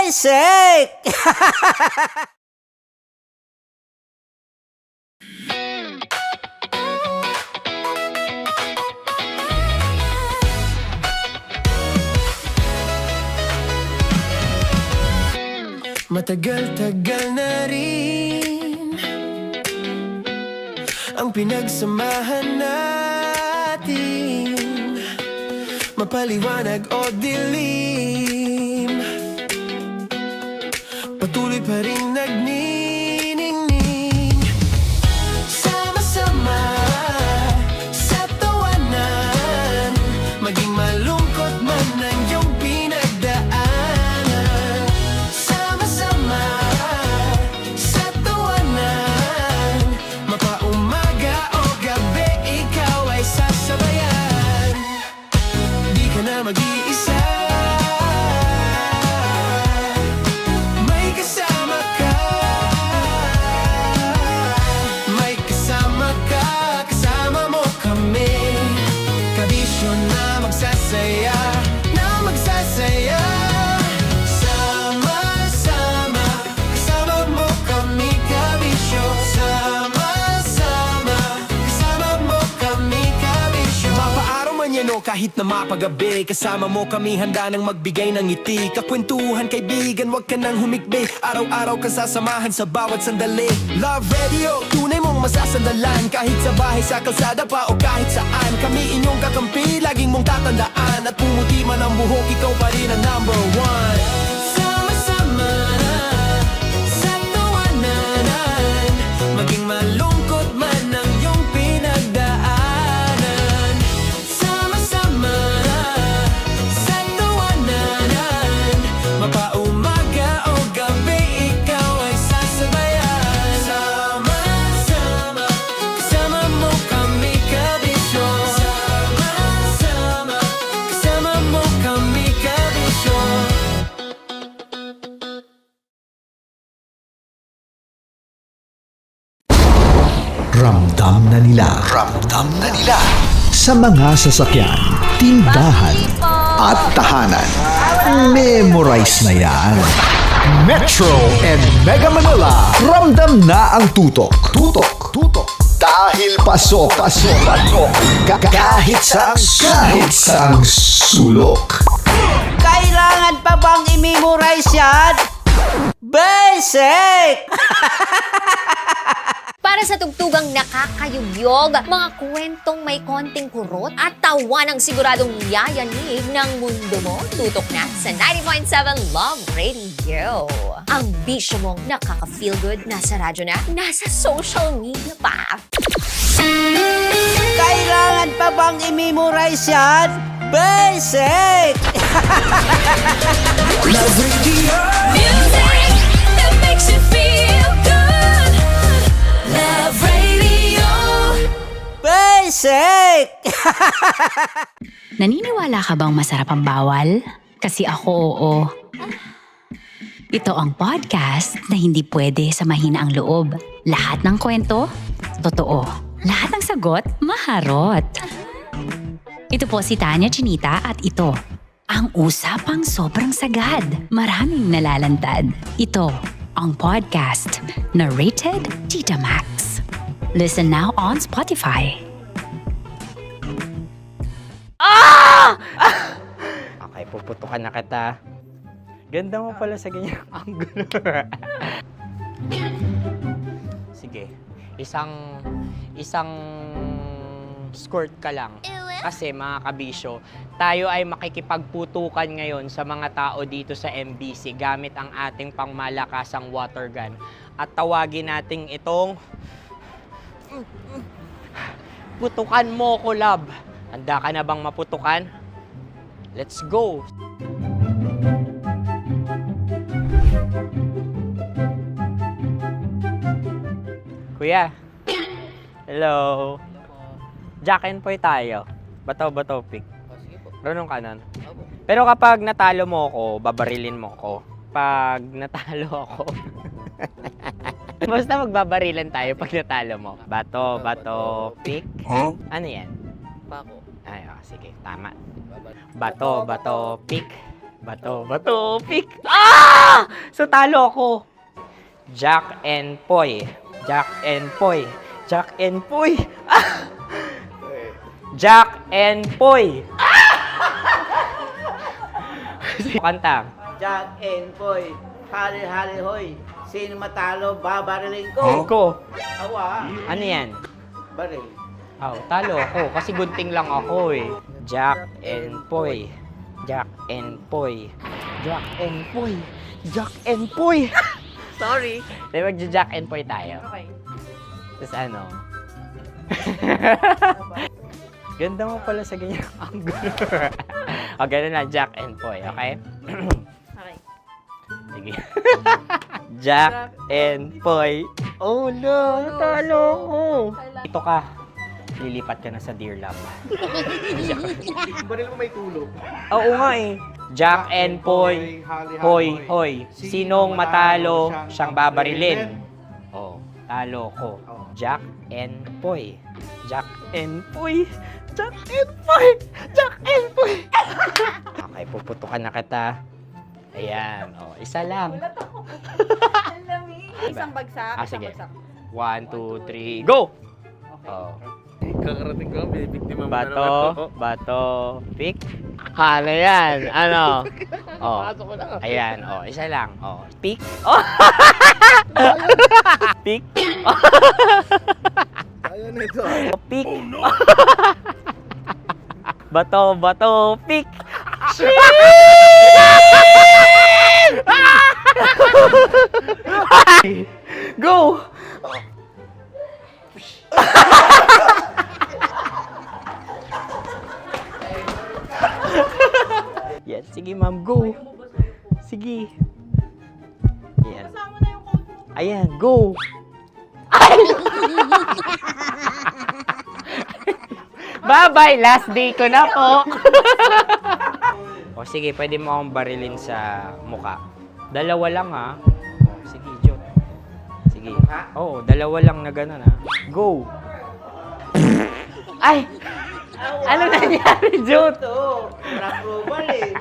Basic! Matagal-tagal na rin ang pinagsamahan natin, mapaliwanag o dilim, patuloy pa rin nagniningning. Sama-sama sa tawanan, maging malungkot man ang iyong pinagdaanan. Sama-sama sa tawanan, mapaumaga o gabi, ikaw ay sasabayan. Di ka na mag-iisa, may kasama ka. May kasama ka, kasama mo kami. Kabisyo na magsasaya, na magsasaya. Sama-sama, kasama mo kami, kabisyo. Sama-sama, kasama mo kami, kabisyo. Mapaaraw man yan o kahit na mapagabi, kasama mo kami, handa nang magbigay ng ngiti. Kakwentuhan, kaibigan, wag ka nang humikbi. Araw-araw kang sasamahan sa bawat sandali. Love Radio, tunay mong masasandalan. Kahit sa bahay, sa kalsada pa o kahit saan, kami inyong kakampi, laging mong tatandaan. At pumuti man ang buhok, ikaw pa rin ang number one. Sama-sama sa tawanan, maging malungkot man ang iyong pinagdaanan. Sama-sama sa tawanan, mapaumaga o gabi, ikaw ay sasabayan. Sama-sama, kasama mo kami, kabisyo. Sama-sama, kasama mo kami, kabisyo. Ramdam na nila sa mga sasakyan, tindahan at tahanan. Memorize na yan. Metro and Mega Manila, ramdam na ang tutok. Dahil pasok. Kahit saang sulok. Kailangan pa bang i-memorize yan? Basic! Para sa tugtugang nakakayugyog, mga kwentong may konting kurot at tawanang siguradong yayanig ng mundo mo, tutok na sa 90.7 Love Radio. Ang bisyo mong nakaka-feel good, nasa radyo na, nasa social media pa. Kailangan pa bang i-memorize yan? Basic! Love Radio. Music that makes you feel good. Love Radio. Basic! Naniniwala ka bang masarap ang bawal? Kasi ako oo. Ito ang podcast na hindi pwede sa mahina ang loob. Lahat ng kwento, totoo. Lahat ng sagot, maharot. Ito po si Tanya Chinita at ito, ang usapang sobrang sagad. Maraming nalalantad. Ito, ang podcast na Rated Tita Max. Listen now on Spotify. Okay, puputukan na kita. Ganda mo pala sa ganyang angulo. Sige, isang skirt ka lang. Kasi mga kabisyo, tayo ay makikipagputukan ngayon sa mga tao dito sa MBC gamit ang ating pangmalakasang water gun. At tawagin natin itong putukan mo ko, love. Handa ka na bang maputukan? Let's go! Kuya. Hello. Jack and Poy tayo. Bato-bato pick. Sige po. Runong kanan. Pero kapag natalo mo ako, babarilin mo ako. Pag natalo ako, basta magbabarilan tayo pag natalo mo. Bato, pick. Huh? Ano yan? Bako. Ay, sige, tama. Bato, pick. Bato, pick. Ah! So, talo ako. Jack and Poy. Jack and Poy. Jack and Poy. Ah! Jack and Poy. Kanta. Jack and Poy, hali-hali hoy. Sino matalo, babariling ko. Ko. Awa, Ano yan? baril. Oh, talo ako kasi gunting lang ako eh. Jack and Poy. Jack and Poy. Jack and Poy. Jack and Poy. Sorry. Di ba Jack and Poy tayo? Okay. Tapos ano? Ganda mo pala sa ganyan angulo. O, ganun lang, Jack and Poy, okay? Okay. Sige. Jack and Poy. Oh no, natalo ko. Ito ka. Lilipat ka na sa Deer Lab. Baril mo may tulog. Oo nga eh. Jack and Poy. Hoy, hoy. Sinong matalo, siyang babarilin. Oh, talo ko. Jack and Poy. Jack and Poy. Jack and Poy. Jack and Poy. Okay, puputukan na kita. Ayan. Oh, isa lang. Isang bagsak. Sige. 1, 2, 3, go! Oh. Kakarating ko, binibiktima mo Bato, pick. Ano yan? Ano? Oh. Pasok ko lang. Ayan, oh, isa lang. Oh, pick. Oh. Pick. Ayaw na ito. Oh, pick. Bato, pick. Go! Yan, sige ma'am, go. Sige. Ayan. Ayan, go. Bye-bye, last day ko na po. O sige, pwede mo akong barilin sa muka. Dalawa lang ha. O, sige, Jot. Sige. Oo, dalawa lang na gano'n ha. Go. Ay! Ano nangyari, Jot? Ito, approval eh.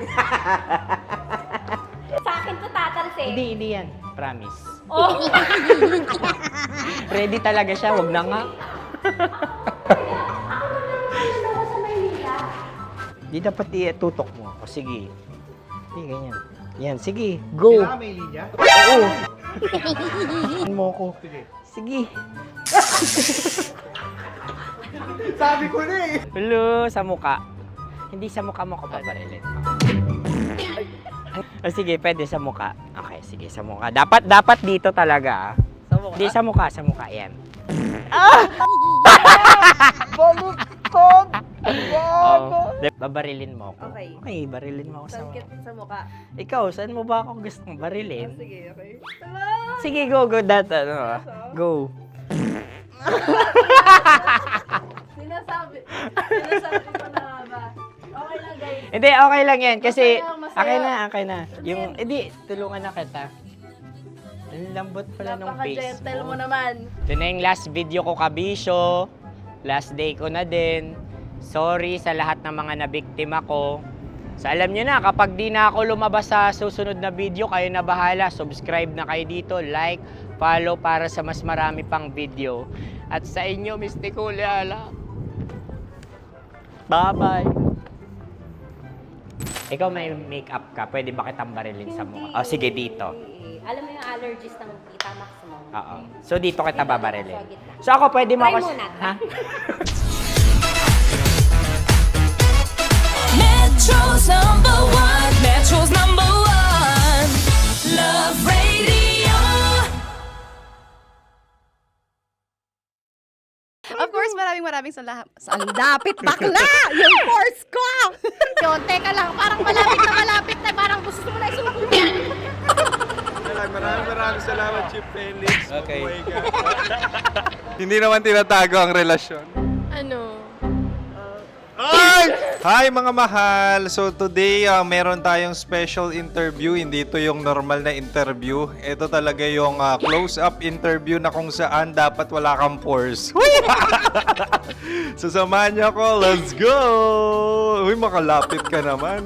Sa akin to tatalsik. Hindi yan. Promise. Oh. Ready talaga siya, wag na nga. Di dapat tutok mo. O sige. Hindi, ganyan. Yan, sige. Go. Kailangan may linya? Oo. mo ko. Sige. Sabi ko na eh. Hello, sa muka. Hindi sa muka mo ko paparilin. O sige, pwede sa muka. Okay, sige, sa muka. Dapat dito talaga. Sa mukha? Hindi, sa muka. Yan. Balukod! Oh, babarilin mo ako. Okay. Okay, barilin mo ako sa muka. Sa mukha. Ikaw, saan mo ba ako gustong barilin? Sige, okay. Sige, go. Go. Sinasabi ko na nga ba? Okay lang, guys. Hindi, okay lang yan. Kasi, Masaya. okay na. Yung, hindi, tulungan na kita. Ang lambot pala ng face Napaka-gentle mo mo. naman. Ito na yung last video ko, kabisyo. Last day ko na din. Sorry sa lahat ng mga nabiktima ko. So alam nyo na, kapag di na ako lumabas sa susunod na video, kayo na bahala. Subscribe na kayo dito, like, follow para sa mas marami pang video. At sa inyo, Mistiko Leala. Bye-bye. Ikaw may makeup ka, pwede ba kitang barilin sa mukha? O sige, dito. Alam mo yung allergies ng Tita Max mo? Oo. So dito kita babarilin. So ako pwede mo Try ako... muna. Ha? Metro's #1. Metro's #1. Love Radio. Of course, maraming salamat. Ang lapit bakla! Yung force ko! Yun, teka lang, parang malapit na, parang gusto mo na isulat. Maraming salamat, Chief Felix. Okay. Oh my God. Hindi naman tinatago ang relasyon. Ano? Hi mga mahal! So today, meron tayong special interview. Hindi ito yung normal na interview. Ito talaga yung close-up interview na kung saan dapat wala kang pores. So samahan niyo ako. Let's go! Uy, makalapit ka naman.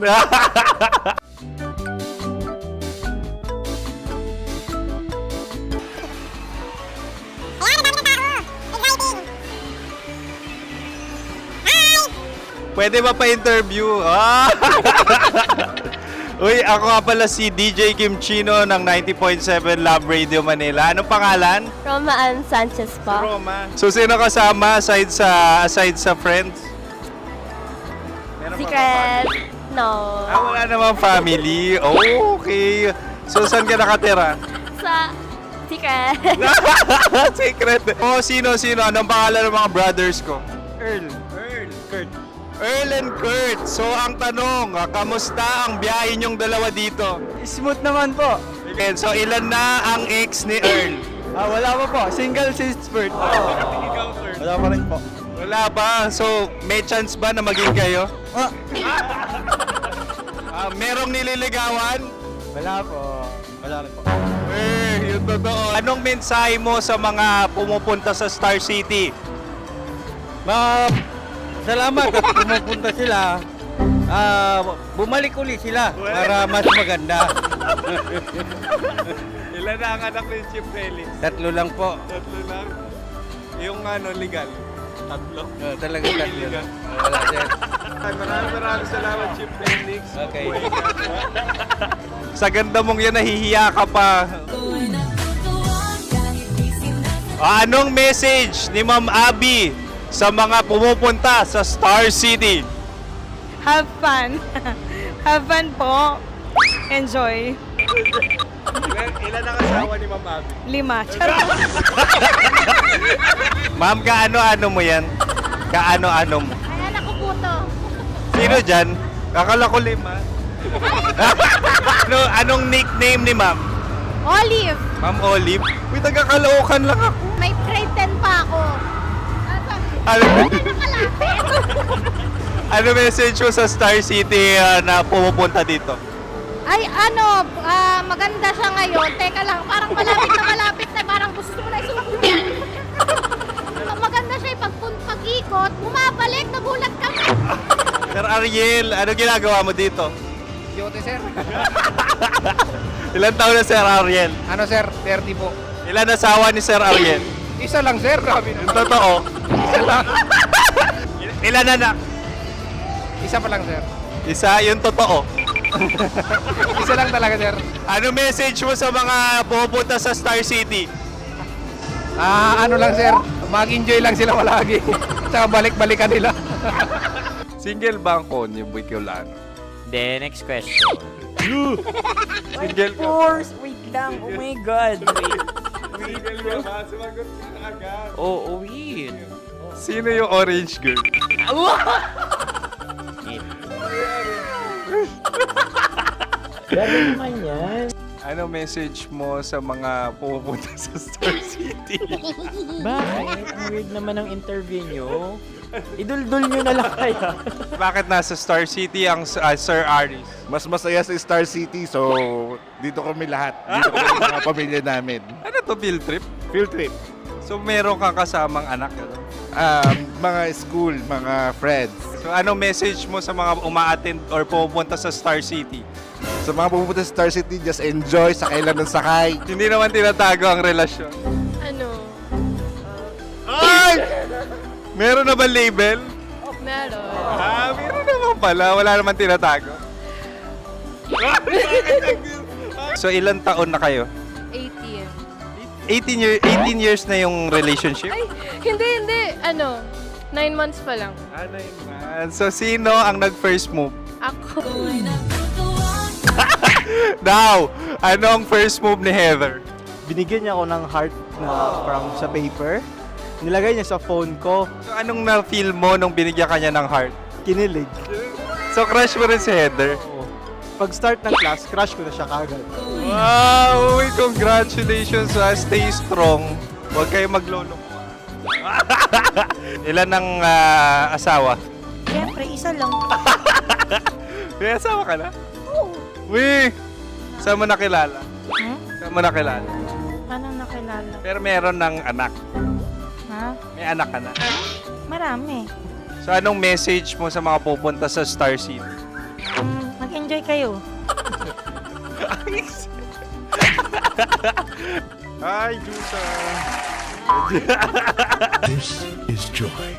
Pwede ba pa-interview? Ah! Uy, ako nga pala si DJ Kim Chino ng 90.7 Love Radio Manila. Anong pangalan? Roma Ann Sanchez po. Roma. So, sino kasama aside sa friends? Meron pa ba Secret. family? No. Wala namang family. Oh, okay. So, saan ka nakatira? Sa secret. Secret. Oh, sino? Anong pangalan ng mga brothers ko? Earl. Kurt. Earl and Kurt. So, ang tanong, kamusta ang biyahe niyong dalawa dito? Smooth naman po. Okay, so ilan na ang ex ni Earl? Wala pa po. Single since birth. Wala pa rin po. Wala ba? So, may chance ba na maging kayo? Merong nililigawan? Wala po. Wala rin po. Yung totoo. Anong mensahe mo sa mga pumupunta sa Star City? Salamat at pumupunta sila. Bumalik ulit sila para mas maganda. Ilan na ang anak ni Chief Felix? 3 lang po. 3 lang. Yung legal? 3. Talaga 3 lang. Wala sir. Maraming salamat, Chief Felix. Okay. Sa ganda mong yan, nahihiya ka pa. Anong message ni Ma'am Abby sa mga pumupunta sa Star City? Have fun. Have fun po. Enjoy. Ilan ang asawa ni Ma'am Abby? 5. Charot. Ma'am, kaano-ano mo yan? Kaano-ano mo? Ay, anak ko po to. Sino dyan? Kakala ko 5. Anong nickname ni Ma'am? Olive. Ma'am Olive? Uy, taga-Caloocan lang ako. May grade 10 pa ako. Ano, Nakalapit. ano message mo sa Star City na pumupunta dito? Ay, maganda siya ngayon. Teka lang, parang malapit na. Parang gusto mo na isumpin. Maganda siya pag-ikot, bumabalik, nagulat ka. Sir Ariel, ano ginagawa mo dito? Yote sir. Ilan taon na Sir Ariel? Ano sir? 30 po. Ilan asawa ni Sir Ariel? Isa lang sir. Grabe Yung totoo. Ilan anak? Isa pa lang sir. Isa, yung totoo. Isa lang talaga sir. Ano message mo sa mga pumupunta sa Star City? Ano lang sir. Mag-enjoy lang sila palagi. Tsaka balik-balikan nila. Single ba ang konyo, Boy Kiolano? Then, next question. Single ka? Wait lang. Oh my God. Single ka ba? Sumagot ka na agad. Oh, wait. Sino yung orange girl? Gano'n naman yan. Ano message mo sa mga pumupunta sa Star City? Bakit? Ang weird naman ang interview nyo. Iduldul nyo na lang kaya. Bakit nasa Star City ang Sir Aris? Mas masaya sa Star City, so dito kami lahat. Dito kami mga pamilya namin. Ano to, field trip? Field trip. So meron kang kasamang anak? Ano? Mga school, mga friends. So anong message mo sa mga uma-attend or pumupunta sa Star City? Sa mga pupunta sa Star City, just enjoy, sakay lang ng sakay. Hindi naman tinatago ang relasyon. Ano? Ay! Meron na ba label? Meron. Meron naman pala. Wala naman tinatago. So ilan taon na kayo? 18. 18 years na yung relationship? Ay, hindi. 9 months pa lang. 9 months. So sino ang nag-first move? Ako. Now, ano ang first move ni Heather? Binigyan niya ako ng heart na from sa paper. Nilagay niya sa phone ko. So anong na-feel mo nung binigyan ka niya ng heart? Kinilig. So crush mo rin si Heather? Pag-start ng class, crush ko na siya kagad. Wow! Uy, congratulations! Stay strong. Huwag kayo maglolo. Ilan ang asawa? Siyempre, isa lang. May asawa ka na? Oo. Uy! Saan mo nakilala? Saan mo nakilala? Paano nakilala? Pero meron ng anak. Ha? May anak ka na. Marami. So anong message mo sa mga pupunta sa Star City? Mag-enjoy kayo. Hi, Jusa! This is Joy.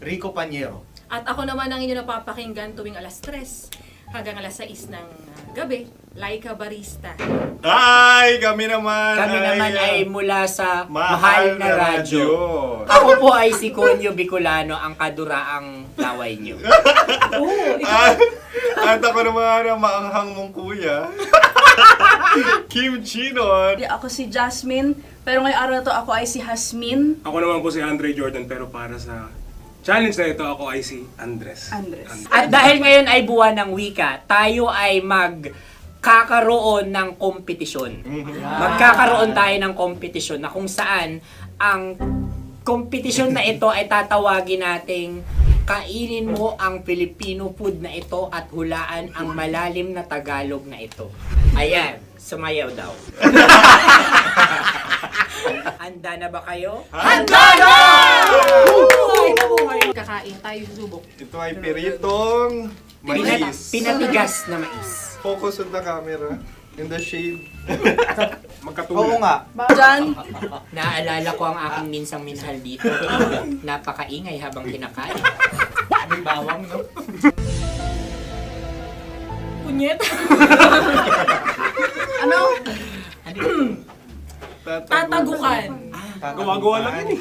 Rico Panyero. At ako naman ang inyo napapakinggan tuwing alas 3 hanggang alas 6 ng gabi, Laika Barista. Ay, kami naman ay mula sa Mahal na Radyo. Ako po ay si Conyo Bicolano, ang kaduraang laway niyo. At ako naman ang maanghang mong kuya. Kim Chinon. Ako si Jasmine, pero ngayong araw na to ako ay si Hasmin. Ako naman po si Andre Jordan, pero para sa challenge na ito, ako ay si Andres. At dahil ngayon ay buwan ng wika, tayo ay magkakaroon ng kompetisyon. Magkakaroon tayo ng kompetisyon na kung saan ang kompetisyon na ito ay tatawagin nating kainin mo ang Filipino food na ito at hulaan ang malalim na Tagalog na ito. Ayan, sumayaw daw. Handa na ba kayo? Handa na! Kakain tayo susubok. Ito ay peritong mais. Pinatigas na mais. Focus on the camera. In the shade. Oo nga. Diyan, Naaalala ko ang aking minsang minahal dito. Napakaingay habang kinakain. May bawang, no? Punyet. ano? Tatagukan. Gawa-gawa lang yun eh.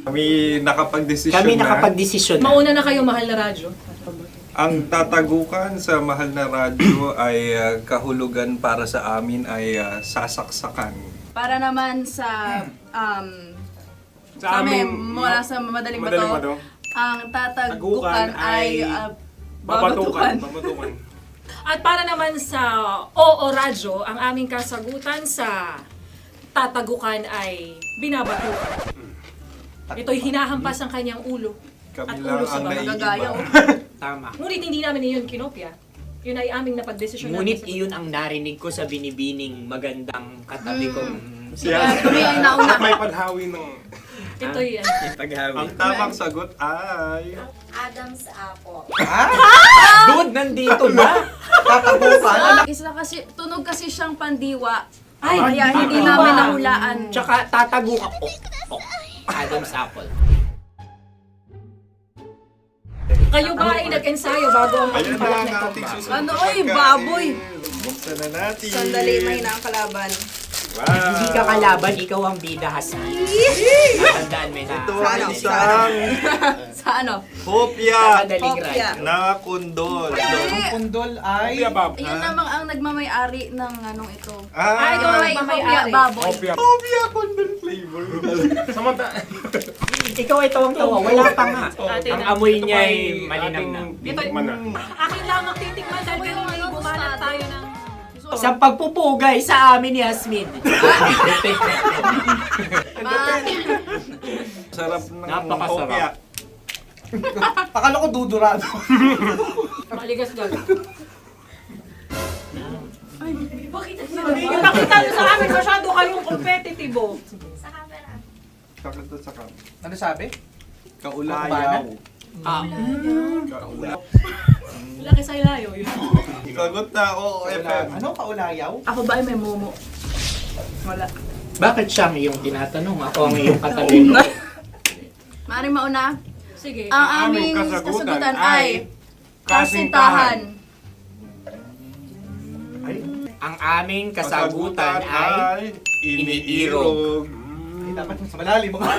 Kami nakapag-desisyon Kami na. nakapag-desisyon na. Mauna na kayo, Mahal na Radyo. Ang tatagukan sa Mahal na Radyo ay kahulugan para sa amin ay sasaksakan. Para naman sa Sa amin, amin, mula sa madaling madaling bato, bato, ang tatagukan ay babatukan. babatukan. At para naman sa Oo Radyo, ang aming kasagutan sa tatagukan ay binabatukan. Ito'y hinahampas ang kanyang ulo. Kami At lang ulo sa ang mga Nagagaya. naiiba. Tama. Ngunit hindi namin iyon kinopya. Yun ay aming napagdesisyon Ngunit namin. iyon ang narinig ko sa binibining magandang katabi kong Kami ay nauna. May padhawi ng... Ito'y Ang tamang sagot ay... Adam's apple. Dude, nandito na! Tatagukan. Isa kasi, tunog kasi siyang pandiwa. Ay, Kaya hindi namin nahulaan. Tsaka tatago ka. Adam's apple. kayo ba ay nag-ensayo bago ang Ayan na pagpapalat ang nito? ating susunod Ano, na oy, pagkain. baboy. Buksan na natin. Sandali, may na ang kalaban. Wow. Hindi ka kalaban, ikaw ang bida, Hasmi. Natandaan mo na. Ito ang isang Sa ano? hopya Madaling Hopya. ride. na kundol. Ang pundol ay... Yun namang ang nagmamayari ng anong ito. Ah, ito May hopya, baboy. hopya kundol flavor. Ikaw ay tawang-tawa, wala pa nga. Ate Ang na. amoy niya ay malinaw na. Ito'y akin lamang titikman dahil ganun ay bumanat tayo ng... Sa pagpupugay sa amin ni Hasmin. Sarap ng Napakasarap. hopya. Akala ko dudurado. Maligas gal. Yung nakita nyo sa amin, masyado kayong competitive. Sakit to sa kam. Ano sabi? Kaulayaw. Laki sa ilayo yun. Sagot na, oo, FM. Ano? Kaulayaw? Ako ba ay may momo? Wala. Bakit siya ang iyong tinatanong? Ako ang iyong katabi. Maaaring mauna. Sige. Ang aming kasagutan ay kasintahan. Ang aming kasagutan ay iniirog. Dapat sa malalim mga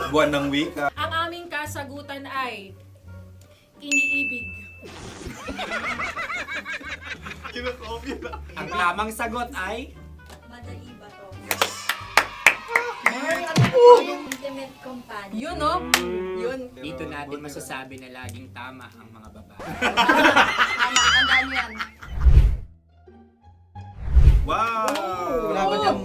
Buwan ng wika. Ang aming kasagutan ay iniibig. Kinakopya na. ang tamang sagot ay Madali ba to? Intimate companion. Yun, no? Yun. dito natin masasabi na laging tama ang mga babae. Tama, tandaan mo yan. Wow! Wala ba dyan?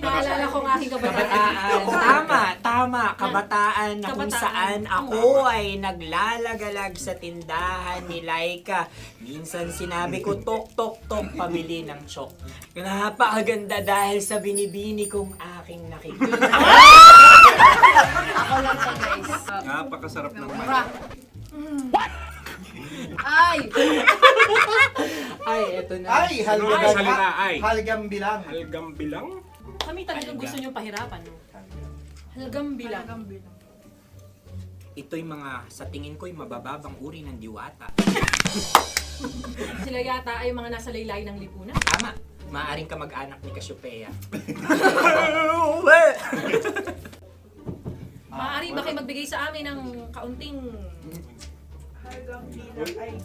Naalala ko ang aking kabataan. Kabataan. Tama. Kabataan na kung Kabataan. saan ako ay naglalagalag sa tindahan ni Laika. Minsan sinabi ko, tok, tok, tok, pamili ng chok. Napakaganda dahil sa binibini kong aking nakikita. Ako lang to, guys. Napakasarap ng Mura. Ay! Ay, eto na. Ay, Ano ang salita ay? halgam bilang. Halgam bilang? Kami talagang gusto niyong pahirapan, no? Halgam bilang. Ito'y mga, sa tingin ko'y mabababang uri ng diwata. Sila yata ay mga nasa laylay ng lipunan. Tama, maaaring ka mag-anak ni Cassiopeia. Maaari ba kayo magbigay sa amin ng kaunting...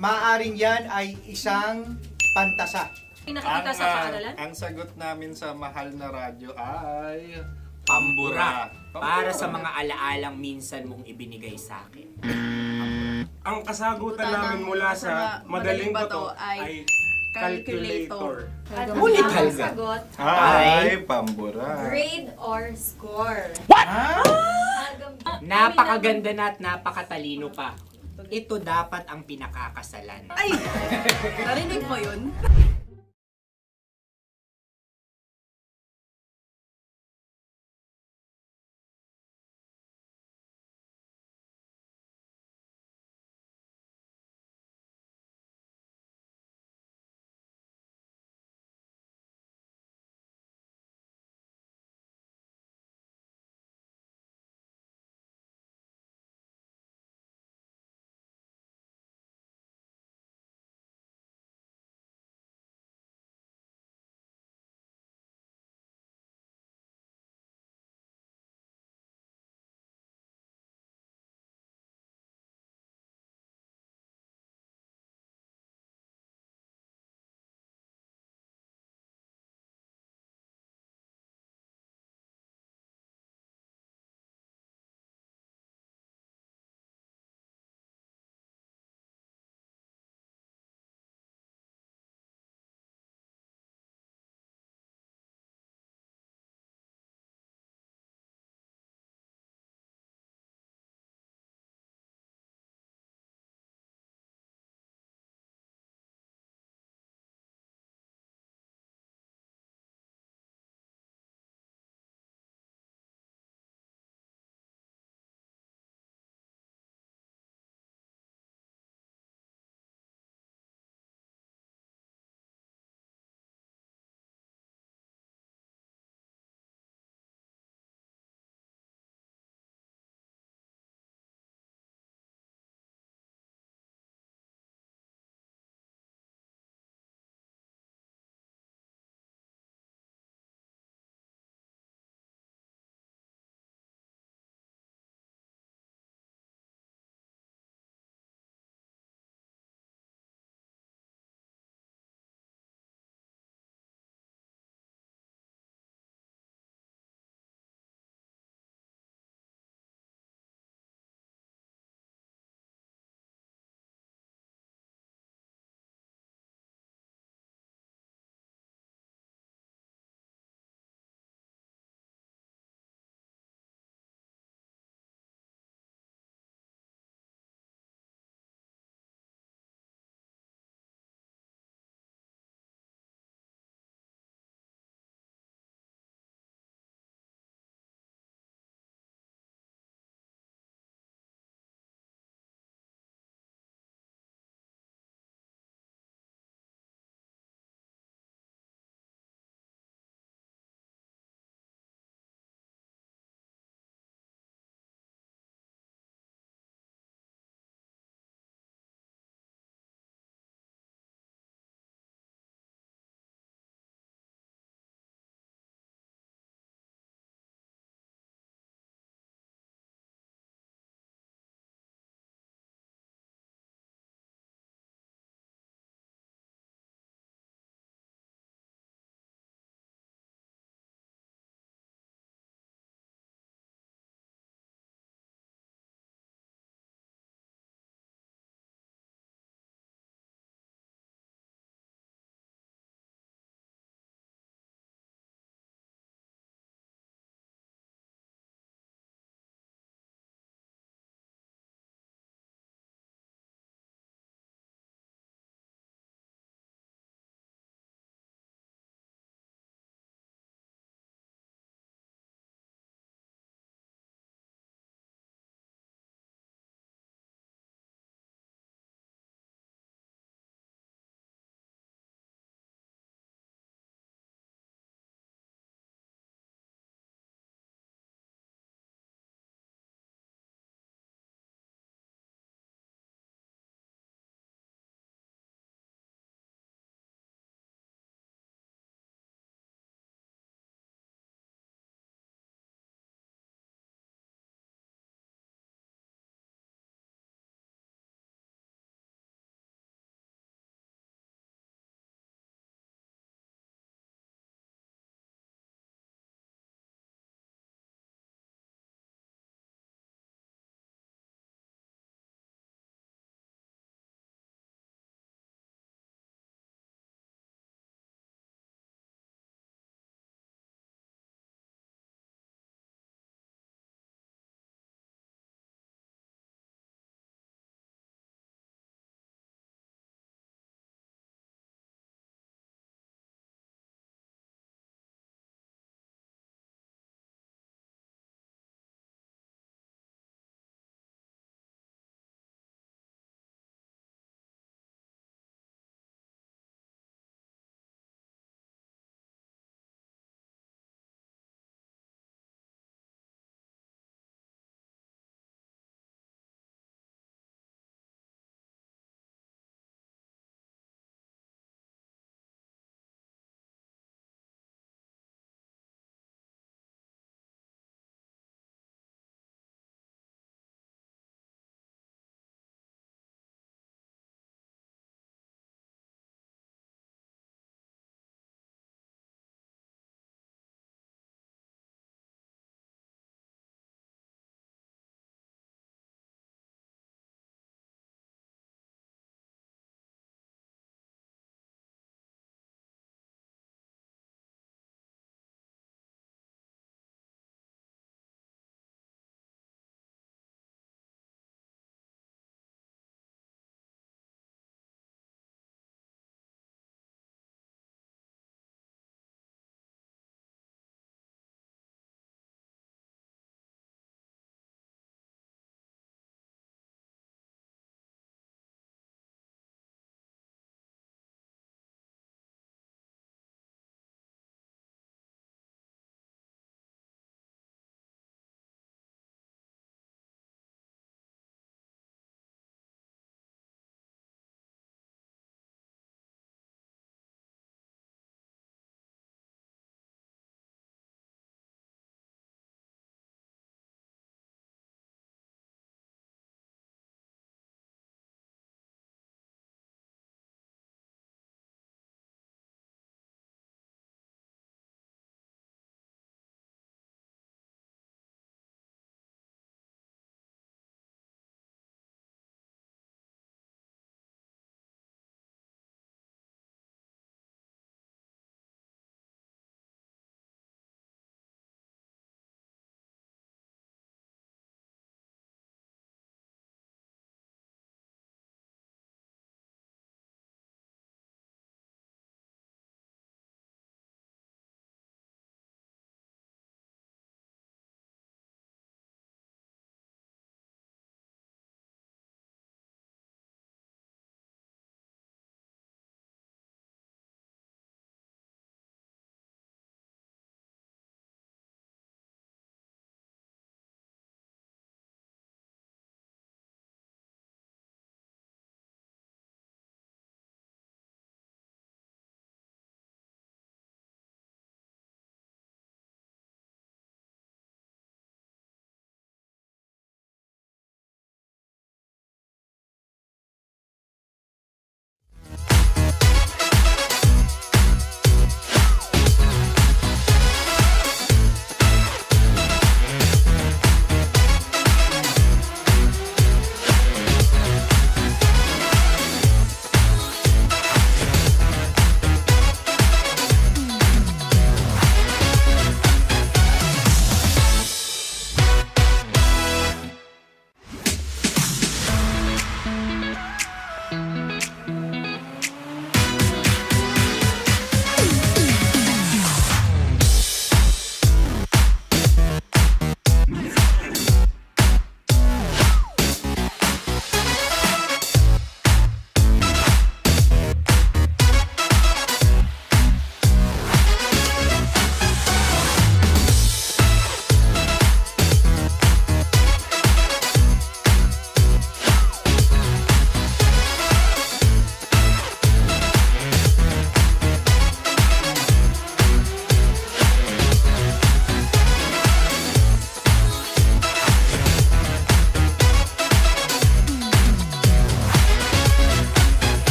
Maaring yan ay isang pantasa. Nakikita sa paaralan? Ang sagot namin sa mahal na radyo ay... Pambura. Para sa mga alaalang minsan mong ibinigay sa akin. Ang kasagutan namin mula sa madaling bato ay calculator. Ulit halga. Sagot, Ay, pambura. grade or score. Napakaganda na at napakatalino pa. Ito dapat ang pinakakasalan. Ay! Narinig mo yun?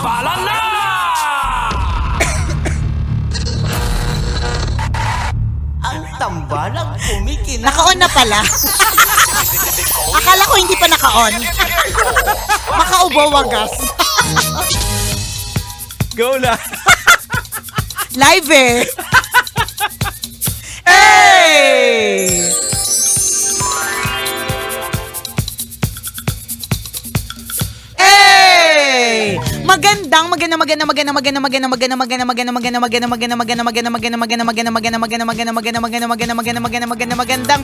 Tambalan na! Ang tambalang kumikinang. Naka-on na pala. Akala ko hindi pa naka-on. Makaubo wagas. Go na! Live eh. Hey! Hey! Magandang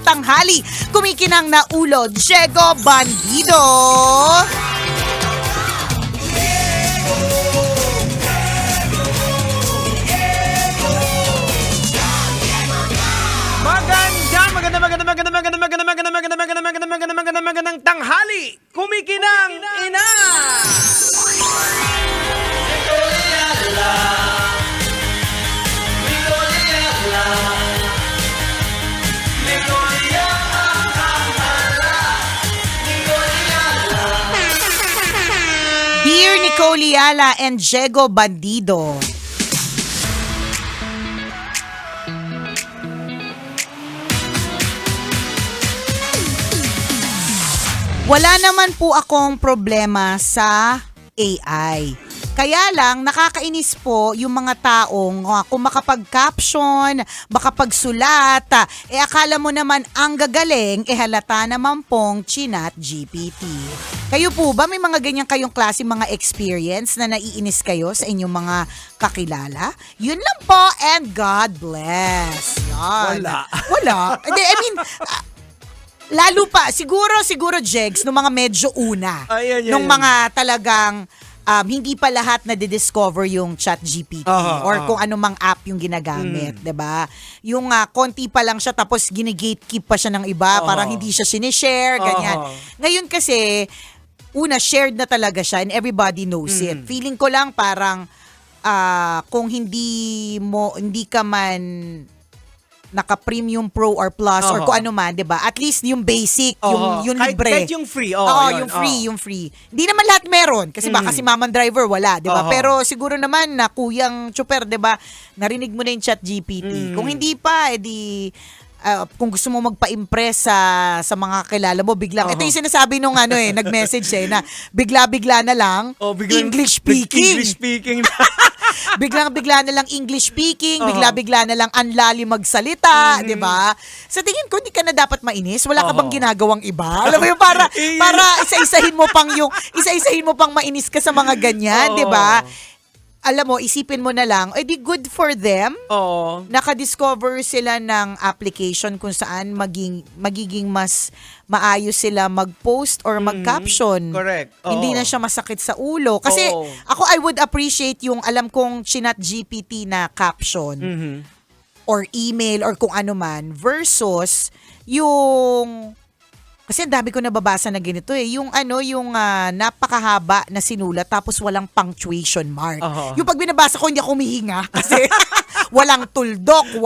tanghali. Kumikinang na ulo, Diego Bandido. Magandang tanghali. Kumikinang ina. Dear Nicole Yala and Diego Bandido. Wala naman po akong problema sa AI. Kaya lang, nakakainis po yung mga taong kung makapag-caption, makapagsulat, akala mo naman ang gagaling, halata naman pong Chinat GPT. Kayo po ba, may mga ganyan kayong klase mga experience na naiinis kayo sa inyong mga kakilala? Yun lang po, and God bless. Yan. Wala. Hindi, I mean, lalo pa, siguro, Jegs, nung mga medyo una. Nung mga talagang hindi pa lahat na discover yung ChatGPT or kung anumang app yung ginagamit, 'di ba? Yung konti pa lang siya tapos gine-gatekeep pa siya ng iba, parang hindi siya sinishare, ganyan. Ngayon kasi una shared na talaga siya and everybody knows it. Feeling ko lang parang kung hindi ka man naka-premium pro or plus or kung ano man, 'di ba? At least yung basic, yung libre. Kahit yung free. Yung free. Hindi naman lahat meron kasi baka si Mamang Driver wala, 'di ba? Pero siguro naman na kuyang chopper, 'di ba? Narinig mo na yung ChatGPT. Kung hindi pa, kung gusto mo magpa-impress sa mga kakilala mo, biglang ito yung sinasabi nung nag-message na bigla-bigla na lang English speaking. Biglang-bigla na lang English speaking, bigla-bigla na lang anlali magsalita, 'di ba? Sa tingin ko hindi ka na dapat mainis, wala ka bang ginagawang iba? Alam mo yung para isa-isahin mo pang mainis ka sa mga ganyan, 'di ba? Alam mo, isipin mo na lang, di good for them. Naka-discover sila ng application kung saan magiging mas maayos sila mag-post or mag-caption. Correct. Hindi na siya masakit sa ulo. Kasi ako, I would appreciate yung alam kong Chinat GPT na caption or email or kung ano man versus yung... Kasi ang dami ko nababasa na ganito yung napakahaba na sinulat tapos walang punctuation mark. Yung pag binabasa ko, hindi ako humihinga kasi walang tuldok,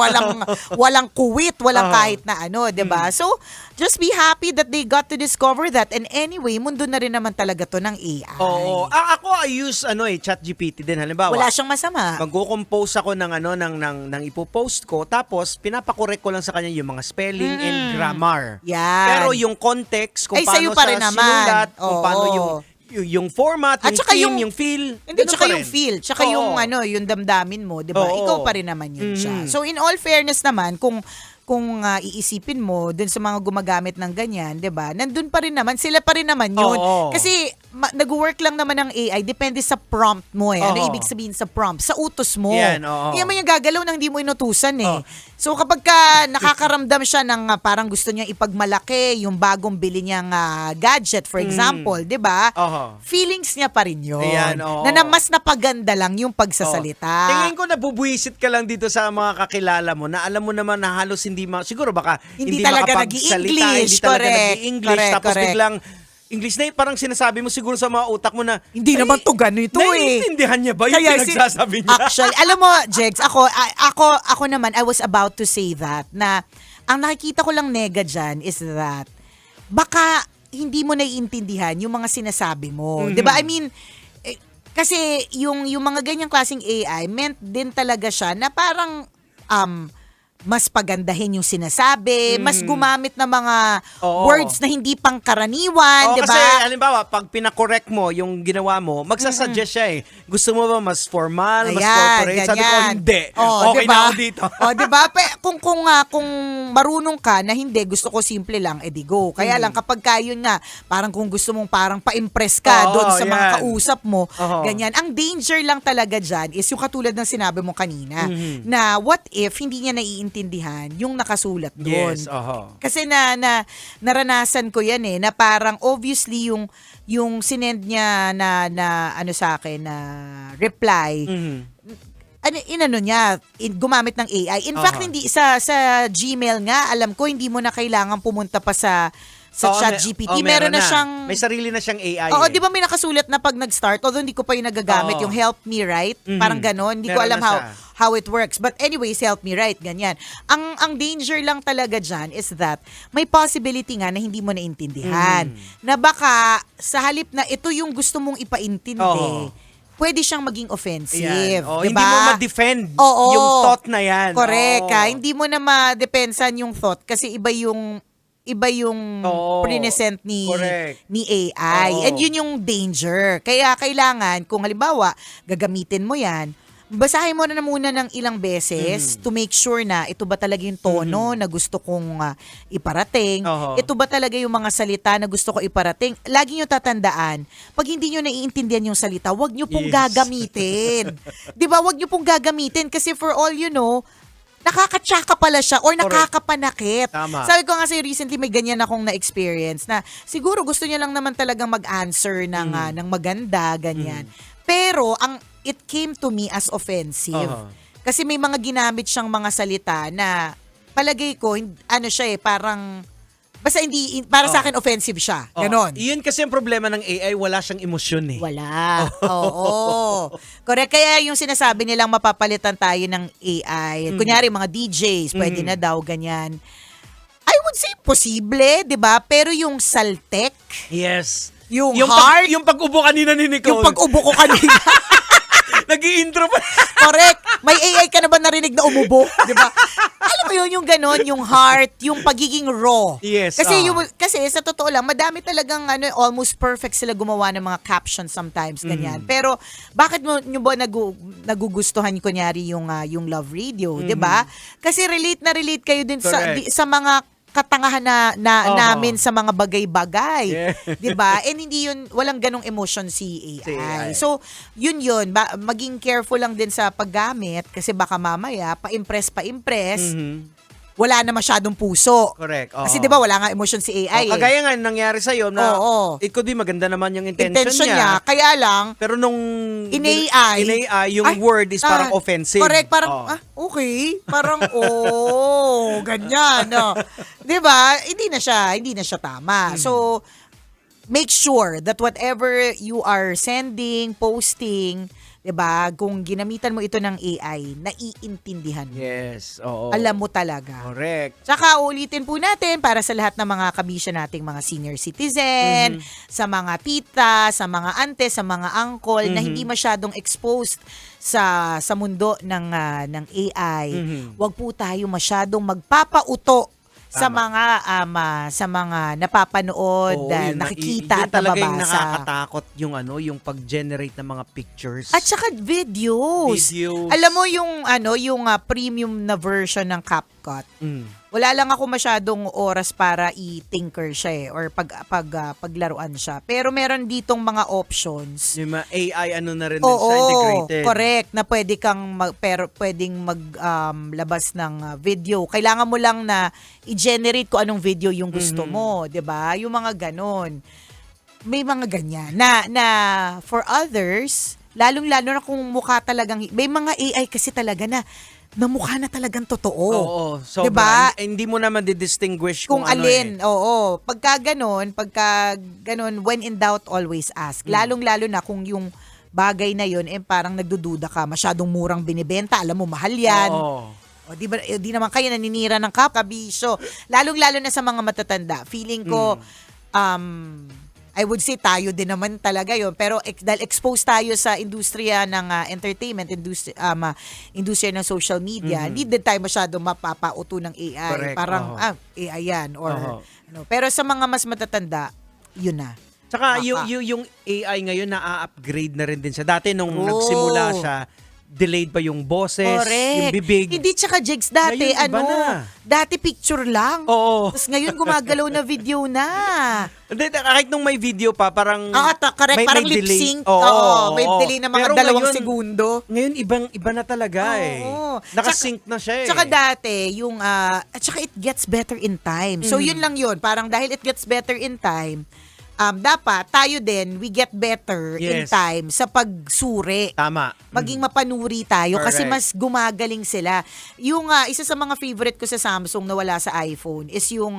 walang kuwit, walang kahit na 'di ba? So, just be happy that they got to discover that. And anyway, mundo na rin naman talaga to ng AI. Ako I use ChatGPT din halimbawa. Wala siyang masama. Magko-compose ako ng ipo-post ko tapos pinapakorek ko lang sa kanya yung mga spelling and grammar. Yan. Pero yung context kung paano sa'yo pa rin siya naman. sinulat, kung paano yung format, at yung theme, yung feel. Hindi, tsaka yung feel, tsaka yung yung damdamin mo, 'di ba? Ikaw pa rin naman yun siya. So in all fairness naman, kung iisipin mo dun sa mga gumagamit ng ganyan, 'di ba? Nandun pa rin naman, sila pa rin naman yun. Kasi nag-work lang naman ng AI, depende sa prompt mo Ano ibig sabihin sa prompt? Sa utos mo. Kaya mo yung gagalaw nang hindi mo inutusan So kapag nakakaramdam siya ng parang gusto niya ipagmalaki yung bagong bili niyang gadget, for example, 'di ba? Feelings niya pa rin yun. Na mas napaganda lang yung pagsasalita. Tingin ko nabubuisit ka lang dito sa mga kakilala mo na alam mo naman na halos siguro baka hindi talaga makapagsalita, hindi talaga nag-i-English, tapos biglang English na parang sinasabi mo siguro sa mga utak mo na hindi naman to ganito naiintindihan niya ba yung pinagsasabi niya? Actually, alam mo, Jegs, ako naman, I was about to say that na ang nakikita ko lang nega dyan is that baka hindi mo naiintindihan yung mga sinasabi mo. 'Di ba? I mean, Kasi yung mga ganyang klaseng AI, meant din talaga siya na parang mas pagandahin yung sinasabi, mas gumamit ng mga words na hindi pangkaraniwan, di Kasi ba? halimbawa, pag pinakorek mo yung ginawa mo, magsasuggest siya eh. Gusto mo ba mas formal, mas corporate? Sabi ko, hindi. Okay diba? na ako dito. Di ba? Kung marunong ka na hindi, gusto ko simple lang, edi go. Kaya lang kapag yun nga, parang kung gusto mong parang pa-impress ka doon sa mga yan. kausap mo, ganyan. Ang danger lang talaga dyan is yung katulad ng sinabi mo kanina, na what if hindi niya naiintindihan yung nakasulat doon. Yes, Kasi naranasan ko yan na parang obviously yung sinend niya na ano sa akin na reply, inano niya, gumamit ng AI. In fact, hindi sa Gmail nga, alam ko hindi mo na kailangan pumunta pa sa ChatGPT. Meron na siyang... May sarili na siyang AI. Oo, di ba may nakasulat na pag nag-start, although hindi ko pa yung nagagamit, yung help me write, parang ganon. Hindi ko Meron alam na how it works. But anyways, help me write, ganyan. Ang danger lang talaga dyan is that may possibility nga na hindi mo naintindihan. Na baka sa halip na ito yung gusto mong ipaintindi, pwede siyang maging offensive. Diba? Diba? Hindi mo ma-defend yung thought na yan. Correct. Hindi mo na ma-depensan yung thought kasi iba yung present ni AI. And yun yung danger. Kaya kailangan, kung halimbawa, gagamitin mo yan, basahin mo na muna ng ilang beses to make sure na ito ba talaga yung tono na gusto kong iparating. Ito ba talaga yung mga salita na gusto ko iparating. Lagi nyo tatandaan, pag hindi nyo naiintindihan yung salita, wag nyo pong gagamitin. Diba? Wag nyo pong gagamitin kasi for all you know, nakakatsaka pala siya or nakakapanakit. Tama. Sabi ko nga sa'yo, recently may ganyan akong na-experience na siguro gusto niya lang naman talagang mag-answer ng maganda, ganyan. Pero it came to me as offensive. Kasi may mga ginamit siyang mga salita na palagay ko, parang basta hindi, para sa akin offensive siya. Ganon. Iyon kasi ang problema ng AI, wala siyang emosyon eh. Wala. Oo. Correct. Kaya yung sinasabi nilang mapapalitan tayo ng AI, kunyari mga DJs, pwede na daw, ganyan. I would say posible, di ba? Pero yung saltek, Yes. yung heart, yung pag-ubo kanina ni Nicole. yung pag-ubo ko kanina. Nag-i-intro pa. Correct. May AI ka na ba narinig na umubo? Di ba? Alam mo yun, yung ganon, yung heart, yung pagiging raw. Yes. Kasi sa totoo lang, madami talagang almost perfect sila gumawa ng mga captions sometimes, ganyan. Pero bakit nyo ba nagugustuhan kunyari yung Love Radio, di ba? Kasi relate kayo din sa mga katangahan namin sa mga bagay-bagay. Yeah. 'Di ba? And hindi yun, walang ganong emotion si AI. So, yun. Maging careful lang din sa paggamit kasi baka mamaya pa-impress. Wala na masyadong puso. Correct. Kasi 'di ba wala nga emotion si AI. Kagaya nga nangyari sa iyo na it could be maganda naman yung intention niya. Kaya lang pero nung in-AI yung word is parang offensive. Correct, parang okay, parang ganyan, no. 'Di ba? Hindi na siya tama. So make sure that whatever you are sending, posting, 'di ba? Kung ginamitan mo ito ng AI, naiintindihan mo. Yes, oo. Alam mo talaga. Correct. Tsaka ulitin po natin para sa lahat ng mga kabisya nating mga senior citizen, sa mga tita, sa mga ante, sa mga uncle na hindi masyadong exposed sa mundo ng AI. Huwag po tayo masyadong magpapauto sa mga napapanood, nakikita at talaga nababasa. Yung nakakatakot yung pag-generate ng mga pictures. At saka videos. Alam mo yung premium na version ng CapCut. Wala lang ako masyadong oras para i-tinker siya or paglaruan siya. Pero meron ditong mga options. Yung mga AI na rin siya integrated. Correct. Na pwede kang pwedeng maglabas ng video. Kailangan mo lang na i-generate kung anong video yung gusto mo, 'di ba? Yung mga ganon. May mga ganyan na for others, lalong-lalo na kung mukha talagang may mga AI kasi talaga na mukha na talagang totoo. Oo, sobra. Diba? Hindi mo na ma-distinguish kung alin. Oo. Pagka ganon, when in doubt, always ask. Lalong-lalo na kung yung bagay na yun, parang nagdududa ka, masyadong murang binibenta, alam mo, mahal yan. Oo. O, di naman kayo naninira ng kabisyo. Lalong-lalo na sa mga matatanda. Feeling ko, I would say tayo din naman talaga yon. Pero dahil exposed tayo sa industriya ng entertainment, industriya ng social media, hindi din tayo masyado mapapauto ng AI. Correct. Parang, AI yan. Or, pero sa mga mas matatanda, yun na. Tsaka yung AI ngayon na-upgrade na rin din siya. Dati nung nagsimula siya, delayed pa yung boses, yung bibig. Hindi, tsaka Jigs, dati, Ngayon, iba na. dati picture lang. Oo. Tapos ngayon gumagalaw na video na. Hindi, kahit nung may video pa, parang correct, may parang delay. lip sync. Oo, may delay na mga Pero 2 segundo. Ngayon, iba na talaga Nakasync na siya Tsaka dati, yung, tsaka it gets better in time. So yun lang yun. Parang dahil it gets better in time, dapat tayo din, we get better in time sa pagsuri. Tama. Maging mapanuri tayo kasi Correct. mas gumagaling sila. Yung isa sa mga favorite ko sa Samsung na wala sa iPhone is yung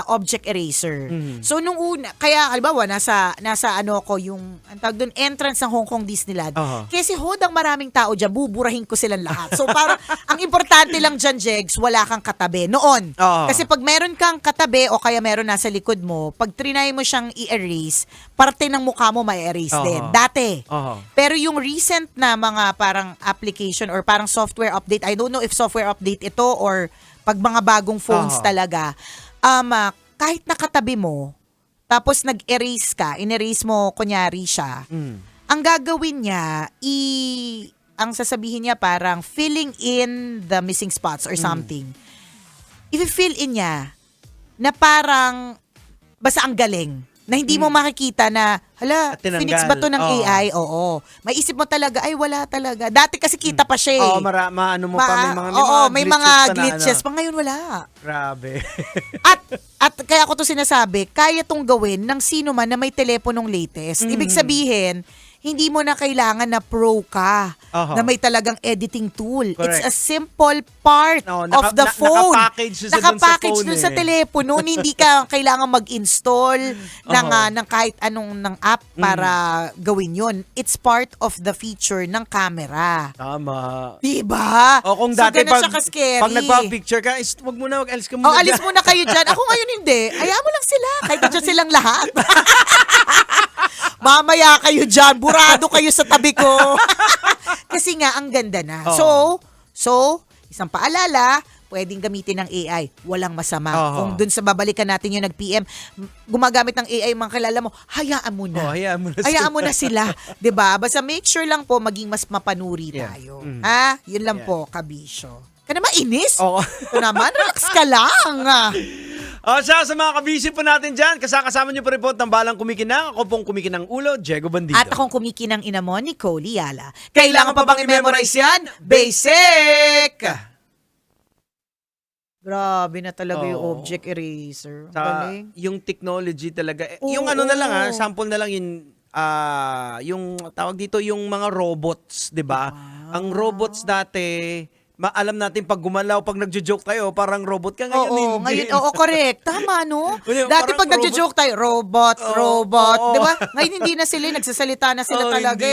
object eraser. So nung una, kaya halimbawa nasa ano ko yung ang tawag doon, entrance ng Hong Kong Disneyland. Kasi hodang maraming tao diyan, buburahin ko silang lahat. So parang ang importante lang diyan, Jegs, wala kang katabi noon. Kasi pag meron kang katabi o kaya meron nasa likod mo, pag trinay mo siyang i-erase, parte ng mukha mo ma-erase din. Dati. Pero yung recent na mga parang application or parang software update, I don't know if software update ito or pag mga bagong phones talaga, kahit nakatabi mo, tapos nag-erase ka, in-erase mo, kunyari siya, ang gagawin niya, ang sasabihin niya parang filling in the missing spots or something. I-fill in niya na parang, basta ang galing. Na hindi mo makikita na, hala, Phoenix ba to ng AI? Oo. May isip mo talaga, ay wala talaga. Dati kasi kita pa siya Oo, maano mo pa, may mga glitches pa. Ngayon wala. Grabe. At kaya ko to sinasabi, kaya tong gawin ng sino man na may teleponong latest. Ibig sabihin, hindi mo na kailangan na pro ka, na may talagang editing tool. Correct. It's a simple part of the phone. Nakapackage dun sa telepono. Hindi ka kailangan mag-install ng kahit anong ng app para gawin yun. It's part of the feature ng camera. Tama. Diba? O kung dati ganun siya ka-scary. pag nagpa-picture ka, wag muna, alis ka muna alis muna kayo dyan. Ako ngayon hindi. Hayaan mo lang sila. Kahit dyan silang lahat. Mamaya kayo dyan. Burado kayo sa tabi ko. Kasi nga, ang ganda na. So, isang paalala, pwedeng gamitin ng AI. Walang masama. Kung dun sa babalikan natin yung nag-PM, gumagamit ng AI, mga kilala mo, hayaan mo na. Hayaan mo na sila. Diba? Basta make sure lang po, maging mas mapanuri tayo. Yun lang po, kabisyo. Ka naman, inis? Ito naman, relax ka lang. Sa mga kabisi po natin dyan, kasama niyo po rin po tambalang kumikinang. Ako pong kumikinang ulo, Diego Bandido. At akong kumikinang ina mo, Nicole Yala. Kailangan pa bang i-memorize yan? Basic! Grabe na talaga yung object eraser. Yung technology talaga. Yung ano na lang sample na lang yung tawag dito, yung mga robots, di ba? Ang robots dati, alam natin pag gumalaw, pag nagjo-joke tayo, parang robot ka. Ngayon, hindi. Ngayon, correct. Tama, no? Dati pag nagjo-joke tayo, robot. Di ba? Ngayon hindi na sila, nagsasalita na sila talaga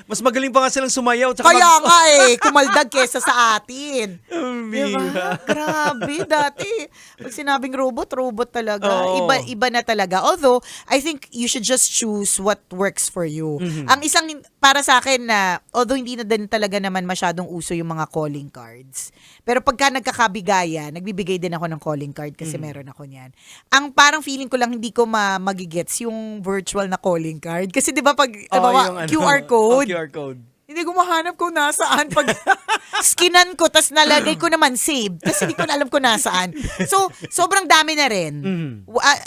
Mas magaling pa nga silang sumayaw. Kaya nga kumaldag kesa sa atin. Diba? Grabe, dati. Pag sinabing robot talaga. Iba na talaga. Although, I think you should just choose what works for you. Ang isang, para sa akin na, although hindi na din talaga naman masyadong uso yung mga calling cards. Pero pagka nagkakabigayan, nagbibigay din ako ng calling card kasi meron ako niyan. Ang parang feeling ko lang hindi ko magigets yung virtual na calling card. Kasi di ba pag QR code, QR code. hindi ko mahanap kung nasaan. Pag skinan ko, tas nalagay ko naman save. Kasi hindi ko na alam kung nasaan. So, sobrang dami na rin.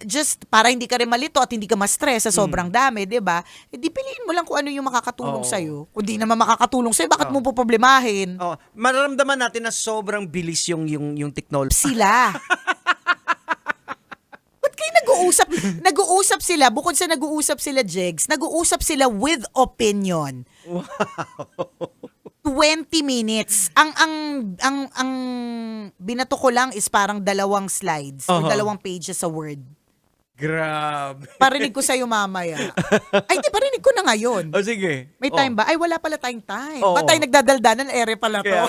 Just para hindi ka rin malito at hindi ka ma-stress sa sobrang dami, di ba? Di piliin mo lang kung ano yung makakatulong sa'yo. Kung di naman makakatulong sa'yo, bakit mo poproblemahin? Mararamdaman natin na sobrang bilis yung technology. Sila. Ba't kayo nag-uusap? Nag-uusap sila, bukod sa nag-uusap sila, Jegs, nag-uusap sila with opinion. Wow. 20 minutes. Ang binato ko lang is parang 2 slides o 2 pages sa Word. Grabe. Parinig ko sa'yo mamaya. Ay, di, parinig ko na ngayon. Sige. May time ba? Ay, wala pala tayong time. Ba't tayo nagdadaldanan? Ere pala to.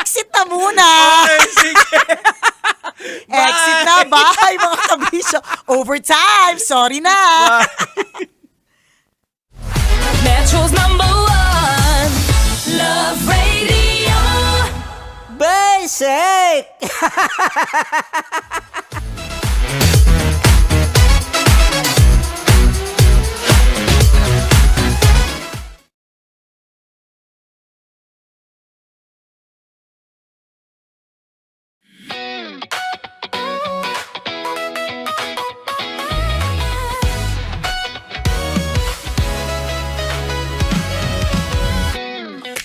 Exit na muna! Okay, sige. Exit na. Bye, mga kabisyo. Overtime. Sorry na. Metro's #1 Love Radio. Basic!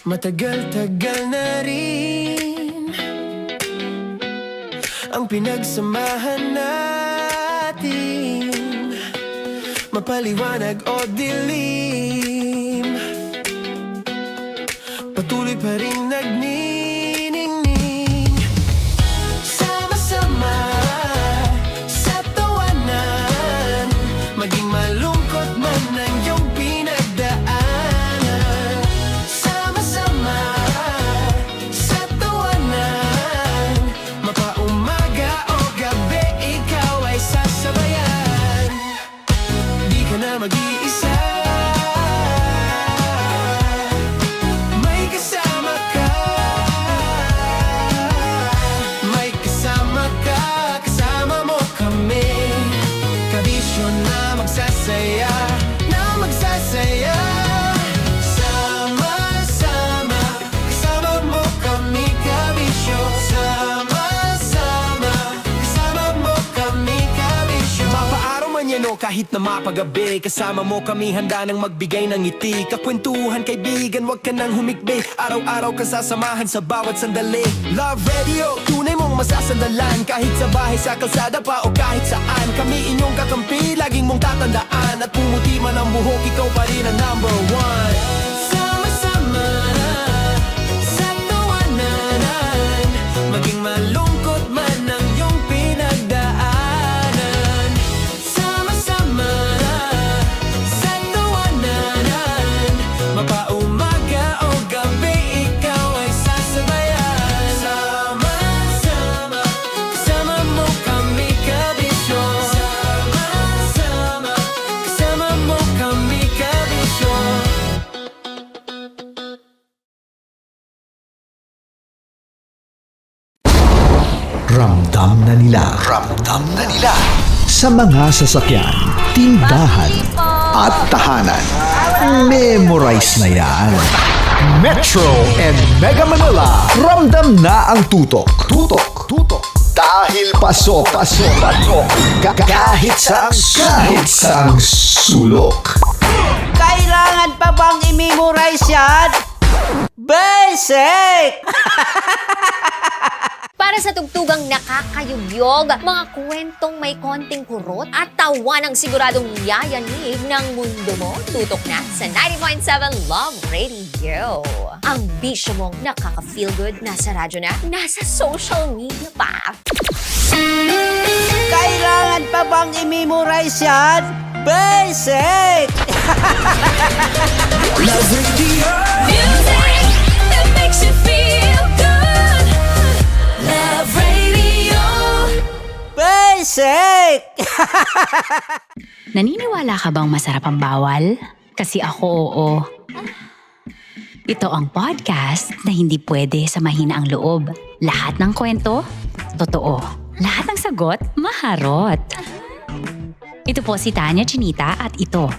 Matagal-tagal na rin ang pinagsamahan natin, mapaliwanag o dilim, patuloy pa rin nagniningning. Sama-sama sa tawanan, maging malungkot man ang iyong pinagdaanan. Sama-sama sa tawanan, mapaumaga o gabi, ikaw ay sasabayan. Di ka na mag-iisa, may kasama ka. May kasama ka, kasama mo kami. Kabisyo na magsasaya, na magsasaya. Sama-sama, kasama mo kami, kabisyo. Sama-sama, kasama mo kami, kabisyo. Mapaaraw man yan o kahit na mapagabi, kasama mo kami, handa nang magbigay ng ngiti. Kakwentuhan, kaibigan, wag ka nang humikbi. Araw-araw ka sasamahan sa bawat sandali. Love Radio, tunay mong masasandalan. Kahit sa bahay, sa kalsada pa o kahit saan, kami inyong kakampi, laging mong tatandaan. At pumuti man ang buhok, ikaw pa rin ang #1. Sama-sama sa tawanan, maging malungkot man ang iyong pinagdaanan. Sama-sama sa tawanan, mapaumaga o gabi, ikaw ay sasabayan. Sama-sama, kasama mo kami, kabisyo. Sama-sama, kasama mo kami, kabisyo. Ramdam na nila sa mga sasakyan, tindahan at tahanan. Memorize na yan. Metro and Mega Manila, ramdam na ang tutok. Dahil paso-paso. Kahit saang sulok. Kailangan pa bang i-memorize yan? Basic! Para sa tugtugang nakakayugyog, mga kwentong may konting kurot at tawa ng siguradong yayanig ng mundo mo, tutok na sa 90.7 Love Radio. Ang bisyo mong nakaka-feel good, nasa radyo na, nasa social media pa. Kailangan pa bang i-memorize yan? Basic! Love Radio. Music that makes you feel good. Love Radio. Basic! Naniniwala ka bang masarap ang bawal? Kasi ako oo. Ito ang podcast na hindi pwede sa mahina ang loob. Lahat ng kwento, totoo. Lahat ng sagot, maharot. Ito po si Tanya Chinita at ito,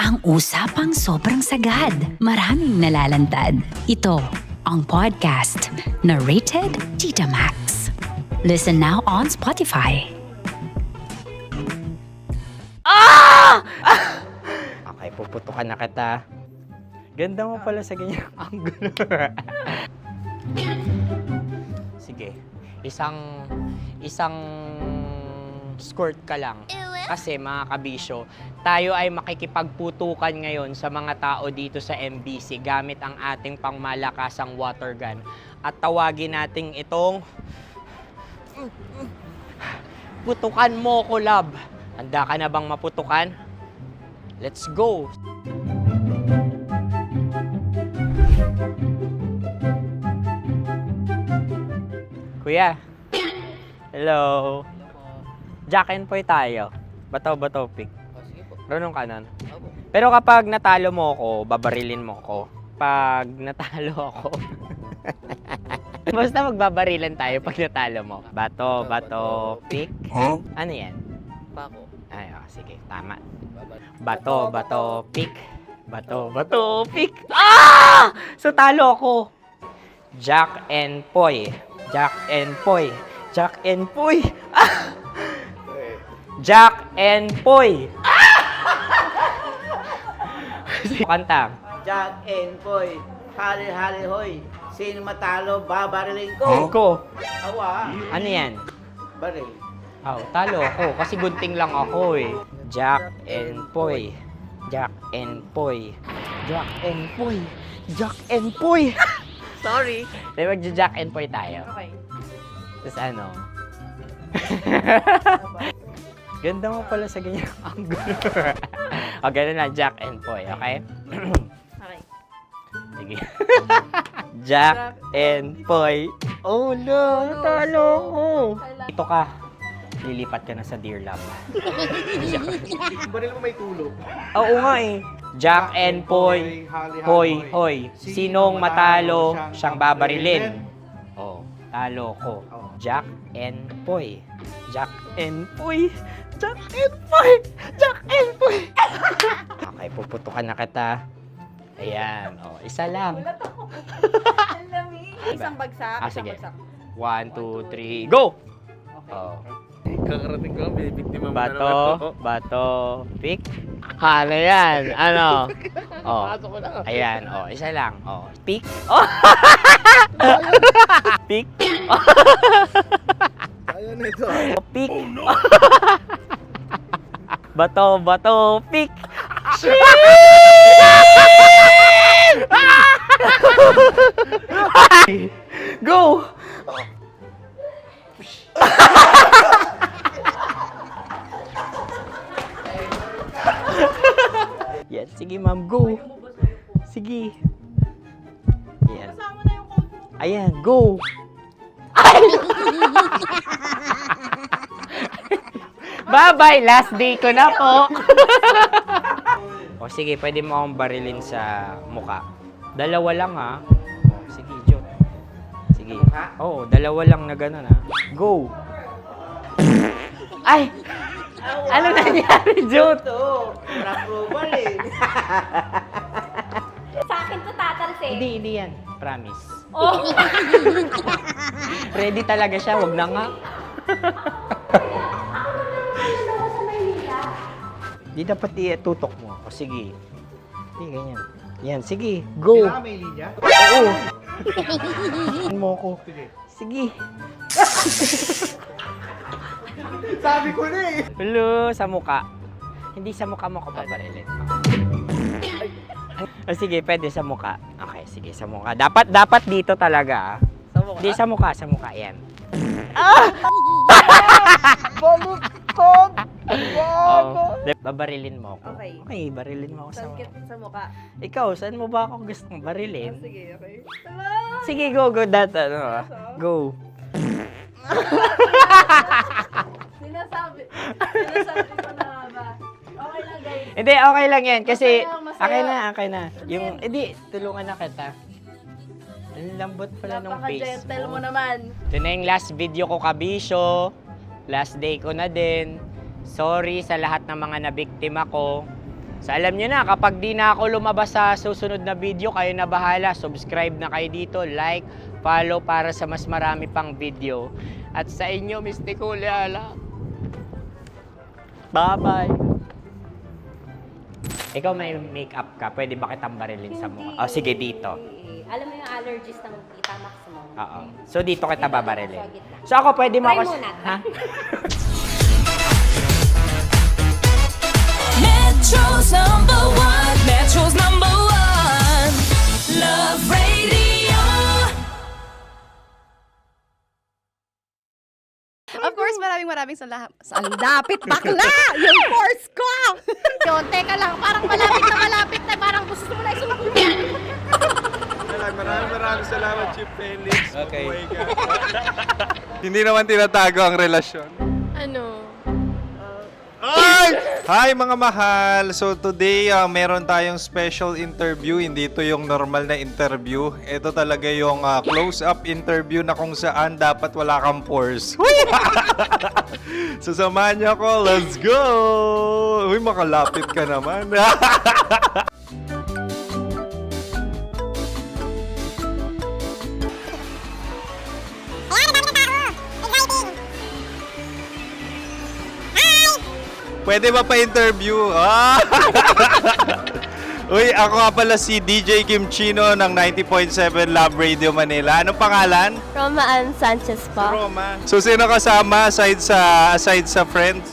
ang usapang sobrang sagad. Maraming nalalantad. Ito, ang podcast na Rated Tita Max. Listen now on Spotify. Okay, puputukan na kita. Ganda mo pala sa ganyang angulo. Sige, isang skirt ka lang. Kasi mga kabisyo, tayo ay makikipagputukan ngayon sa mga tao dito sa MBC gamit ang ating pangmalakasang water gun. At tawagin natin itong putukan mo ko, love. Handa ka na bang maputukan? Let's go! Kuya, Hello. Jack and Poy tayo. Bato-bato pick. Runong ka nun. Pero kapag natalo mo ako, babarilin mo ako. Pag natalo ako, basta magbabarilan tayo pag natalo mo. Bato, pick. Ano yan? Pako. Ay, sige, tama. Bato, pick. Bato, pick. So talo ako. Jack and Poy. Jack and Poy. Jack and Poy. Jack and Poy. Kanta. Jack and Poy, hali-hali hoy. Sino matalo, babariling ko. Ko. Awa. Ano yan? Baril. Talo ako kasi gunting lang ako eh. Jack and Poy. Jack and Poy. Jack and Poy. Jack and Poy. Sorry. Di magja-Jack and Poy tayo. Okay. Tapos ano? Ganda mo pala sa ganyan angulo. O, ganun na, Jack and Poy, okay? Okay. Sige. Jack and Poy. Oh no, talo ko. Dito ka. Lilipat ka na sa Dear Love. Baril mo may tulog. Oo nga eh. Jack and Poy. Hoy, hoy. Sinong matalo, siyang babarilin. Oh, talo ko. Jack and Poy. Jack and Poy. Jack and Poy. Jack and Poy. Okay, puputukan na kita. Ayan. Oh, isa lang. Isang bagsak. Sige. 1, 2, 3, go! Oh. Kakarating ko, binibiktima mo Bato, pick. Ano yan? Ano? Oh. Ayan, oh, isa lang. Oh, pick. Oh. Pick. Ayaw na ito. Oh, pick. Bato, pick. Go! Yan, sige ma'am, go. Sige. Yan. Ayan, go. Bye-bye, last day ko na po. O sige, pwede mo akong barilin sa muka. Dalawa lang ha. O, sige, Jot. Sige. Oo, dalawa lang na gano'n ha. Go. Ay! Ano nangyari, Jot? Ito, approval eh. Sa akin to tatalsik. Hindi yan. Promise. Oh. Ready talaga siya, wag na nga. Di dapat tutok mo. O sige. Hindi, ganyan. Yan, sige. Go. Kailangan may linya? Oo. Mo ko. Sige. Sabi ko na eh. Hello, sa muka. Hindi sa muka mo ko paparilin. O sige, pwede sa muka. Okay, sige, sa muka. Dapat dito talaga. Sa muka? Hindi, sa muka, yan. Baluktot! Oh, babarilin mo ako. Okay. Okay, barilin mo ako sa muka. Sa mukha. Ikaw, saan mo ba ako gustong barilin? Sige, okay. Sige, go, go. Sinasabi ko na ba? Okay lang, guys. Hindi, okay lang yan. Kasi, Masaya, masaya. okay na. Yung, hindi, tulungan na kita. Ang lambot pala nung face Napaka-gentle mo mo. naman. Ito na yung last video ko, kabisyo. Last day ko na din. Sorry sa lahat ng mga nabiktima ko. So alam nyo na, kapag di na ako lumabas sa susunod na video, kayo na bahala. Subscribe na kayo dito, like, follow para sa mas marami pang video. At sa inyo, Mistiko Leala. Bye-bye. Ikaw may makeup ka, pwede ba kitang barilin sa mukha? O sige, dito. Alam mo yung allergies ng Tita Max mo? Oo. So dito kita babarilin. So ako pwede mo Try ako... muna. Ha? Metro's #1, Metro's #1, Love Radio. Of course, maraming salamat. Ang lapit bakla! Yung course ko! Yun, teka lang, parang malapit na, parang gusto mo na isulat. Maraming salamat, Chief Felix. Okay. Oh my God. Hindi naman tinatago ang relasyon. Ano? Ay! Hi mga mahal! So today, meron tayong special interview. Hindi ito yung normal na interview. Ito talaga yung close-up interview na kung saan dapat wala kang pores. So samahan niyo ako. Let's go! Uy, makalapit ka naman. Pwede ba pa-interview? Uy, ako nga pala si DJ Kim Chino ng 90.7 Love Radio Manila. Anong pangalan? Roma Ann Sanchez po. Roma. So, sino kasama aside sa friends?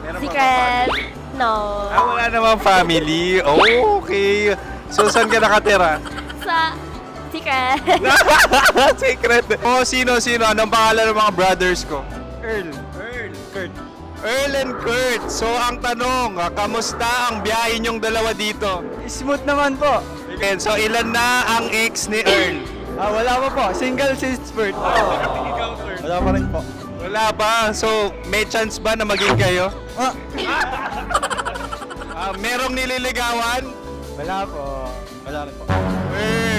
Meron ba Secret. No. wala namang family. Oh, okay. So, saan ka nakatira? Sa Secret. Secret. Oh, sino? Anong pangalan ng mga brothers ko? Earl, Kurt. Earl and Kurt. So, ang tanong, kamusta ang biyahe niyong dalawa dito? Smooth naman po. Okay, so ilan na ang ex ni Earl? Wala pa po. Single since birth. Wala pa rin po. Wala ba? So, may chance ba na maging kayo? Merong nililigawan? Wala po. Wala rin po.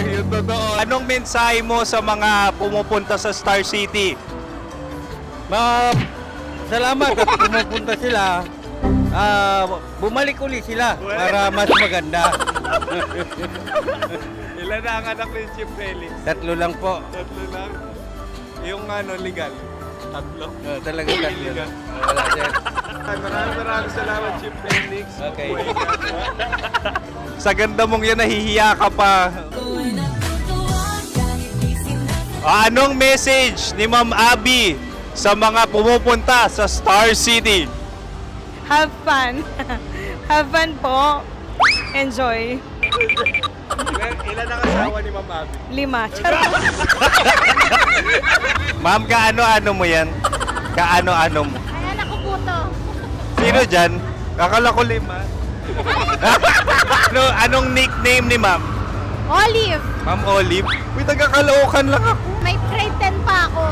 Yung totoo. Anong mensahe mo sa mga pumupunta sa Star City? Salamat at pumupunta sila. Bumalik uli sila para mas maganda. Ilan na ang anak ni Chief Felix? 3 lang po. 3 lang. Yung legal? 3? Talaga 3 lang. Wala sir. Maraming salamat, Chief Felix. Okay. Sa ganda mong yan, nahihiya ka pa. Anong message ni Ma'am Abby sa mga pumupunta sa Star City? Have fun. Have fun po. Enjoy. Ilan ang asawa ni Ma'am Abby? 5. Charot. Ma'am, kaano-ano mo yan? Kaano-ano mo? Ay, anak ko po to. Sino dyan? Kakala ko 5. Anong nickname ni Ma'am? Olive. Ma'am Olive? Uy, taga-Caloocan lang ako. May grade 10 pa ako.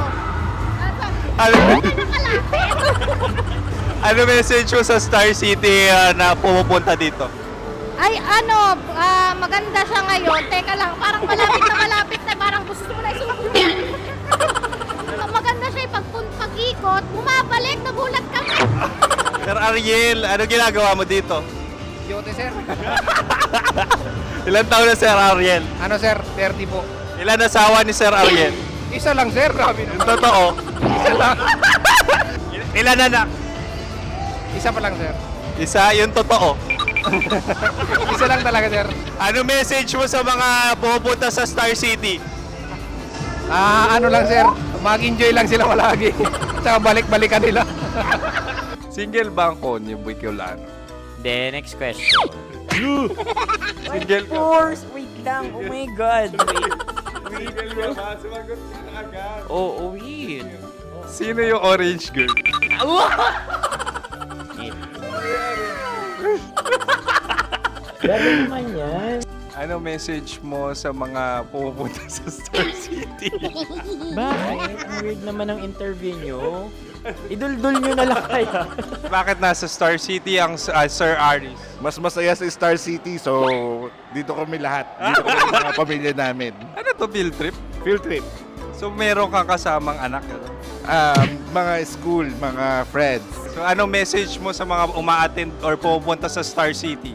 Ano message mo sa Star City na pumupunta dito? Ay, maganda siya ngayon. Teka lang, parang malapit na. Parang gusto mo na isumakit. Maganda siya pag-ikot, bumabalik, nagulat ka. Sir Ariel, ano ginagawa mo dito? Yote sir. Ilan taon na Sir Ariel? Ano sir? 30 po. Ilan asawa ni Sir Ariel? Isa lang sir. Grabe Yung totoo? Isa lang. Ilan anak? Isa pa lang sir. Isa, yung totoo. Isa lang talaga sir. Ano message mo sa mga pumupunta sa Star City? Ano lang sir. Mag-enjoy lang sila palagi. Tsaka balik-balikan nila. Single ba ang konyo, Boy Kiolano? Then, next question. Single ka? Wait lang. Oh my God. Single ka ba? Sumagot ka na agad. Oo, wait. Sino yung orange girl? Gano'n naman yan. Ano message mo sa mga pumupunta sa Star City? Bakit? Ang weird naman ang interview nyo. Idul-dul nyo na lang kaya. Bakit nasa Star City ang Sir Aris? Mas masaya sa Star City, so dito kami lahat. Dito kami mga pamilya namin. Ano to, field trip? Field trip. So meron kang kasamang anak? Ano? Mga school, mga friends. So anong message mo sa mga uma-attend or pumupunta sa Star City?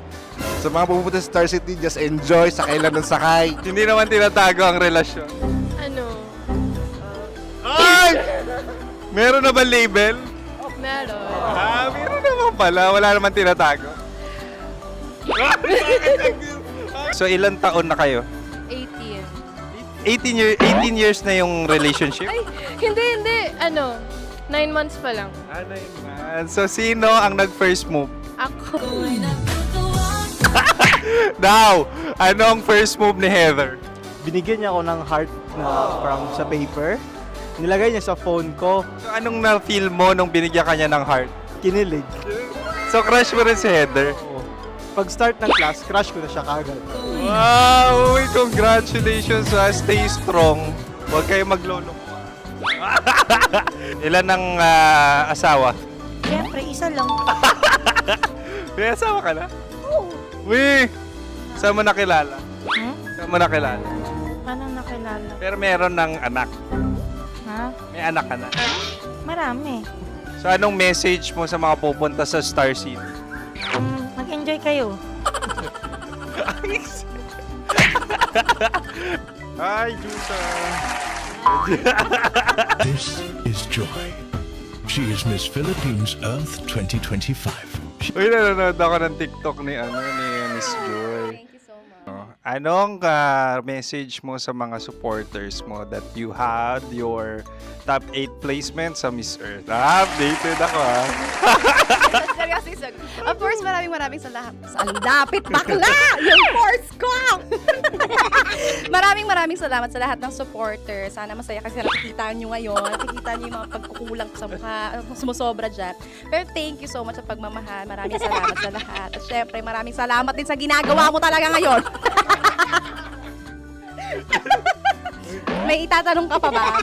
Sa mga pupunta sa Star City, just enjoy, sakay lang ng sakay. Hindi naman tinatago ang relasyon. Ano? Ay! Meron na ba label? Meron. Meron naman pala. Wala naman tinatago. So ilan taon na kayo? 18. 18 years na yung relationship? Ay, hindi. 9 months pa lang. So sino ang nag-first move? Ako. Now, anong first move ni Heather? Binigyan niya ako ng heart na from sa paper. Nilagay niya sa phone ko. So anong na-feel mo nung binigyan ka niya ng heart? Kinilig. So crush mo rin si Heather? Pag start ng class, crush ko na siya kagad. Wow! Congratulations! Stay strong. Huwag kayo maglolo. Ilan ang asawa? Siyempre, isa lang. May asawa ka na? Oo. Uy! Saan mo nakilala? Saan mo nakilala? Paano nakilala? Pero meron ng anak. Ha? May anak ka na. Marami. So anong message mo sa mga pupunta sa Star City? Mag-enjoy kayo. Hi, Jusa! This is Joy. She is Miss Philippines Earth 2025. Uy, nanonood ako ng TikTok ni Miss Joy. Thank you so much. Anong message mo sa mga supporters mo that you had your top 8 placement sa Miss Earth? Updated ako Seryoso. Of course, maraming salamat. Ang dapit bakla! Yung force ko! maraming salamat sa lahat ng supporters. Sana masaya kasi nakikita nyo ngayon. Nakikita nyo yung mga pagkukulang sa mukha. Sumusobra dyan. Pero thank you so much sa pagmamahal. Maraming salamat sa lahat. At syempre, maraming salamat din sa ginagawa mo talaga ngayon. May itatanong ka pa ba?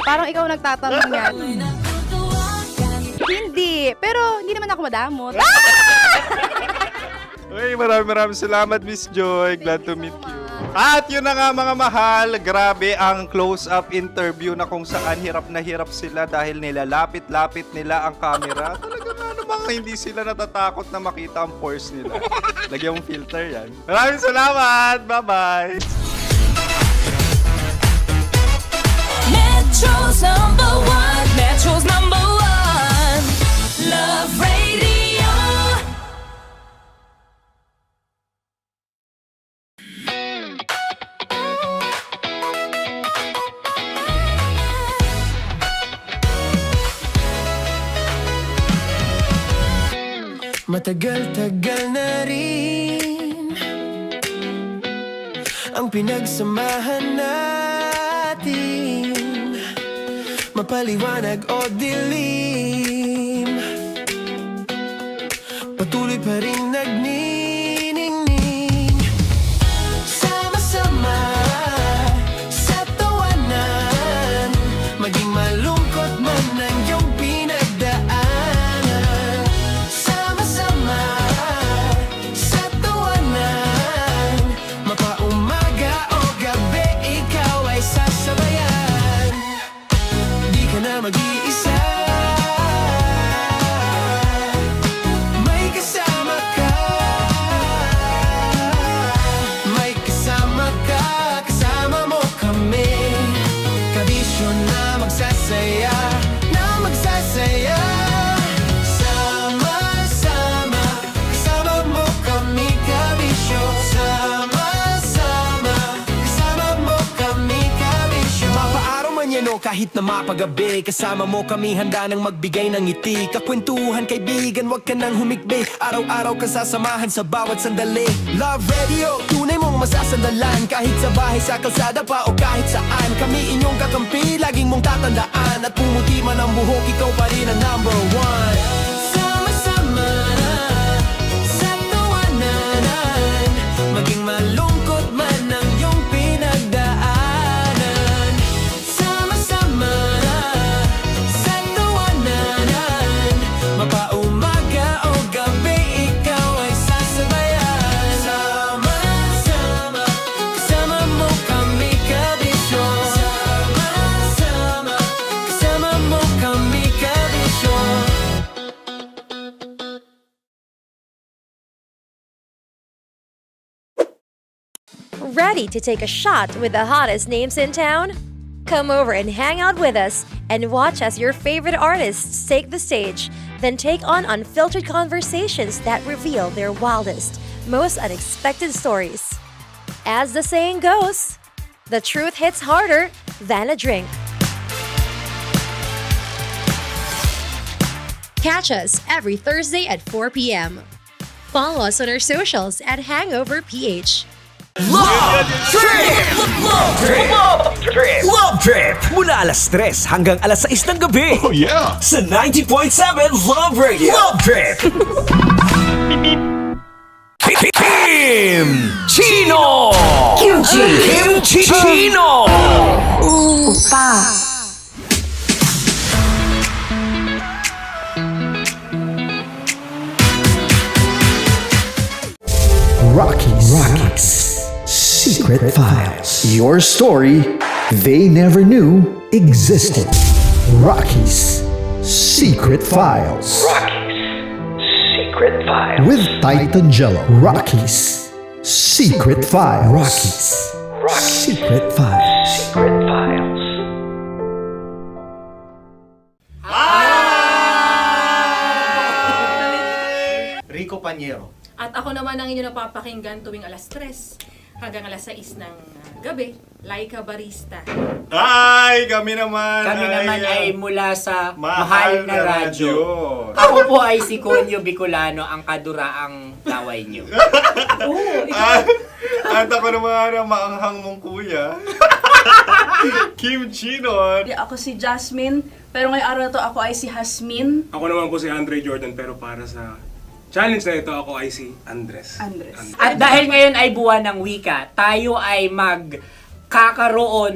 Parang ikaw nagtatanong yan. Hindi. Pero hindi naman ako madamot. Uy, maraming salamat, Miss Joy. Glad to meet you. At yun na nga mga mahal, grabe ang close-up interview na kung saan hirap na hirap sila dahil nilalapit-lapit nila ang camera. Talaga na namang hindi sila natatakot na makita ang pores nila. Lagyan mong filter yan. Maraming salamat! Bye-bye! Metro's #1, Metro's #1, Love Radio. Matagal-tagal na rin ang pinagsamahan natin, mapaliwanag o dilim, patuloy pa rin nagniningning. Sama-sama sa tawanan, maging malungkot man ang iyong pinagdaanan. Sama-sama sa tawanan, mapaumaga o gabi, ikaw ay sasabayan. Di ka na mag-iisa, may kasama ka. May kasama ka, kasama mo kami. Kabisyo na magsasaya, na magsasaya. Sama-sama, kasama mo kami, kabisyo. Sama-sama, kasama mo kami, kabisyo. Mapaaraw man yan o kahit na mapagabi, kasama mo kami handa nang magbigay ng ngiti. Kakwentuhan kaibigan, wag ka nang humikbi. Araw-araw ka sasamahan sa bawat sandali. Love Radio, tunay mong masasandalan. Kahit sa bahay, sa kalsada pa o kahit saan, kami inyong kakampi, laging mong tatandaan. At pumuti man ang buhok, ikaw pa rin ang #1. Sama-sama sa tawanan, maging malungkot man ang iyong pinagdaanan. Sama-sama sa tawanan, mapaumaga o gabi, ikaw ay sasabayan. Sama-sama, kasama mo kami, kabisyo. Sama-sama, kasama mo kami, kabisyo. Ready to take a shot with the hottest names in town? Come over and hang out with us and watch as your favorite artists take the stage, then take on unfiltered conversations that reveal their wildest, most unexpected stories. As the saying goes, the truth hits harder than a drink. Catch us every Thursday at 4 p.m. Follow us on our socials at Hangover PH. Love Trip! Love Trip! Love Trip! Love Trip! Mula alas 3 hanggang alas 6 ng gabi. Oh yeah! Sa 90.7 Love Radio. Love Trip! Kim Chino! Kimchi! Chino! Rockies Secret Files. Your story they never knew existed. Rockies Secret Files. Secret Files. With Titan Jello. Rockies Secret Files. Rockies Secret Files. Secret Files. Rico Panyero. At ako naman ang inyo napapakinggan tuwing alas 3 hanggang alas 6 ng gabi, Laika Barista. Ay, kami naman. Kami naman ay mula sa Mahal na Radyo. Ako po ay si Conyo Bicolano, ang kaduraang laway niyo. At ako naman ang maanghang mong kuya. Kim Chinon. Ako si Jasmine, pero ngayong araw na to ako ay si Hasmin. Ako naman po si Andre Jordan, pero para sa challenge na ito, ako ay si Andres. At dahil ngayon ay buwan ng wika, tayo ay magkakaroon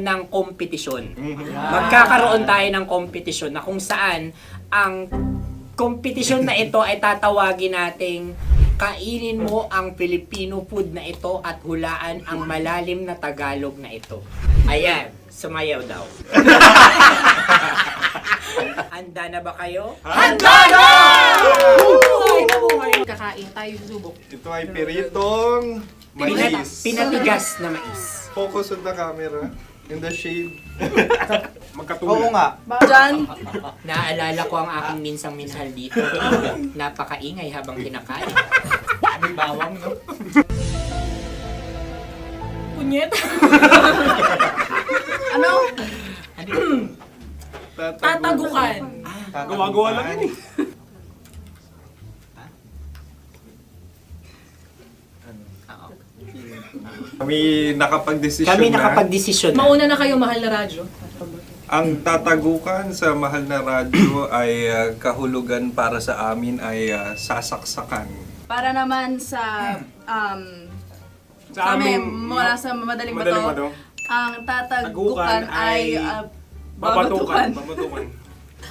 ng kompetisyon. Magkakaroon tayo ng kompetisyon na kung saan ang kompetisyon na ito ay tatawagin nating kainin mo ang Filipino food na ito at hulaan ang malalim na Tagalog na ito. Ayan, sumayaw daw. Handa na ba kayo? Handa na! Kakain tayo subok. Ito ay piritong mais. Pinatigas na mais. Focus on the camera. In the shade. Oo nga. Diyan. Naalala ko ang aking minsang minahal dito. Napakaingay habang kinakain. May bawang, no? Punyet. Ano? Tatagukan. Gawa-gawa lang yun eh. Kami nakapag-desisyon Kami na. nakapag-desisyon na. Mauna na kayo, Mahal na Radyo. Ang tatagukan sa Mahal na Radyo ay kahulugan para sa amin ay sasaksakan. Para naman sa Sa amin, amin, mula sa madaling Madaling bato, bato. ang tatagukan ay Babatukan.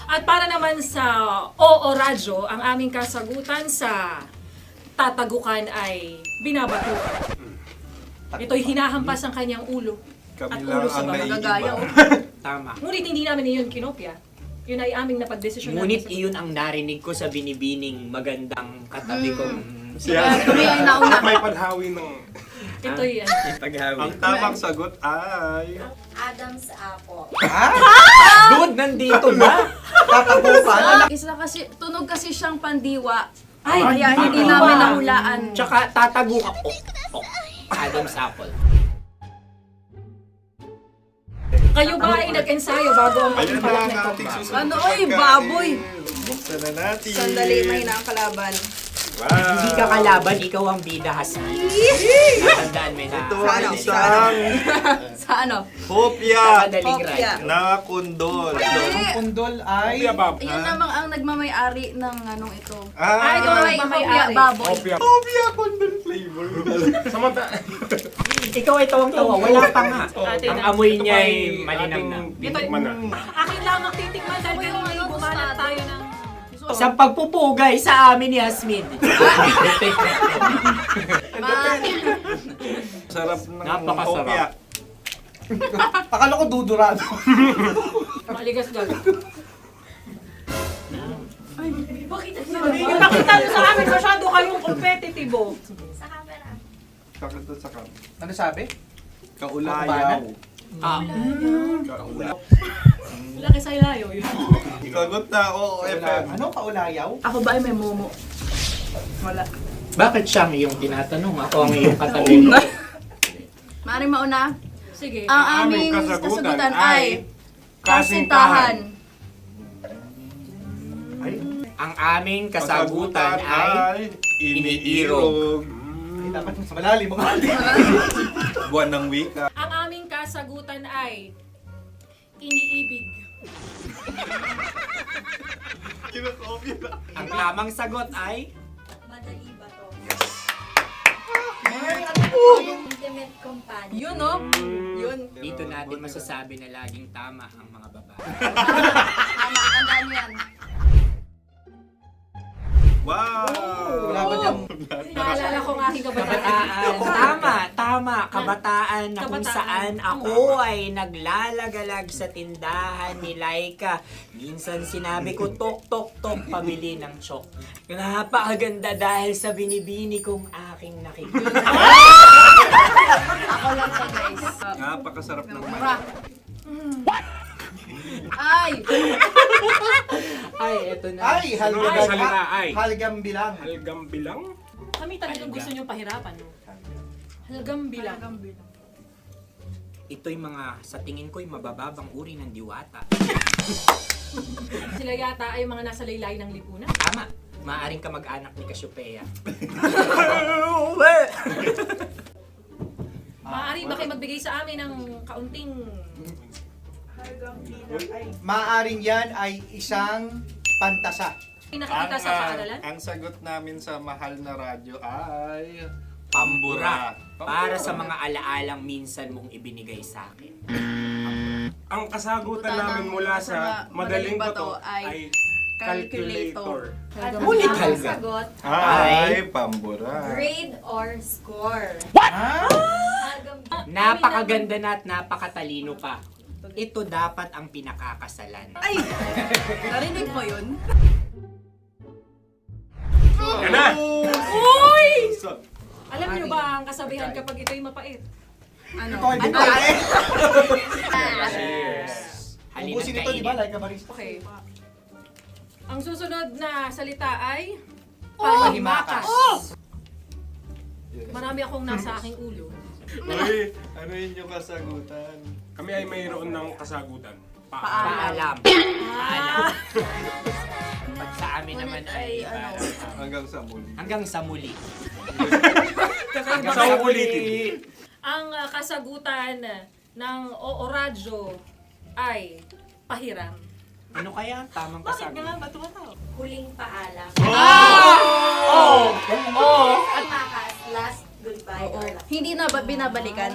At para naman sa Oo Radyo, ang aming kasagutan sa tatagukan ay binabatukan. Ito'y hinahampas ang kanyang ulo. Kami At lang ulo sa ang mga naiiba. gagaya. Tama. Ngunit hindi namin iyon kinopya. Yun ay aming napagdesisyon Ngunit namin. iyon ang narinig ko sa binibining magandang katabi kong May padhawi ng... Ito'y Ang tamang sagot ay... Adam's apple. Dude, nandito ba? Tatagukan? Isa kasi, tunog kasi siyang pandiwa. Ay, Kaya hindi pandiwa. namin nahulaan. Tsaka tatagukan. Adam's apple. Kayo ba ay nag-ensayo bago ang Ayan na pagpapalat ang nito? ating susunod Ano, na oy, pagkain. baboy! Buksan na natin. Sandali, may na ang kalaban. Wow. Hindi ka kalaban, ikaw ang bida, Hasmi. Natandaan mo na. Ito ay isang Sa ano? hopya Madaling Hopya. ride. na kundol. Ang pundol ay... Iyan namang ang nagmamayari ng anong ito. Ah, Ito ay hopya baboy. hopya kundol flavor. Ikaw ay tawang-tawa, wala pa nga. Ang amoy niya ay malinam na. Titikman na. Akin lamang titikman dahil kayo ay bumanat tayo ng... Sa pagpupugay sa amin ni Hasmin. Sarap ng Napakasarap. hopya. Akala ko dudurado. Maligas gal. Ipakita nyo sa amin, masyado kayong competitive. Sakit sa kam. Ano sabi? Kaulayaw. Laki sa ilayo yun. Sagot na, oo, FM. Ano kaulayaw? Ako ba ay may momo? Wala. Bakit siya ang iyong tinatanong? Ako ang iyong katabi. Maaaring mauna. Sige. Ang aming kasagutan ay kasintahan. Ang aming kasagutan ay iniirog. Dapat sa malalim mga Buwan ng wika. Ang aming kasagutan ay iniibig. Kinakopya na. Ang tamang sagot ay Madali ba to? Intimate companion. Yun, no? Yun. dito natin masasabi na laging tama ang mga babae. Tama, tandaan mo yan. Wow! Wala ba dyan? Naalala ko nga aking kabataan. Tama. Kabataan na kung Kabataan. saan ako ay naglalagalag sa tindahan ni Laika. Minsan sinabi ko, tok, pamili ng chok. Napakaganda dahil sa binibini kong aking nakikita. Ako lang to, guys. Napakasarap ng Ay! Ay, eto na. Ay, salita ay. Halgam bilang. Halgam bilang? Kami talagang gusto niyong pahirapan, no? Halagang bilang. Ito'y mga, sa tingin ko'y mabababang uri ng diwata. Sila yata ay mga nasa laylay ng lipunan. Tama. Maaring ka mag-anak ni Cassiopeia. Maaari ba kayo magbigay sa amin ng kaunting... Maaring yan ay isang pantasa. Nakikita sa paaralan? Ang sagot namin sa mahal na radyo ay... Pambura. Para sa mga alaalang minsan mong ibinigay sa akin. Ang kasagutan namin mula sa madaling bato ay calculator. Ulit halga. Sagot, Ay, pambura. grade or score. Napakaganda na at napakatalino pa. Ito dapat ang pinakakasalan. Ay! Narinig mo yun? Yan na! Uy! Alam niyo ba ang kasabihan kapag ito'y mapait? Ano? Ubusin ito, di ba? Like a barista. Okay. Ang susunod na salita ay... Panghimakas. Marami akong nasa aking ulo. Uy, ano yun yung kasagutan? Kami ay mayroon ng kasagutan. Paalam. Pag sa amin naman ay Hanggang sa muli. hanggang sa muli. Sa ulitin. Ang kasagutan ng Oo Radyo ay pahiram. Ano kaya ang tamang kasagutan? Ba't tumatawa? Huling paalam. Oh! At makas, last goodbye or last. Hindi na ba binabalikan?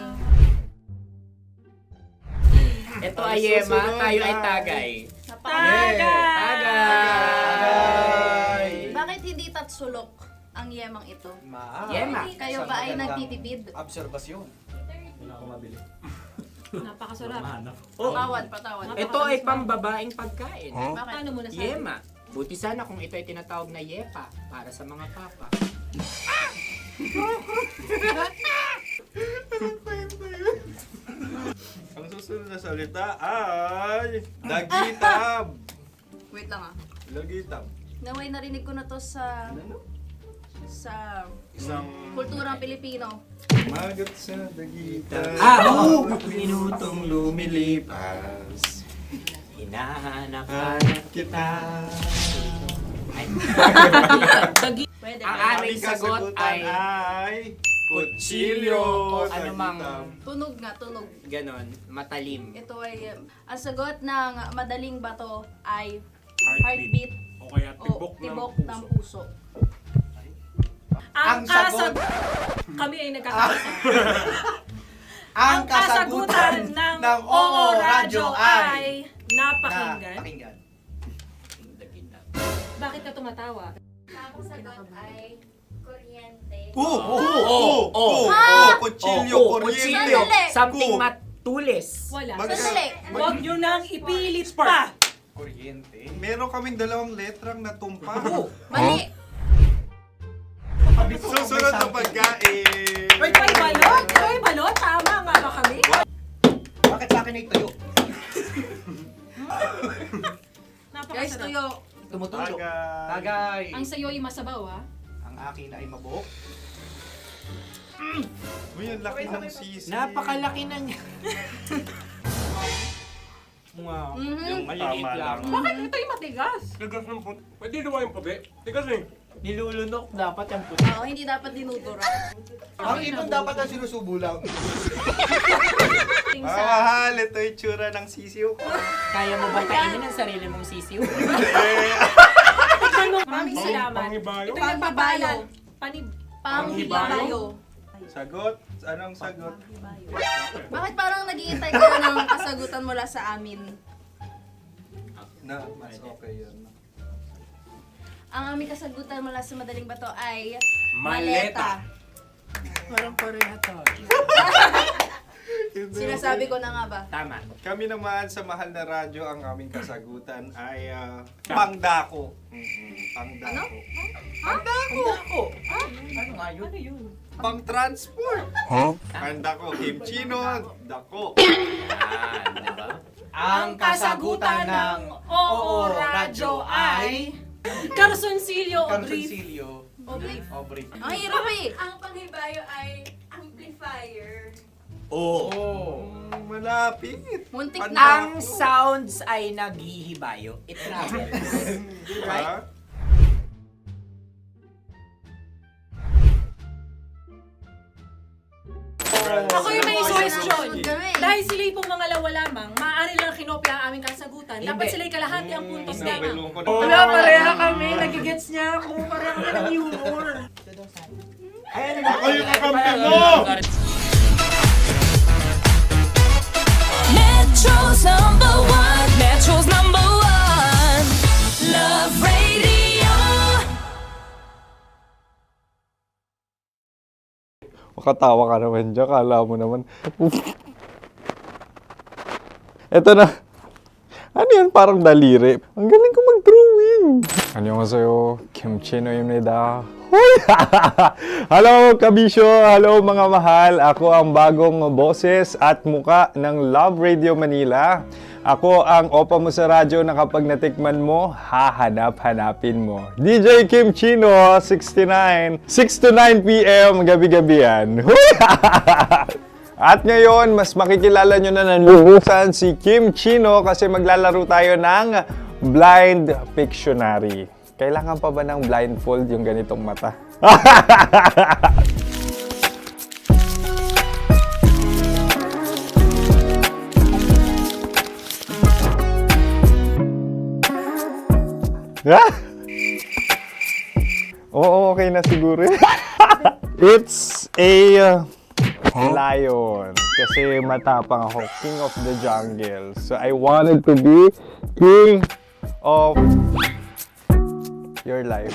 Ito ay Yema, tayo ay Tagay. Tagay! Bakit hindi tatsulok ang yemang ito? Yema. Kayo ba ay nagtitipid? Obserbasyon. Napakasarap. Patawad. Ito ay pambabaeng pagkain. Bakit? Ano mo nasabi? Yema. Buti sana kung ito ay tinatawag na Yepa para sa mga papa. Ang susunod na salita ay... Dagitab! Wait lang ah. Dagitab. Naway narinig ko na to sa Isang... kulturang Pilipino. Magat sa dagitab. Oo! Minutong lumilipas. Hinahanap-hanap kita. Ay. Pwede. Ang aming sagot ay kutsilyo. Ano mang Tunog nga, tunog. ganon, matalim. Ito ay, ang sagot ng madaling bato ay Heartbeat. heartbeat O kaya o tibok ng puso. Ang sagot- Kami ay nagkakaisa. Ang kasagutan ng Oo Radyo ay napakinggan. Napakinggan. Bakit ka tumatawa? Ang sagot ay kuryente. Kutsilyo, kuryente. Sandali. Something matulis. Wala. Sandali. Huwag nyo nang ipilit pa. Kuryente. Meron kaming dalawang letrang natumpa. Mali. Susunod na pagkain. May balot? May balot? Tama nga ba kami? Bakit sa akin ay tuyo? Guys, Napakasarap. tuyo. Tumutulo. Tagay. Tagay. Ang sayo ay masabaw, ha? Ang akin ay mabuhok. Uy, ang laki ng sisi. Napakalaki na niya. Wow. Yung maliliit Tama lang. lang. Bakit ito'y matigas? Tigas ng puti. Pwede nawa yung puti. Tigas eh. Nilulunok dapat yung puti. Oo, hindi dapat dinudura. Ang ibon dapat ang sinusubo lang. Mahal, ito yung tsura ng sisiw ko. Kaya mo ba kainin ang sarili mong sisiw? Maraming salamat. Panghibayo. Ito yung pabalan. Panghibayo. Sagot? Anong sagot? Bakit parang naghihintay kayo ng kasagutan mula sa amin? Na, mas okay yun. Ang aming kasagutan mula sa madaling bato ay Maleta. Parang pareha tayo. Sinasabi ko na nga ba? Tama. Kami naman sa Mahal na Radyo, ang aming kasagutan ay pangdako. Pangdako. Pangdako! Ano nga yun? Ano yun? Pang-transport. Pangdako, kimchino, dako. Yan, diba? Ang kasagutan ng Oo Radyo ay... Carsoncillo o brief. Carsoncillo. O brief. Ang hirap eh. Ang panghibayo ay amplifier. Oo. Malapit. Muntik Panda- na. Ang sounds ay naghihibayo. It travels. Diba? Ako yung may suggestion. Kami. Dahil sila yung mga lawa lamang, maaari lang kinopya ang aming kasagutan. Dapat Hindi. sila yung kalahati ang puntos lamang. Wala, pareha kami. Nagigets niya ako. Pareha kami ng humor. Ako yung kakampi mo! Metro's number one. Metro's number one. Love Radio. Makatawa ka naman dyan. Kala mo naman. Eto na. Ano yan? Parang daliri. Ang galing ko mag-drawing. 안녕하세요. 김치노입니다. Hello, kabisyo! Hello, mga mahal! Ako ang bagong boses at muka ng Love Radio Manila. Ako ang opa mo sa radyo na kapag natikman mo, hahanap-hanapin mo. DJ Kim Chino, 69. 6 to 9 p.m. gabi-gabi yan. At ngayon, mas makikilala nyo na ng lubusan si Kim Chino kasi maglalaro tayo ng Blind Pictionary. Kailangan pa ba ng blindfold yung ganitong mata? Oo, okay na siguro. It's a lion. Kasi matapang ako. King of the jungle. So I wanted to be king of your life.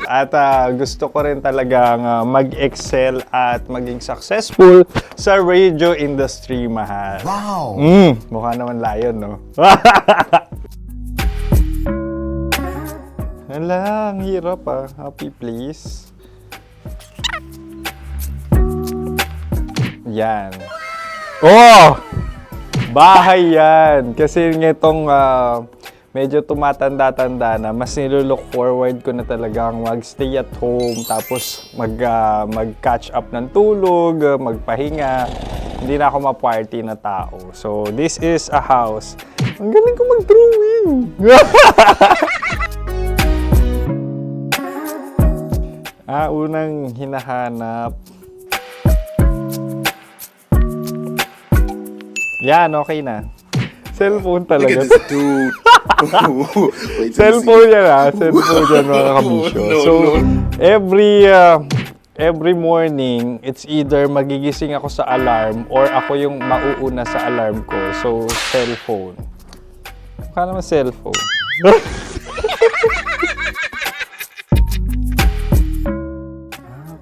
At gusto ko rin talagang mag-excel at maging successful sa radio industry, mahal. Wow! Mukha naman lion, no? Hala, ang hirap Happy place. Yan. Oh! Bahay yan. Kasi nitong medyo tumatanda-tanda na, mas nilulook forward ko na talagang mag-stay at home, tapos mag-catch up ng tulog, magpahinga. Hindi na ako ma-party na tao. So, this is a house. Ang galing ko mag-drawing! Unang hinahanap. Yan, okay na. Cellphone talaga. Dude. Cellphone yan Cellphone yan, mga kabisyo. So, every morning, it's either magigising ako sa alarm or ako yung mauuna sa alarm ko. So, cellphone. Mukha naman cellphone.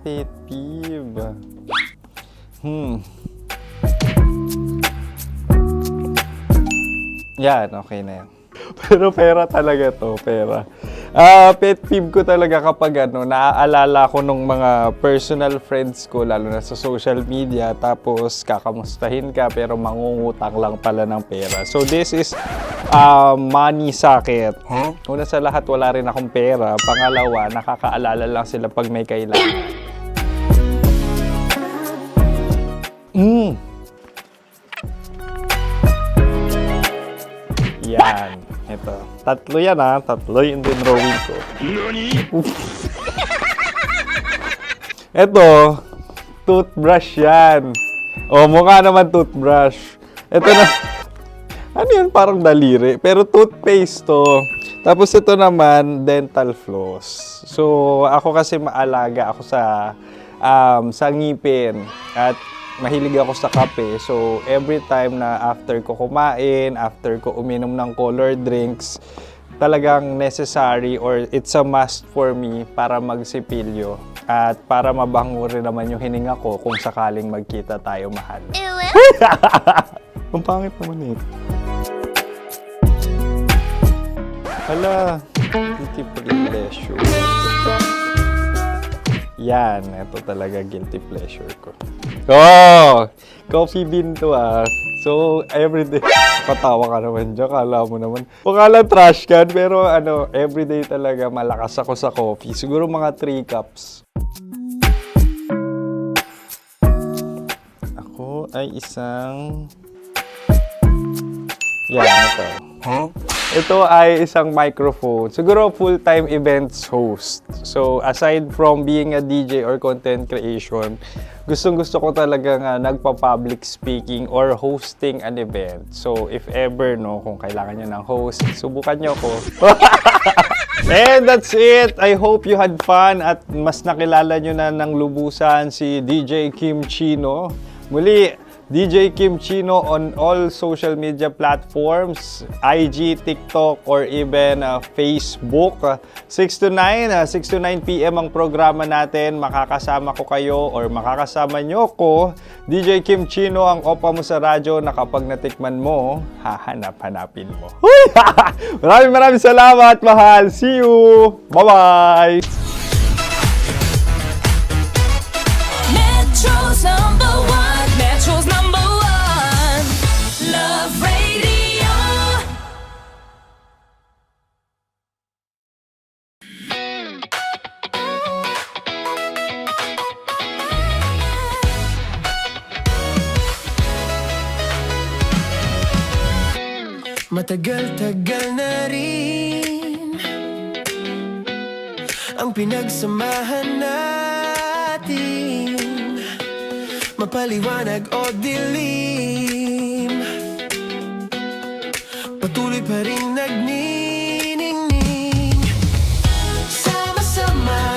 Pet peeve. Yan, okay na yan. Pero pera talaga to, pera. Pet peeve ko talaga kapag naaalala ko nung mga personal friends ko, lalo na sa social media, tapos kakamustahin ka pero mangungutang lang pala ng pera. So this is money sakit. Una sa lahat, wala rin akong pera. Pangalawa, nakakaalala lang sila pag may kailangan. Yan. Ito. Tatlo yan Tatlo yung drawing ko. Ito. Toothbrush yan. Mukha naman toothbrush. Ito na. Ano yan? Parang daliri. Pero toothpaste to. Tapos ito naman, dental floss. So, ako kasi maalaga ako sa ngipin. At mahilig ako sa kape. So, every time na after ko kumain, after ko uminom ng colored drinks, talagang necessary or it's a must for me para magsipilyo. At para mabango rin naman yung hininga ko kung sakaling magkita tayo, mahal. Ang pangit naman ito. Hala, guilty pleasure. Yan, ito talaga guilty pleasure ko. Oh! Coffee bean to ah. So, everyday. Patawa ka naman dyan. Kala mo naman. Pakala trash can, pero everyday talaga malakas ako sa coffee. Siguro mga 3 cups. Ako ay isang... Yan, ito. Ito ay isang microphone. Siguro full-time events host. So, aside from being a DJ or content creation, gustong-gusto ko talagang nagpa-public speaking or hosting an event. So, if ever, kung kailangan nyo ng host, subukan nyo ko. And that's it. I hope you had fun at mas nakilala nyo na ng lubusan si DJ Kim Chino. Muli, DJ Kim Chino on all social media platforms, IG, TikTok, or even Facebook. 6 to 9 p.m. ang programa natin. Makakasama ko kayo or makakasama nyo ko. DJ Kim Chino, ang opa mo sa radyo na kapag natikman mo, hahanap-hanapin mo. Maraming salamat, mahal. See you! Bye-bye! Metro's number one. Metro's number one. Love Radio. Matagal-tagal na rin ang pinagsamahan natin, mapaliwanag o dilim, patuloy pa rin nagniningning. Sama-sama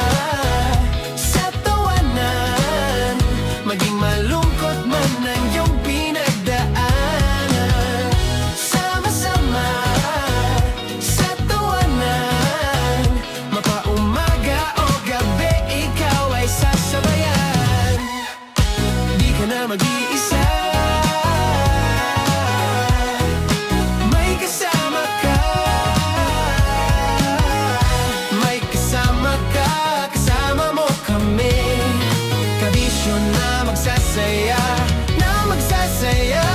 sa tawanan, maging malungkot man ang iyong pinagdaanan. Sama-sama sa tawanan, mapaumaga o gabi, ikaw ay sasabayan. Di ka na mag-iisa, may kasama ka. May kasama ka, kasama mo kami. Kabisyo na magsasaya, na magsasaya.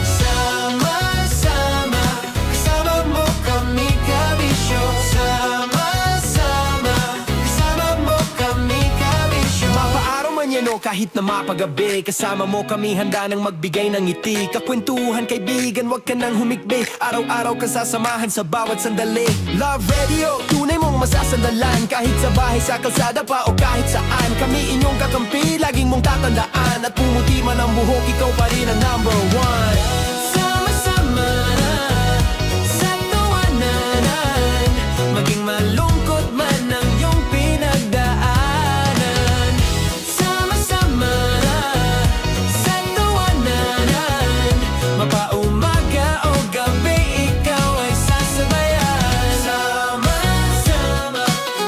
Sama-sama, kasama mo kami, kabisyo. Sama-sama, kasama mo kami, kabisyo. Mapaaraw man yan o kahit na mapagabi, kasama mo kami, handa nang magbigay ng ngiti. Kakwentuhan, kaibigan, wag ka nang humikbi. Araw-araw kang sasamahan sa bawat sandali. Love Radio, tunay mong masasandalan. Kahit sa bahay, sa kalsada pa o kahit saan, kami inyong kakampi, laging mong tatandaan. At pumuti man ang buhok, ikaw pa rin ang number one. Sama-sama sa tawanan, maging malungkot man ang iyong pinagdaanan. Sama-sama sa tawanan, mapaumaga o gabi, ikaw ay sasabayan. Sama-sama,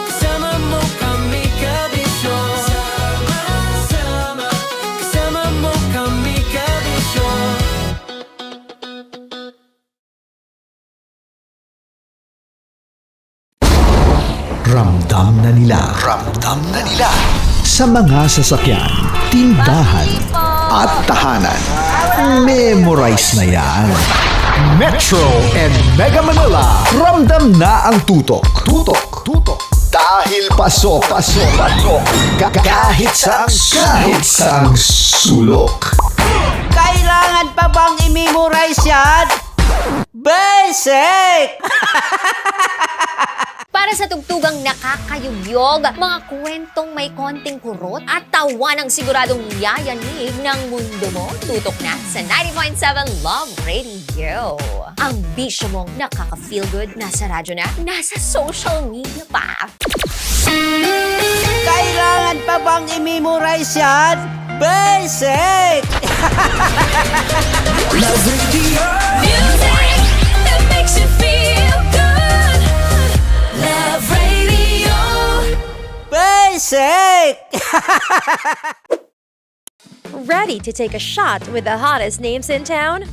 kasama mo kami, kabisyo. Sama-sama, kasama mo kami, kabisyo. Ramdam na nila. Ramdam na nila. Sa mga sasakyan, tindahan, at tahanan. Memorize na yan. Metro and Mega Manila. Ramdam na ang tutok. Tutok. Tutok. Dahil pasok. Pasok. Pasok. Kahit saang sulok. Kailangan pa bang i-memorize yan? Basic! Para sa tugtugang nakakayugyog, mga kwentong may konting kurot at tawa ng siguradong yayanig ng mundo mo, tutok na sa 90.7 Love Radio. Ang bisyo mong nakaka-feel good, nasa radyo na, nasa social media pa. Kailangan pa bang i-memorize yan? Basic! Love Radio. Music that makes you feel good. Love Radio. Basic! Shake! Ready to take a shot with the hottest names in town?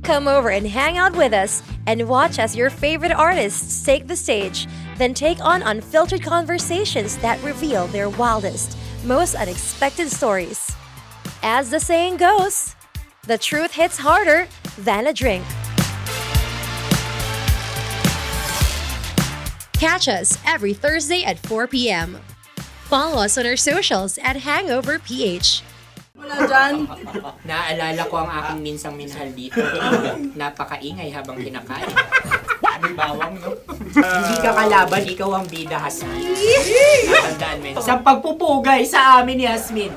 Come over and hang out with us and watch as your favorite artists take the stage, then take on unfiltered conversations that reveal their wildest, most unexpected stories. As the saying goes, the truth hits harder than a drink. Catch us every Thursday at 4 p.m. Follow us on our socials at Hangover PH. Wala dyan. Naaalala ko ang aking minsang minahal dito. Napakaingay habang kinakain. May bawang, no? Hindi ka kalaban, ikaw ang bida, Hasmin. Natandaan mo yun. Sa pagpupugay sa amin ni Hasmin.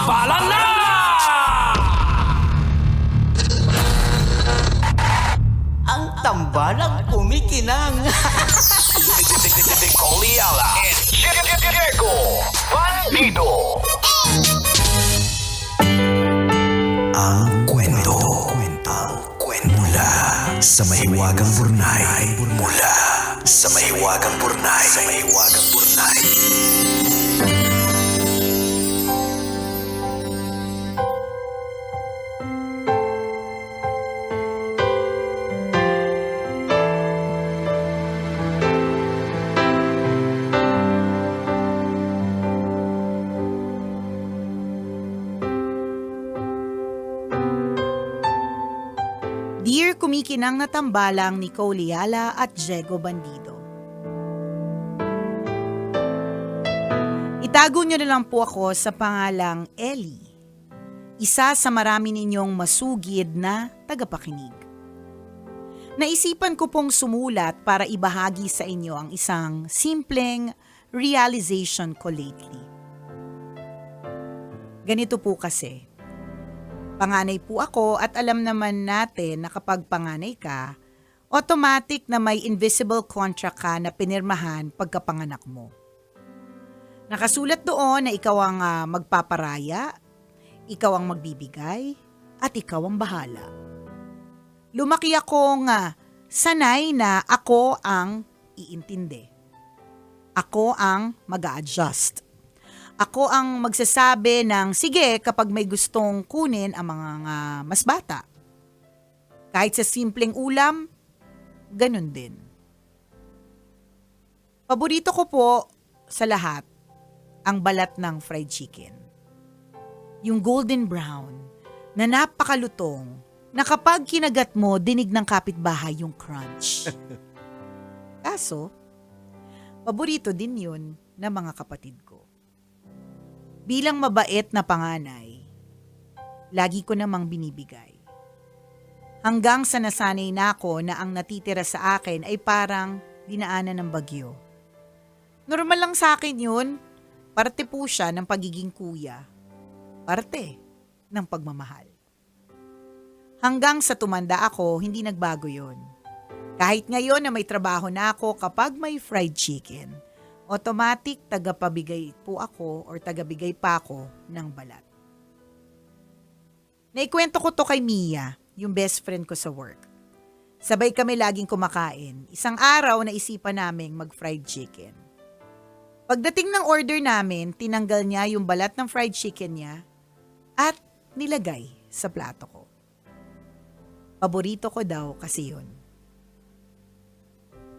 Tambalan na! Ang tambalang kumikinang. Coliala and Jericho Bandido. Ang kwento. Mula sa mahiwagang burnay. Mula sa mahiwagang burnay. kumikinang na tambalang Nicole Liala at Diego Bandido. Itago niyo na lang po ako sa pangalang Ellie, isa sa marami ninyong masugid na tagapakinig. Naisipan ko pong sumulat para ibahagi sa inyo ang isang simpleng realization ko lately. Ganito po kasi, panganay po ako at alam naman natin na kapag panganay ka, automatic na may invisible contract ka na pinirmahan pagkapanganak mo. Nakasulat doon na ikaw ang magpaparaya, ikaw ang magbibigay, at ikaw ang bahala. Lumaki akong sanay na ako ang iintindi. Ako ang mag-a-adjust. Ako ang magsasabi ng sige kapag may gustong kunin ang mga mas bata. Kahit sa simpleng ulam, ganun din. Paborito ko po sa lahat ang balat ng fried chicken. Yung golden brown na napakalutong na kapag kinagat mo, dinig ng kapitbahay yung crunch. Kaso, paborito din yun ng mga kapatid ko. Bilang mabait na panganay, lagi ko namang binibigay. Hanggang sa nasanay na ako na ang natitira sa akin ay parang dinaanan ng bagyo. Normal lang sa akin yun, parte po siya ng pagiging kuya. Parte ng pagmamahal. Hanggang sa tumanda ako, hindi nagbago yon. Kahit ngayon na may trabaho na ako kapag may fried chicken, automatic tagapabigay po ako or tagabigay pa ako ng balat. Naikwento ko to kay Mia, yung best friend ko sa work. Sabay kami laging kumakain. Isang araw na isipan naming mag-fried chicken. Pagdating ng order namin, tinanggal niya yung balat ng fried chicken niya at nilagay sa plato ko. Paborito ko daw kasi yun.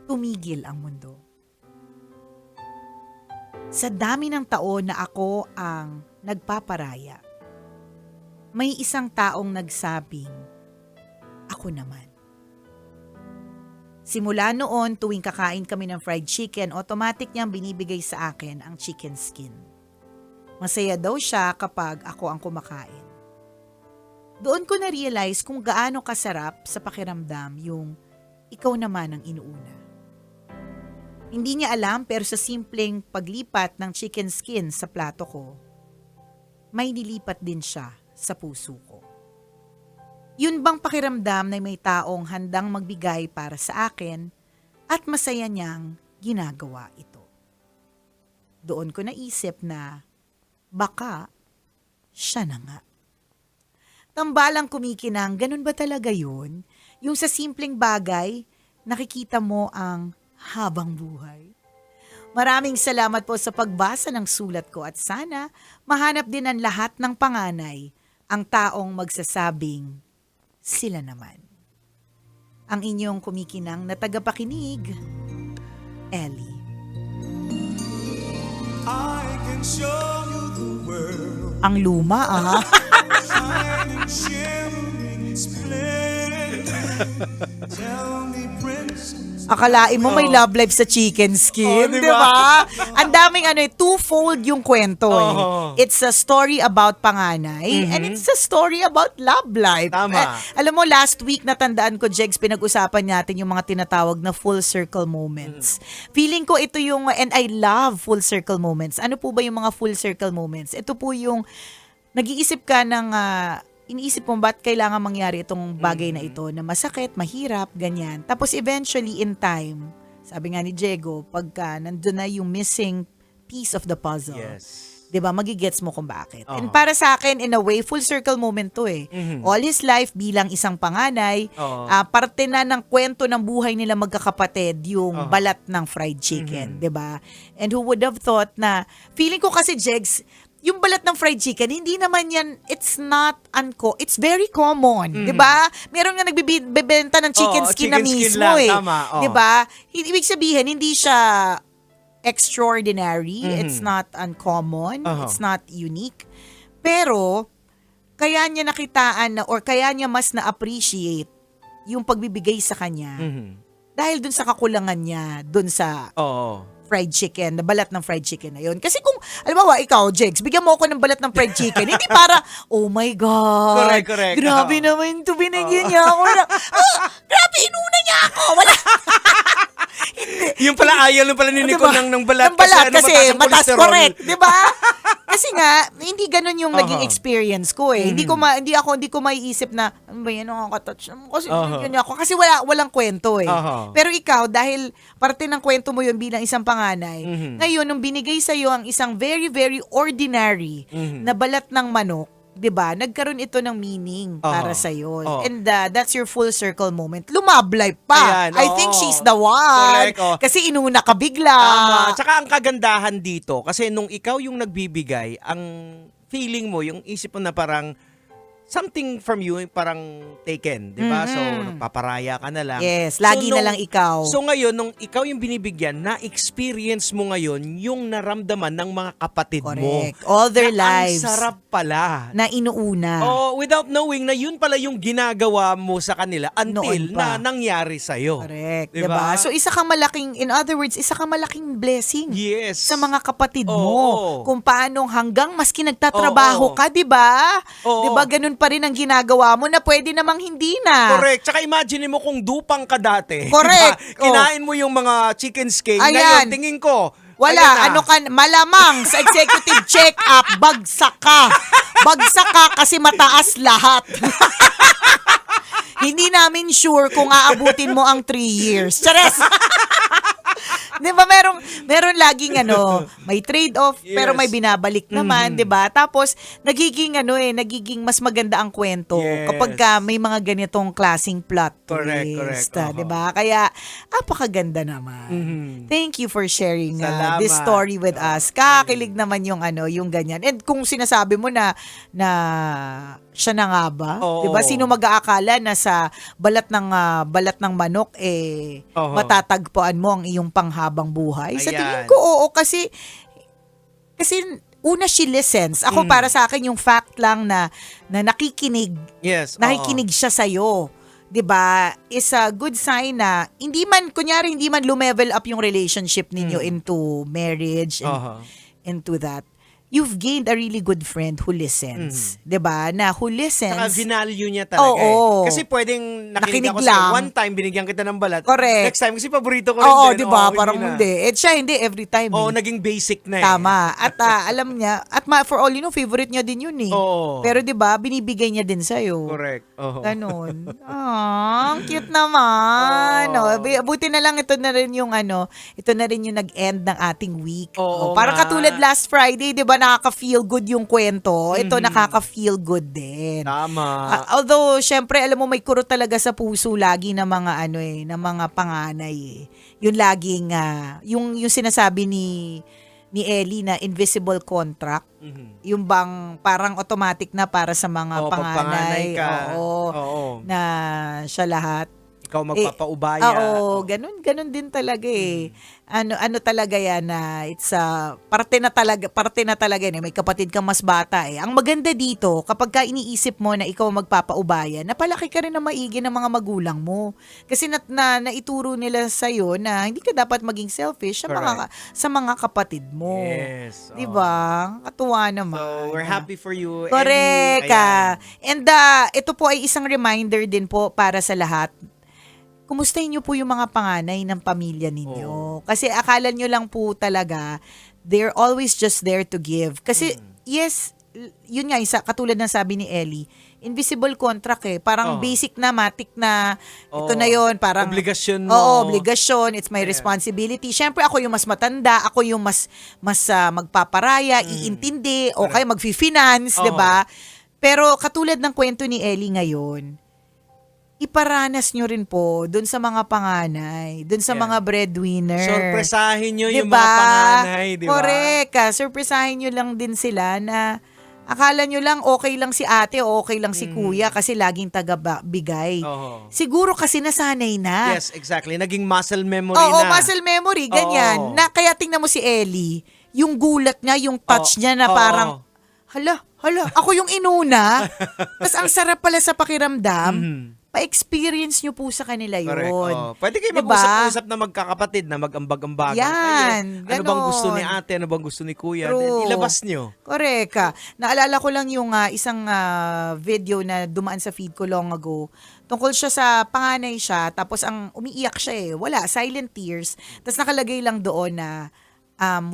Tumigil ang mundo. Sa dami ng taon na ako ang nagpaparaya, may isang taong nagsabing, ako naman. Simula noon, tuwing kakain kami ng fried chicken, automatic niyang binibigay sa akin ang chicken skin. Masaya daw siya kapag ako ang kumakain. Doon ko na-realize kung gaano kasarap sa pakiramdam yung ikaw naman ang inuuna. Hindi niya alam pero sa simpleng paglipat ng chicken skin sa plato ko, may nilipat din siya sa puso ko. Yun bang pakiramdam na may taong handang magbigay para sa akin at masaya niyang ginagawa ito. Doon ko naisip na baka siya na nga. Tambalang kumikinang, ganun ba talaga yun? Yung sa simpleng bagay, nakikita mo ang habang buhay. Maraming salamat po sa pagbasa ng sulat ko at sana mahanap din ang lahat ng panganay ang taong magsasabing sila naman. Ang inyong kumikinang na tagapakinig, Ellie. I can show you the world. Ang luma Shining, shimmering, splendid. Tell me, princess. Akalain mo may love life sa chicken skin, di ba? Ang daming twofold yung kwento It's a story about panganay and it's a story about love life. Tama. Alam mo, last week natandaan ko, Jegs, pinag-usapan natin yung mga tinatawag na full circle moments. Feeling ko ito yung, and I love full circle moments. Ano po ba yung mga full circle moments? Ito po yung nag-iisip ka ng iniisip mo ba't kailangan mangyari itong bagay na ito na masakit, mahirap, ganyan. Tapos eventually in time, sabi nga ni Diego, pagka nandun na yung missing piece of the puzzle, diba, magigets mo kung bakit. And para sa akin, in a way, full circle moment to All his life bilang isang panganay, parte na ng kwento ng buhay nila magkakapatid, yung balat ng fried chicken, diba? And who would have thought na, feeling ko kasi, Jegs, yung balat ng fried chicken, hindi naman yan, it's very common, di ba? Meron nga nagbibenta ng chicken skin na mismo tama, di ba? Ibig sabihin, hindi siya extraordinary, it's not uncommon, it's not unique. Pero, kaya niya nakitaan na, or kaya niya mas na-appreciate yung pagbibigay sa kanya Mhm. dahil dun sa kakulangan niya, dun sa Oo. fried chicken, na balat ng fried chicken na yun. Kasi kung, alam mo, ikaw, Jex, bigyan mo ako ng balat ng fried chicken, hindi para, oh my God. Correct. Grabe naman ito, binigyan niya ako. Grabe, inuna niya ako. Wala. Yung pala ayaw lang pala ni Nicole ng balat. Ng balat kasi mataas ang matas, cholesterol. correct, di ba? Kasi nga, hindi ganun yung naging Aha. experience ko eh. Hindi ko maiisip na, ano ba yan, nakaka-touch. Kasi Aha. yun ako. Kasi walang kwento eh. Aha. Pero ikaw, dahil parte ng kwento mo yun bilang isang panganay, ngayon, nung binigay sa'yo ang isang very, very ordinary na balat ng manok, 'di ba? Nagkaroon ito ng meaning para sa iyo. And that's your full circle moment. Lumablay pa. Ayan, I think she's the one. Correct, oo. Kasi inuna ka bigla. Tama. Tsaka ang kagandahan dito, kasi nung ikaw yung nagbibigay, ang feeling mo, yung isip mo na parang something from you, parang taken, di ba? So, nagpaparaya ka na lang. Yes, lagi na lang ikaw. So ngayon, nung ikaw yung binibigyan, na-experience mo ngayon yung naramdaman ng mga kapatid mo. Correct. All their Na lives. Ang sarap pala. Na inuuna. Oh, without knowing na yun pala yung ginagawa mo sa kanila until Noon pa. na nangyari sa'yo. Correct. Diba? Diba? So, in other words, isa kang malaking blessing. Yes. Sa mga kapatid Oo. mo. Kung paano hanggang maski nagtatrabaho ka, di ba? Oo. Di ba ganun pa rin ang ginagawa mo na pwede namang hindi na. Correct. Tsaka imagine mo kung dupang ka dati. Correct. Diba? Kinain mo yung mga chicken steak. Ayan. Ngayon, tingin ko, Wala, ayan na. Malamang sa executive check-up, bagsak ka. Bagsak ka kasi mataas lahat. Hindi namin sure kung aabutin mo ang 3 years. Chares! Di ba meron laging may trade-off pero may binabalik naman, di ba? Tapos nagiging mas maganda ang kwento kapag may mga ganitong klaseng plot twist, di ba? Kaya napakaganda naman. Thank you for sharing this story with us. Kakakilig naman yung ganyan. And kung sinasabi mo na siya na nga ba? Oo. 'Di ba? Sino mag-aakala na sa balat ng manok matatagpuan mo ang iyong panghabang buhay? Sa Ayan. tingin ko oo kasi una she listens. Ako para sa akin yung fact lang na nakikinig. Yes. Nakikinig siya sa 'di ba? Is a good sign na hindi man lumevel up yung relationship ninyo into marriage and into that. You've gained a really good friend who listens. 'Di ba? Na who listens. Saka vinalue niya talaga Oo. Kasi pwedeng nakinig ako lang. sa'yo. One time, binigyan kita ng balat. Correct. Next time, kasi paborito ko rin Oo, din. 'di ba? Oo, Parang na. hindi. Siya hindi every time. Oo, naging basic na eh. Tama. At alam niya, for all you know, favorite niya din yun eh. Oo. Pero 'di ba, binibigay niya din sa'yo. Correct. Oo. Ganon. Ang cute naman. Oo. Buti na lang ito na rin yung nag-end ng ating week. Oo Parang nga. katulad last Friday, 'di ba, nakaka-feel good yung kwento. Ito nakaka-feel good din. Tama. Although, syempre, alam mo, may kurot talaga sa puso lagi ng mga ng mga panganay eh. Yung laging, yung sinasabi ni Ellie na invisible contract. Yung bang parang automatic na para sa mga Oo, pag panganay panganay. ka. Oo. Na siya lahat. Ikaw magpapaubaya. Oo, ganun din talaga eh. Ano talaga yan na it's parte na talaga yan. May kapatid kang mas bata eh. Ang maganda dito, kapag ka iniisip mo na ikaw magpapaubaya, napalaki ka rin na maigi ng mga magulang mo. Kasi naituro nila sa'yo na hindi ka dapat maging selfish sa mga kapatid mo. Yes. 'Di ba? Katuwa naman. So, we're happy for you. Correct. Ellie. And ito po ay isang reminder din po para sa lahat. Kumustahin niyo po yung mga panganay ng pamilya ninyo. Kasi akala niyo lang po talaga, they're always just there to give. Kasi, yes, yun nga, katulad ng sabi ni Ellie, invisible contract eh. Parang basic na, matik na, ito na yun. Parang, obligasyon mo. Oo, obligasyon. It's my responsibility. Siyempre, ako yung mas matanda, ako yung mas magpaparaya, iintindi, o kaya mag-finance, di ba? Pero katulad ng kwento ni Ellie ngayon, iparanas nyo rin po dun sa mga panganay, dun sa mga breadwinner. Sorpresahin nyo yung mga panganay, di ba? Correct. Sorpresahin nyo lang din sila na akala nyo lang okay lang si ate o okay lang si kuya kasi laging taga-bigay. Siguro kasi nasanay na. Yes, exactly. Naging muscle memory Oo, na. muscle memory, ganyan. Na, kaya tingnan mo si Ellie, yung gulat niya, yung touch niya na parang, hala, ako yung inuna. Tapos ang sarap pala sa pakiramdam. pa-experience nyo po sa kanila yun. Correct. Oh. Pwede kayo Diba? mag-usap-usap na magkakapatid na mag-ambag-ambagan. Yan, Ano bang gusto ni ganon. ate? Ano bang gusto ni kuya? True. Then ilabas nyo. Correct. Naalala ko lang yung isang video na dumaan sa feed ko long ago. Tungkol siya sa panganay siya, tapos ang umiiyak siya wala, silent tears. Tapos nakalagay lang doon na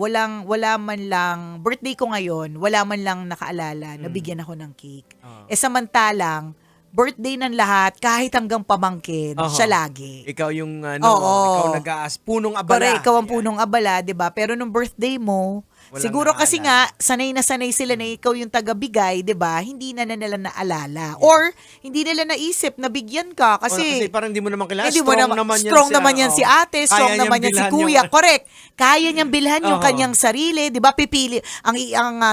wala man lang, birthday ko ngayon, wala man lang nakaalala, nabigyan ako ng cake. Samantalang, birthday ng lahat, kahit hanggang pamangkin, siya lagi. Ikaw yung Oo. ikaw punong abala. Correct, ikaw ang punong abala, 'di ba? Pero nung birthday mo, Walang siguro kasi nga naalala. sanay sila na ikaw yung tagabigay, 'di ba? Hindi na nila naalala or hindi nila naisip na bigyan ka Kasi kasi parang hindi mo naman kilala. hindi mo Strong naman yan si ate, strong Kaya naman yan si niyang kuya. bilhan Correct. Kaya niyang bilhan yung Oo. kanyang sarili, 'di ba? Pipili ang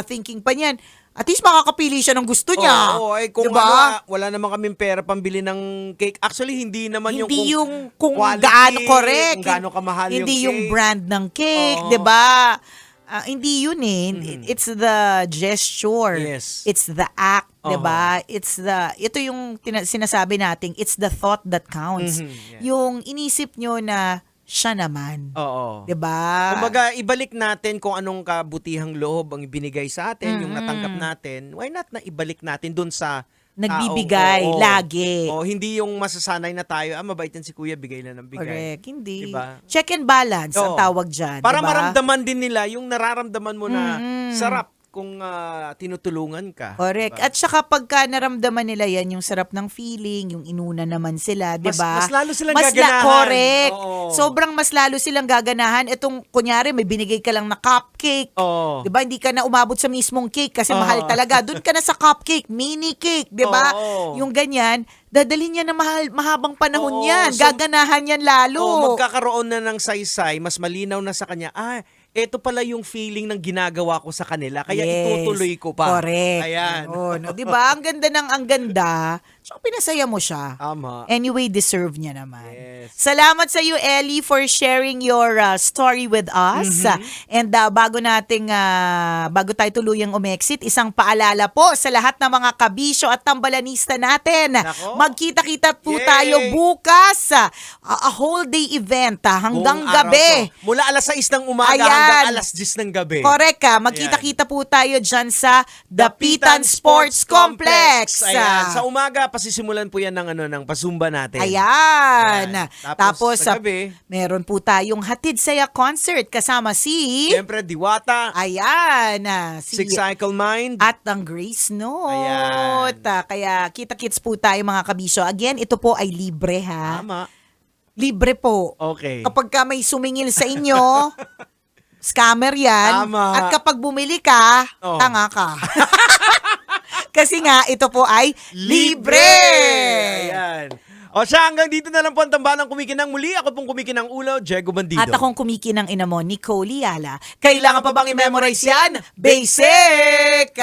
thinking pa niyan. At least makakapili siya ng gusto niya. Oo, kung diba? wala naman kaming pera pambili ng cake. Actually, hindi naman Hindi yung kung quality, gaano correct. kung gaano kamahal Hindi yung yung cake. brand ng cake, Oo. 'di ba? Hindi yun It's the gesture. Yes. It's the act, 'di Oo. ba? Ito yung sinasabi nating it's the thought that counts. Yung inisip nyo na siya naman. Oo. 'Di ba? Kumbaga, ibalik natin kung anong kabutihang loob ang ibinigay sa atin, yung natanggap natin. Why not na ibalik natin dun sa Nagbibigay, taong, lagi. hindi yung masasanay na tayo, mabait yan si kuya, bigay lang ng bigay. Correct. Hindi. Diba? Check and balance ang Oo. tawag dyan. Para diba? maramdaman din nila yung nararamdaman mo na sarap kung tinutulungan ka. Correct. Diba? At saka pagka naramdaman nila yan, yung sarap ng feeling, yung inuna naman sila, di ba? Mas lalo silang gaganahan. Correct. Oo. Sobrang mas lalo silang gaganahan. Itong, kunyari, may binigay ka lang na cupcake. Oo. Di ba? Hindi ka na umabot sa mismong cake kasi Oo. mahal talaga. Doon ka na sa cupcake, mini cake, di ba? Oo. Yung ganyan, dadalhin niya na mahabang panahon Oo. yan. So, Gaganahan yan lalo. Magkakaroon na ng saysay, mas malinaw na sa kanya, eto pala yung feeling ng ginagawa ko sa kanila, kaya Yes. itutuloy ko pa. Correct. Ayan. No, 'di ba? Ang ganda. So pinasaya mo siya. Tama. Anyway, deserve niya naman. Salamat sa iyo, Ellie, for sharing your story with us. And bago tayo tuluyang umexit, isang paalala po sa lahat ng mga kabisyo at tambalanista natin. Nako. Magkita-kita po Yay! tayo bukas. A whole day event hanggang Buong araw gabi. to. Mula alas 6 ng umaga Ayan. hanggang alas 10 ng gabi. Correct ka. Magkita-kita po tayo dyan sa Dapitan Sports Complex. Ayan. Sa umaga, pasisimulan po yan ng pasumba natin. Ayan. Tapos sa gabi, meron po tayong Hatid Saya Concert kasama si... siyempre, Diwata. Ayan. Si Six Cycle Mind. at ang Grace Note. Ayan. Kaya kita-kits po tayo mga kabisyo. Again, ito po ay libre ha. Tama. Libre po. Okay. Kapag ka may sumingil sa inyo, scammer yan. Tama. At kapag bumili ka, Oh. tanga ka. Kasi nga, ito po ay libre! Ayan. O siya, hanggang dito na lang po ang tambalang kumikinang muli. Ako pong kumikinang ulo, Diego Bandido. At akong kumikinang ina mo, Nicole Yala. Kailangan pa bang i-memorize yan? Basic!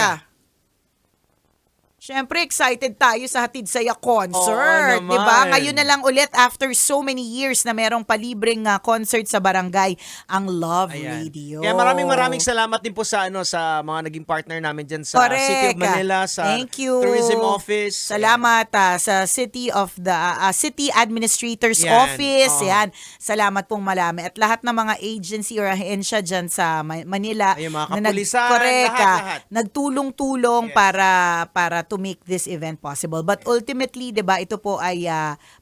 Siyempre, excited tayo sa Hatid Saya Concert. Oo naman. Diba? Ngayon na lang ulit, after so many years na merong palibreng concert sa barangay, ang Love Ayan. Radio. Kaya maraming salamat din po sa sa mga naging partner namin dyan sa Correct. City of Manila, sa Thank you. Tourism Office. Salamat sa City of the City Administrator's Yan. Office. Oo. Yan. Salamat pong marami. At lahat ng mga agency or ahensya dyan sa Manila. Ayun, mga na kapulisan, correct, lahat. nagtulong-tulong para to make this event possible. But ultimately, 'di ba, ito po ay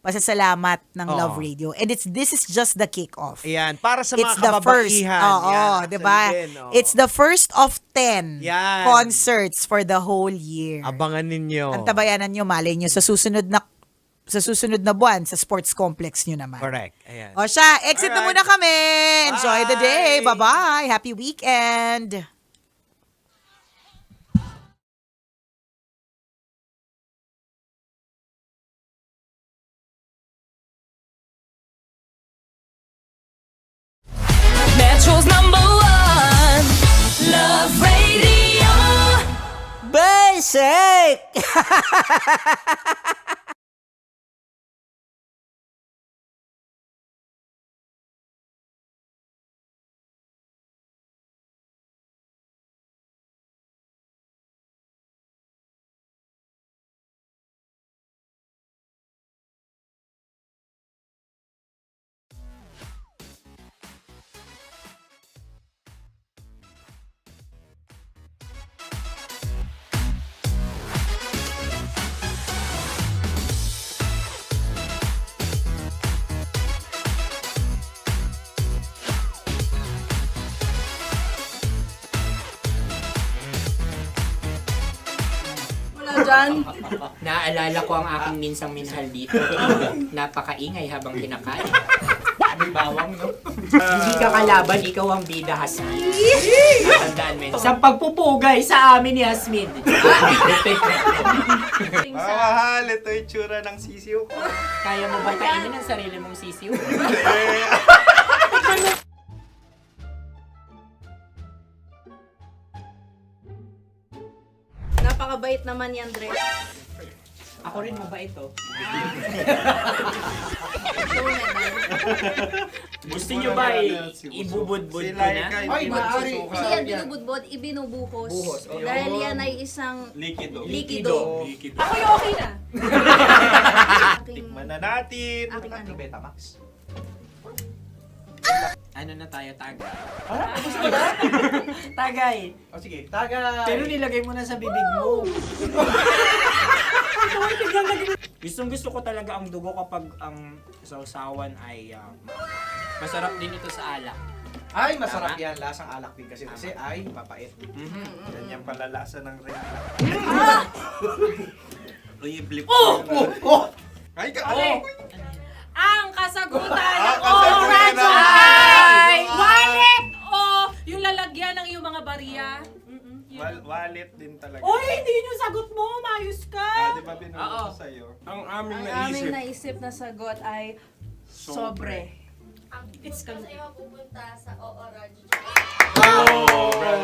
pasasalamat ng Oo. Love Radio. And this is just the kick-off. Ayan, para sa It's mga the first. kababaihan. Oo, Yan, 'di ba? actually din, oo. It's the first of 10 Yan. concerts for the whole year. Abangan ninyo. Ang tabayanan nyo, malay nyo, sa susunod na buwan, sa sports complex nyo naman. Correct. Ayan. O siya, exit na Alright. muna kami. Enjoy the day. Bye. Bye-bye. Happy weekend. Metro's #1 Love Radio. Basic! dyan. Naaalala ko ang aking minsang minahal dito. Napakaingay habang kinakain. May bawang, no? Hindi ka kalaban, ikaw ang bida, Hasmin. Tandaan mo yun. Sa pagpupugay sa amin ni Hasmin. Mahal, ito yung tsura ng sisiw ko. Kaya mo ba kainin ang sarili mong sisiw? Napakabait naman yan, Dre. Ako rin mabait, oh. Gusto nyo ba ibubudbud ko na? Ay, maaari. Kasi yan binubudbod, ibinubuhos. Buhos, oh. Dahil yan ay isang Likido. likido. Ako yung okay na. Tikman na natin. Aking ano. Betamax. Ano na tayo, tagay? Tagay! O sige, tagay. Pero nilagay mo na sa bibig mo. Gustong gusto ko talaga ang dugo kapag ang sausawan ay masarap din ito sa alak. Ay, masarap yan. Lasang alak din kasi ay mapait. Yan yung palalasa ng rin. Uy, blip. Ay, Okay. Ang kasagutan Ang ng kasagutan Radyo ng- ay wallet o yung lalagyan ng iyong mga barya. Wallet din talaga. Oy, hindi yun yung sagot mo. Mayos ka. Di ba binulong ko sa'yo? Ang aming Ang aming naisip na sagot ay sobre. It's Kasi mapupunta sa OORAJ.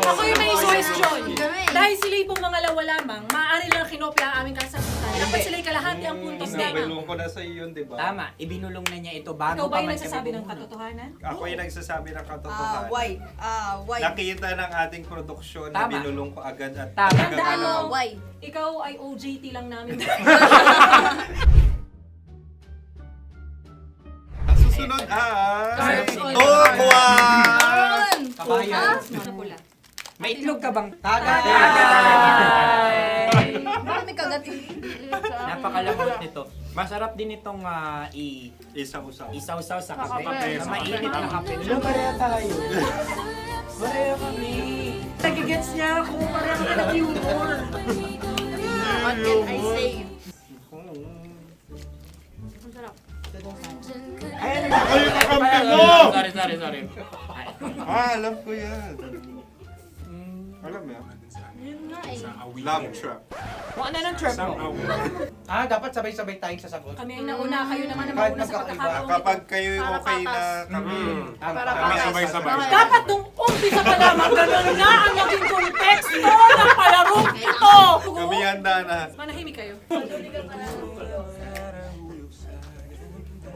Ako yung may question. Dahil sila yung mangalawa lamang, maaari lang kinopya ang aming kasagutan. Dapat sila yung kalahati ang puntos lamang. Binulong ko na sa'yo yun, di ba? Tama, ibinulong na niya ito bago Ikaw ba pa yung man nagsasabi kami ng bumulong. katotohanan? Ako yung nagsasabi ng katotohanan. Why? Nakita ng ating produksyon na Tama. binulong ko agad at Tama. Tandaan mo, Why? ikaw ay OJT lang namin. Ang susunod ay... Sorry. Tokwa! Kabayan. Pula. May itlog ka bang? Tagay! Marami kagat. Napakalambot nito. Masarap din itong Isaw-saw. isaw-saw sa kape. kape, Sa sa mainit na kape. kape. Ano, pareha tayo. Pareha kami. Nagigets niya ako. Pareha ka ng humor. What can I say? Ay, Ay, kakampi mo! Sorry. Alam ko yan. Alam mo yan? Yun nga eh. Love trap. Kung ano ng trap mo? Dapat sabay-sabay tayong sasagot. Kami ang nauna, kayo naman ang Kahit mauna sa magkakaiba. pagkakataon. Kapag kayo okay na kami, kami sabay-sabay. Dapat nung umpisa pa lamang ganun na ang naging konteksto ng palarong ito. Kami handa na. Manahimik kayo.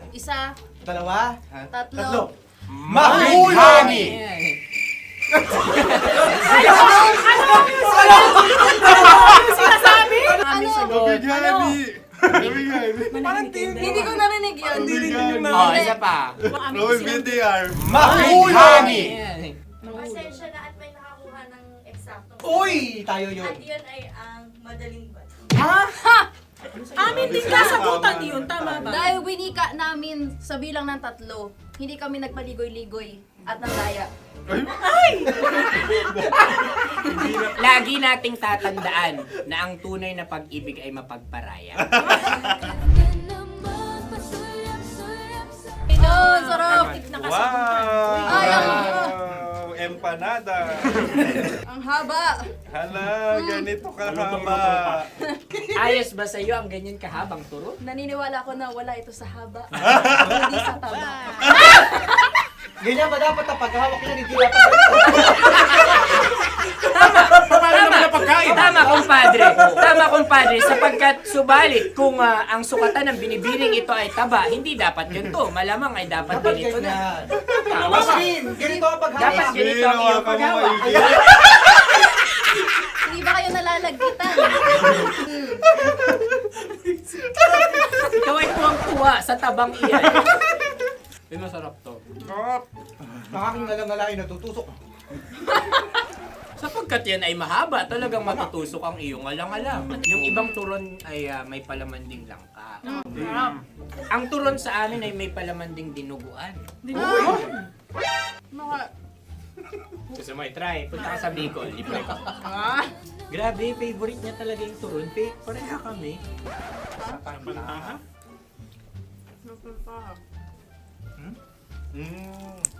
Isa, Dalawa. tatlo. Mahulani! Sinasabi? Ano? Hindi ko narinig yun. Oh, isa pa. Roll VTR. Mahulani! Pasensya na at may nakakuha ng eksakto. Uy! Tayo yun. At yun ay ang madaling bato. Amin din kasagutan yun, tama ba? Dahil winika namin sa bilang ng 3, hindi kami nagpaligoy-ligoy at nandaya. Lagi nating tatandaan na ang tunay na pag-ibig ay mapagparaya. Ayun, sarap! Nakasagutan. Ay, Wow! Empanada. ang haba! Hala, ganito kahaba. Ayos ba sa'yo ang ganyan kahabang turo? Naniniwala ko na wala ito sa haba. Hindi sa taba. Ganyan ba dapat ang paghahawak niya? Hindi dapat Tama, kumpadre. Sapagkat subalit kung ang sukatan ng binibining ito ay taba, hindi dapat ganito. Malamang ay dapat ganito na. Maskin! Ganito ang paghahawak. Dapat ganito ang iyong paghawak. Hindi ba kayo nalalagkitan? Ikaw ay tuwang-tuwa sa tabang iyan. Ay, masarap to. Nakaking nalang-nalain natutusok. Sapagkat yan ay mahaba, talagang matutusok ang iyong alang-alang. Yung ibang turon ay may palaman ding langka. Ang turon sa amin ay may palaman ding dinuguan. Mga... Gusto mo i-try? Punta ka sa Bicol, libre ko. Grabe, favorite niya talaga yung turon. Pareha kami.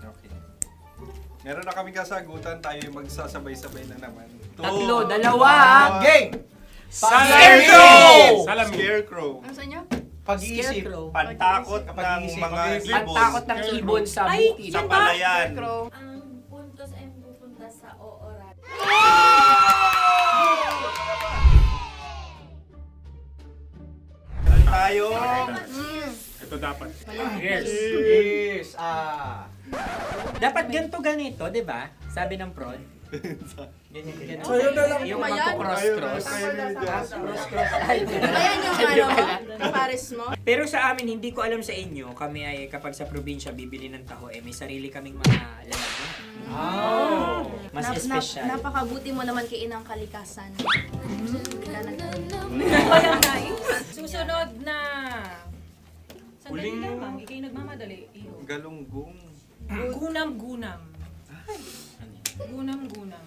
Okay. Meron na kami kasagutan, tayo yung magsasabay-sabay na naman. Tatlo, dalawa. Game! Scarecrow! Scarecrow. Ano sa inyo? Pag-iisip. Pantakot ng mga ibon. Pantakot ng ibon sa Ay, bukid. Sa palayan. Ang puntos ay pupunta sa oorat. Tayo. Ito dapat. Yes. Dapat ganito, di ba? Sabi ng prod. Ganyan. Yung magko-cross-cross. Cross-cross. Ayan yung pares mo. Pero sa amin, hindi ko alam sa inyo, kami ay kapag sa probinsya bibili ng taho, may sarili kaming mga lalagyan. Mas espesyal. Napakabuti mo naman kay Inang Kalikasan. Susunod na. Sandali lamang, ikay nagmamadali. Iyo. Galunggong. Gunam-gunam. Gunam-gunam.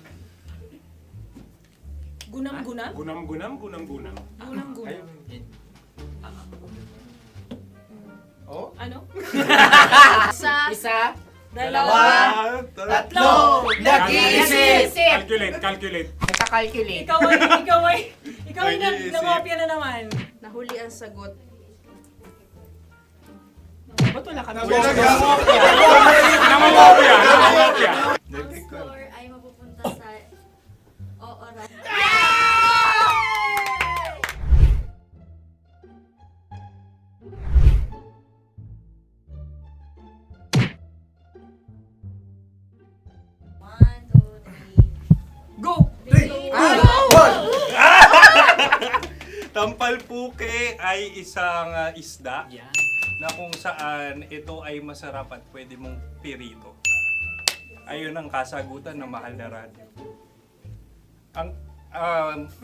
Gunam-gunam? Gunam-gunam, gunam-gunam. Gunam-gunam. Oh? Ano? Isa. Dalawa. Tatlo. Nag-iisip. Calculate. Nagka-calculate. Ikaw ay nangopya na naman. Nahuli ang sagot. Ba't wala kami? Nangongopya. Ang score ay mapupunta sa oorat. Go! Tampalpuke ay isang isda na kung saan ito ay masarap at pwede mong pirito. Ayun ang kasagutan ng Mahal na Radyo. Ang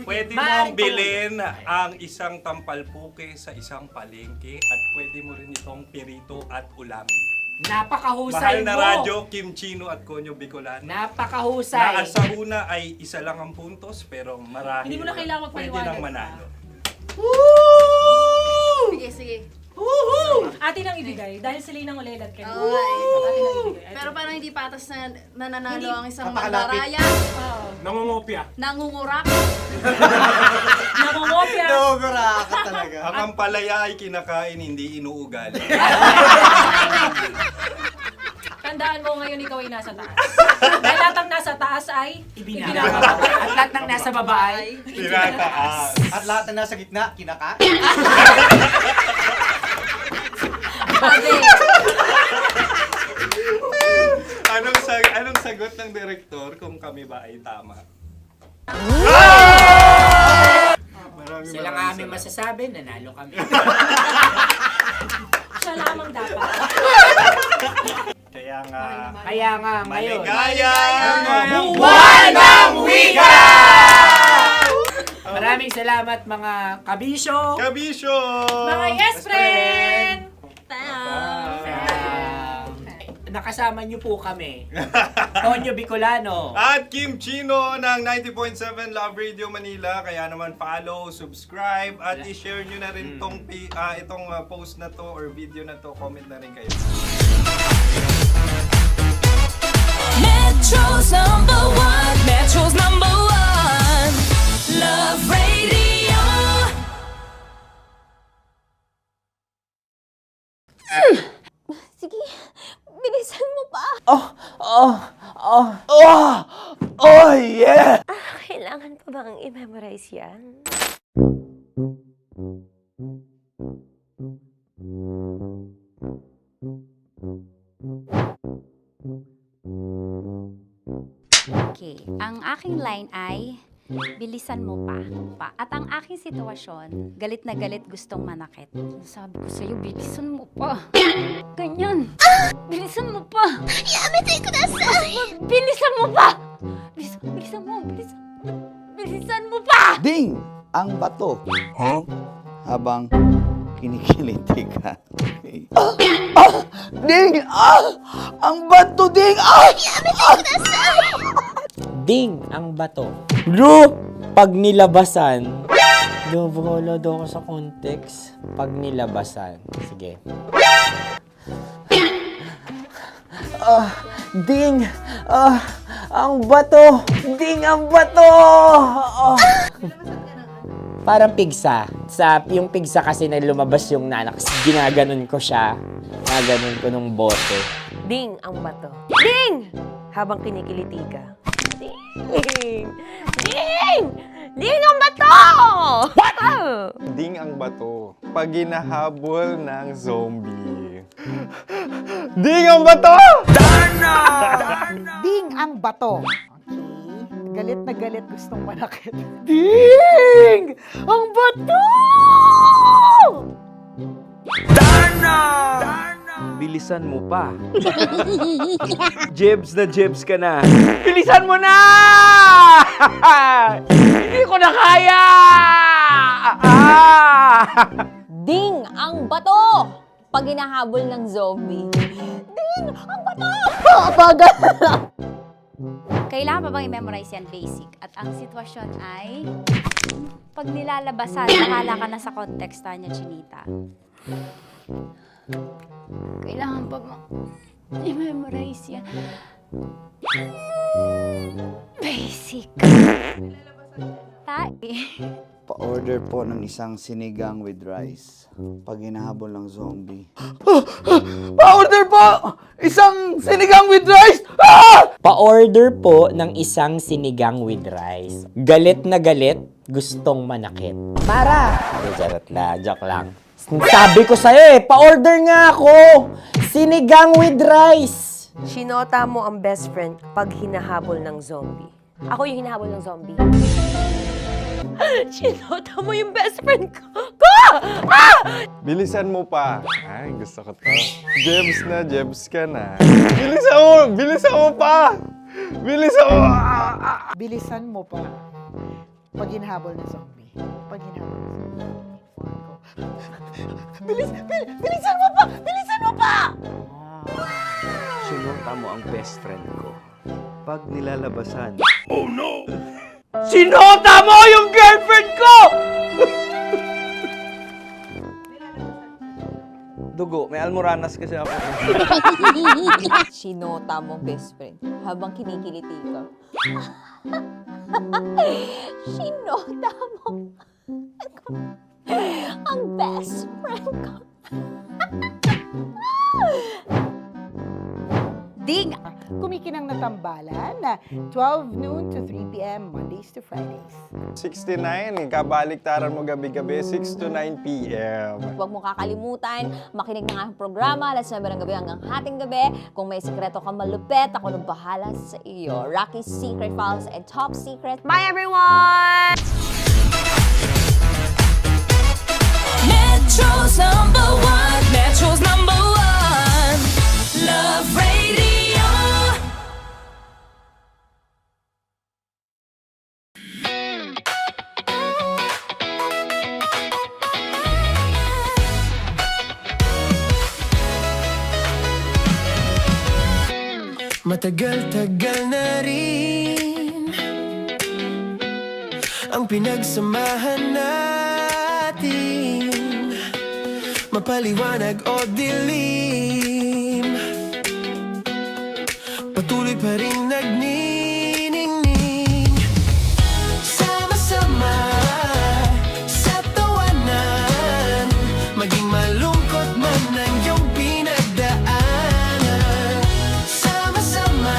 pwede mong bilhin ang isang tampalpuke sa isang palengke at pwede mo rin itong pirito at ulamin. Napakahusay Mahal na mo. Radyo, Kim Chino at Konyo Bicolano. Napakahusay. Na sa una ay isa lang ang puntos pero marahil Hindi mo na kailangan pwede magpaliwanag nang pa. manalo. Sige. Atin ang ibigay dahil sila yung nangulelat kayo. Oo. Atin ang ibigay. Pero parang hindi patas na nananalo Hindi. ang isang Napakalapit. mandaraya. Nangongopya. Nangungurak. Nangungopya. Ang ampalaya ay kinakain, hindi inuugali. Tandaan mo ngayon ikaw ay nasa taas. Dahil lahat ng nasa taas ay Ibinababa. At lahat ng nasa baba ay Tinataas. At lahat na nasa gitna, kinaka. Anong sagot ng direktor kung kami ba ay tama? Sila nga aming masasabi, nanalo kami. siya lamang dapat. Kaya nga, ngayon. maligayang Buwan ng Wika! Maraming salamat mga kabisyo. Kabisyo! Mga yes friend! Nakasama niyo po kami. Konyo Bicolano. At Kim Chino ng 90.7 Love Radio Manila. Kaya naman follow, subscribe, at i-share nyo na rin itong post na to or video na to. Comment na rin kayo. Metro's #1, Metro's #1, Love Radio. Sige, bilisan mo pa. Oh yeah! Kailangan pa bang i-memorize yan? Okay, ang aking line ay, bilisan mo pa. At ang aking sitwasyon, galit na galit gustong manakit. Sabi ko sa'yo, bilisan mo pa. Ganyan. Bilisan mo pa. Yamitay ko na sa... Bilisan mo pa! Bilisan mo pa! Ding! Ang bato. Habang kinikiliti ka. Ding! Ang bato, Ding! Ding ang bato. Bro! Pag nilabasan. Wala daw ako sa context. Pag nilabasan. Sige. Ding! Ang bato! Ding ang bato! Parang pigsa. Yung pigsa kasi na lumabas yung nanak. Ginaganon ko siya. Ginaganon ko nung bote. Ding ang bato. Ding! Habang kinikiliti ka. Ding! Ding! Ding ang bato! What? Ding ang bato. Pag hinahabol ng zombie. Ding ang bato! Ding ang bato. Okay. Galit na galit, gustong manakit. Ding! Ang bato! Bilisan mo pa. Jebs ka na. Bilisan mo na! Hindi ko na kaya! Ding ang bato! Pag hinahabol ng zombie. Ding ang bato! Bagal! Kailangan pa bang i-memorize yan basic? At ang sitwasyon ay, pag nilalabasan, nakala ka na sa konteksta niya, Chinita. Kailangan pa bang i-memorize yan? Basic. Pa-order po ng isang sinigang with rice. Pag hinahabol ng zombie. Pa-order po! Isang sinigang with rice! Pa-order po ng isang sinigang with rice. Galit na galit, gustong manakit. Para! Charot na, joke lang. Sabi ko sa'yo pa-order nga ako! Sinigang with rice! Sinota mo ang best friend pag hinahabol ng zombie. Ako yung hinahabol ng zombie. Sinota mo yung best friend ko! Bilisan mo pa. Ay, gusto ko to. Jebs ka na. Bilisan mo pa! Bilisan mo pa. Pag hinahabol ng zombie. Pag hinahabol ng zombie. Bilisan mo pa! Bilisan mo pa! Sinota mo ang best friend ko. Pag nilalabasan. Oh no! Sinota mo yung girlfriend ko! Dugo, may almoranas kasi ako. Sinota mo best friend habang kinikiliti ka. Sinota mo ang best friend ko. Ding! Kumikinang na tambalan na 12 noon to 3 p.m. Mondays to Fridays. 69, kabaliktaran mo gabi-gabi, 6 to 9 p.m. Huwag mo kakalimutan, makinig ng aking programa, alas 9 ng gabi hanggang hating gabi. Kung may sekreto kang malupet, ako nang bahala sa iyo. Rocky's Secret Files and Top Secret. Bye everyone! Metro's number one. Metro's number one. Love Radio. Matagal-tagal na rin ang pinagsamahan natin, mapaliwanag o dilim, patuloy pa rin nagniningning. Sama-sama sa tawanan, maging malungkot man ang iyong pinagdaanan. Sama-sama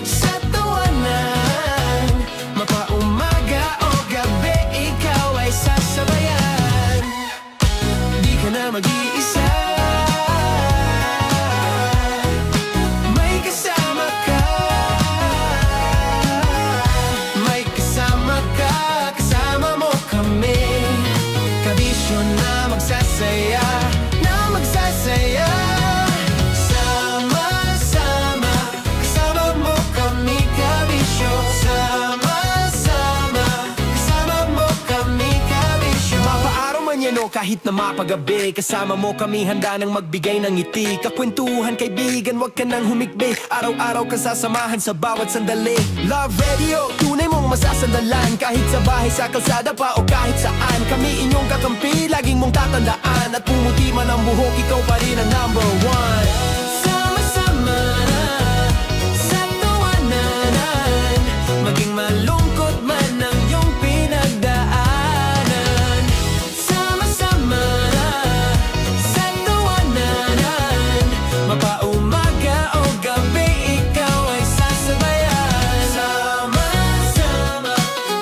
sa tawanan, mapaumaga o gabi, ikaw ay sasabayan. Di ka na mag-iisa, may kasama ka. kahit na mapagabi. Kasama mo kami handa nang magbigay ng ngiti. Kakwentuhan kaibigan, wag ka nang humikbi. Araw-araw kasasamahan sa bawat sandali. Love Radio, tunay mong masasandalan. Kahit sa bahay, sa kalsada pa o kahit saan. Kami inyong kakampi, laging mong tatandaan. At pumuti man ang buhok, ikaw pa rin ang number one. Sama-sama na sa tawanan, maging malungkot man ang iyong pinagdaanan. Sama-sama na sa tawanan, mapaumaga o gabi, ikaw ay sasabayan. Sama-sama,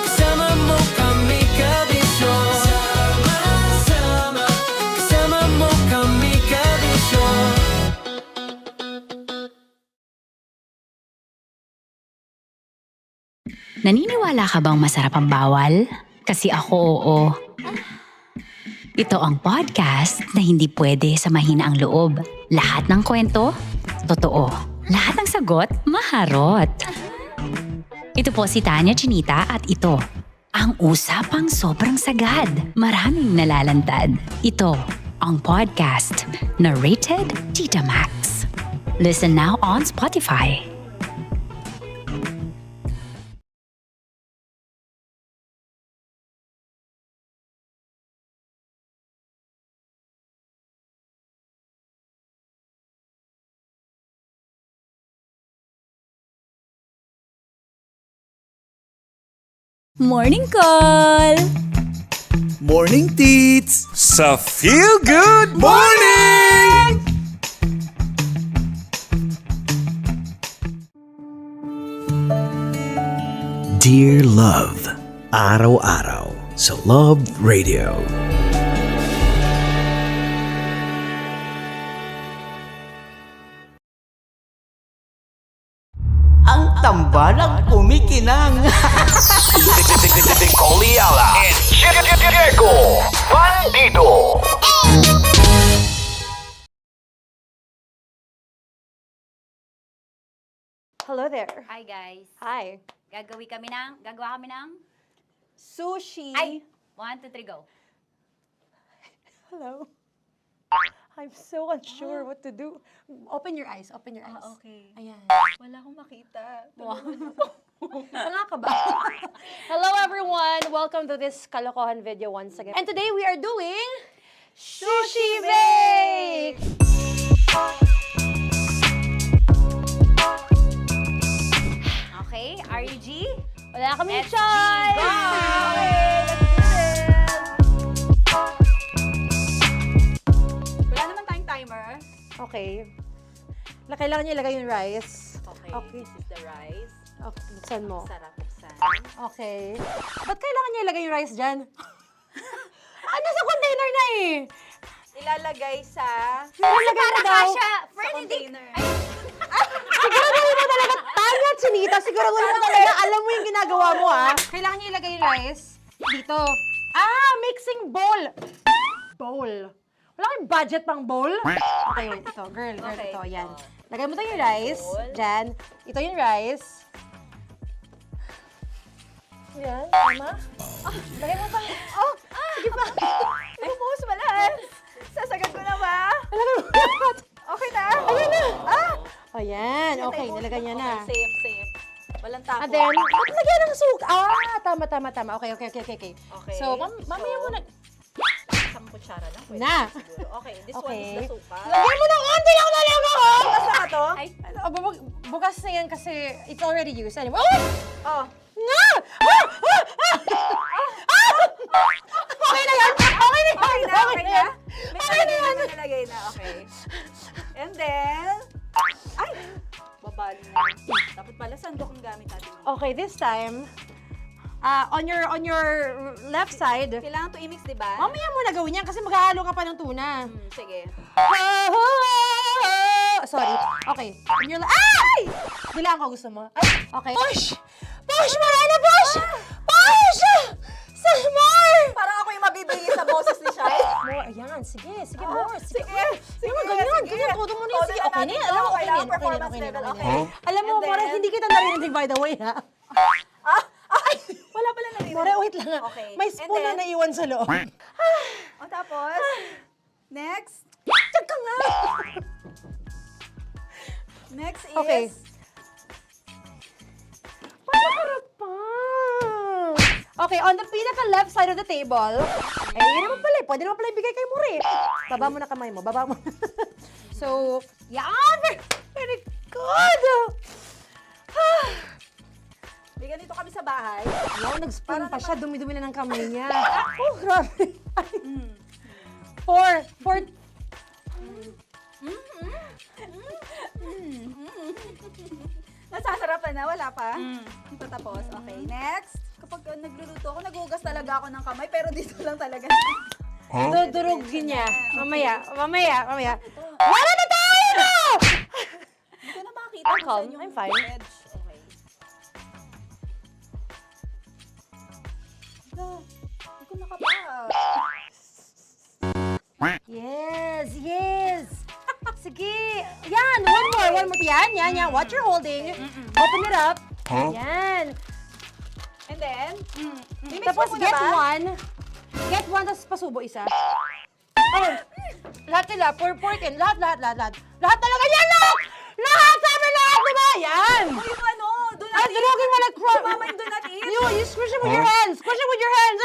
kasama mo kami kabisyo. Sama-sama, kasama mo kami kabisyo. Naniniwala ka bang masarap ang bawal? Kasi ako oo. Ito ang podcast na hindi pwede sa mahina ang loob. Lahat ng kwento, totoo. Lahat ng sagot, maharot. Ito po si Tanya Chinita at ito, ang usapang sobrang sagad. Maraming nalalantad. Ito, ang podcast na rated Tita Max. Listen now on Spotify. Morning call! Morning, Tits! Sa Feel Good Morning! Dear Love, araw-araw sa Love Radio. Ang tambalang kumikinang. Coliala and Diego Bandido. Hello there. Hi guys. Hi. Gagawa kami ng Sushi. Ay! 1, 2, 3, go. Hello. I'm so unsure what to do. Open your eyes. Open your eyes. Okay. Ayan. Wala akong makita. Tanga ka ba? Hello everyone! Welcome to this kalokohan video once again. And today we are doing Sushi Bake! Okay, RUG? Wala kami SG, choice! go! Okay, let's do this! Wala naman tayong timer. Okay. Kailangan niyo ilagay yung rice. Okay, this is the rice. Okay, buksan mo. Sarap buksan. Okay. Ba't kailangan niya ilagay yung rice dyan? Nasa container na eh! Ilalagay sa... Ilalagay mo daw. sa container. Siguraduhin mo talaga, Tanya Chinita, siguraduhin mo talaga, alam mo yung ginagawa mo ah. Kailangan niya ilagay yung rice dito. Mixing bowl. Bowl. Wala kayong budget pang bowl? Okay, ito, girl, Okay. ito, yan. Lagay mo tayo yung rice, dyan. Ito yung rice. Yan, tama? Lagay mo pa. Sige pa. Ay, buhos malas. Sasagat ko na ba? Lagay mo. Okay na? Ayan na. Ayan, okay, nilagay niya na. Okay, safe. Walang tapon. And then, ba't lagyan ng suka? Tama. Okay. Okay. So, mamaya mo na. Isang kutsara lang. Pwede Na. siguro. Okay, this one Okay. is the suka. Lagyan mo ng konti lang talaga ko! Bukas na to? Ay, bukas na yan kasi it's already used. Anyway, Oh. nga! Okay na yan! Okay na yan! May nalagay na. Okay. And then, ay! Babali na. Dapat pala sandok ang gamit natin. Okay, this time, on your left side, Kailangan to i-mix, di ba? mamaya mo na gawin yan kasi maghahalo ka pa ng tuna. Sige. Sorry. Okay. On your ay! Bilang ko gusto mo. Ay, okay. Push! Push! Marana, push! Push! More! Parang ako yung mabibigay sa boses ni Shai. More, ayan. Sige, more. Sige. Ganyan. Todo mo na yan. Sige, okay na yan. Alam mo, okay na yan. Performance level, okay. Alam mo, And then- Mora, hindi kita narinig by the way, ha? Wala pala nalagay More, wait lang nga. Okay. May And spoon na then- naiwan sa loob. O tapos, next. Diyan ka nga. Next is... Okay. Panakarap pa. Okay, on the pinaka-left side of the table, eh, yun naman pala, pwede naman pala ibigay kay More. Baba mo na kamay mo, baba mo. So, yan! Very good! Bigyan dito kami sa bahay. Wow, nag-spoon pa siya, dumi-dumi na ng kamay niya. Oh, grabe. Four. Nasasarapan na, wala pa. Ito tapos. Okay, next. Kapag nagluluto ako, naghugas talaga ako ng kamay, pero dito lang talaga. Dudurugin niya. Mamaya. Wala na tayo! Hindi ko na makita kung saan yung I'm fine. edge. Okay. Hindi ko nakapa. Yes. Sige. Yan, one more. Yan. What you're holding. Open it up. Yan. And then, Tapos get one. Get one, tapos pasubo isa. Oh, lahat nila, pork and lahat. Lahat talaga yan, lahat! Lahat! Sabi lahat, diba? Yan! o yung ano, do not Ay, durugin mo like Mama, yung do not eat. You squish it with your hands. Squish it with your hands.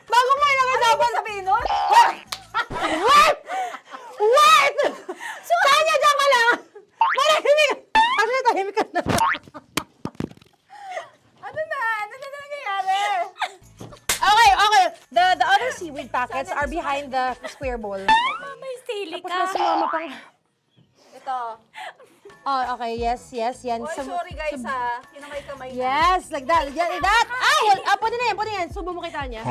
Bago mo ilagay Ano dapat. ba sabihin nun? Wait! Tanya, dyan ka lang! Marahimik! Actually, tahimik ka na. Ano na nangyayari? Okay. The other seaweed packets are behind the square bowl. May sili Tapos ka. na si mama pang... Ito. Oh, okay. Yes. Yan. Oy, sorry guys ha. Kinamay-kamay na. Yes, like that. Pwede na yan. Subo mo kay Tanya.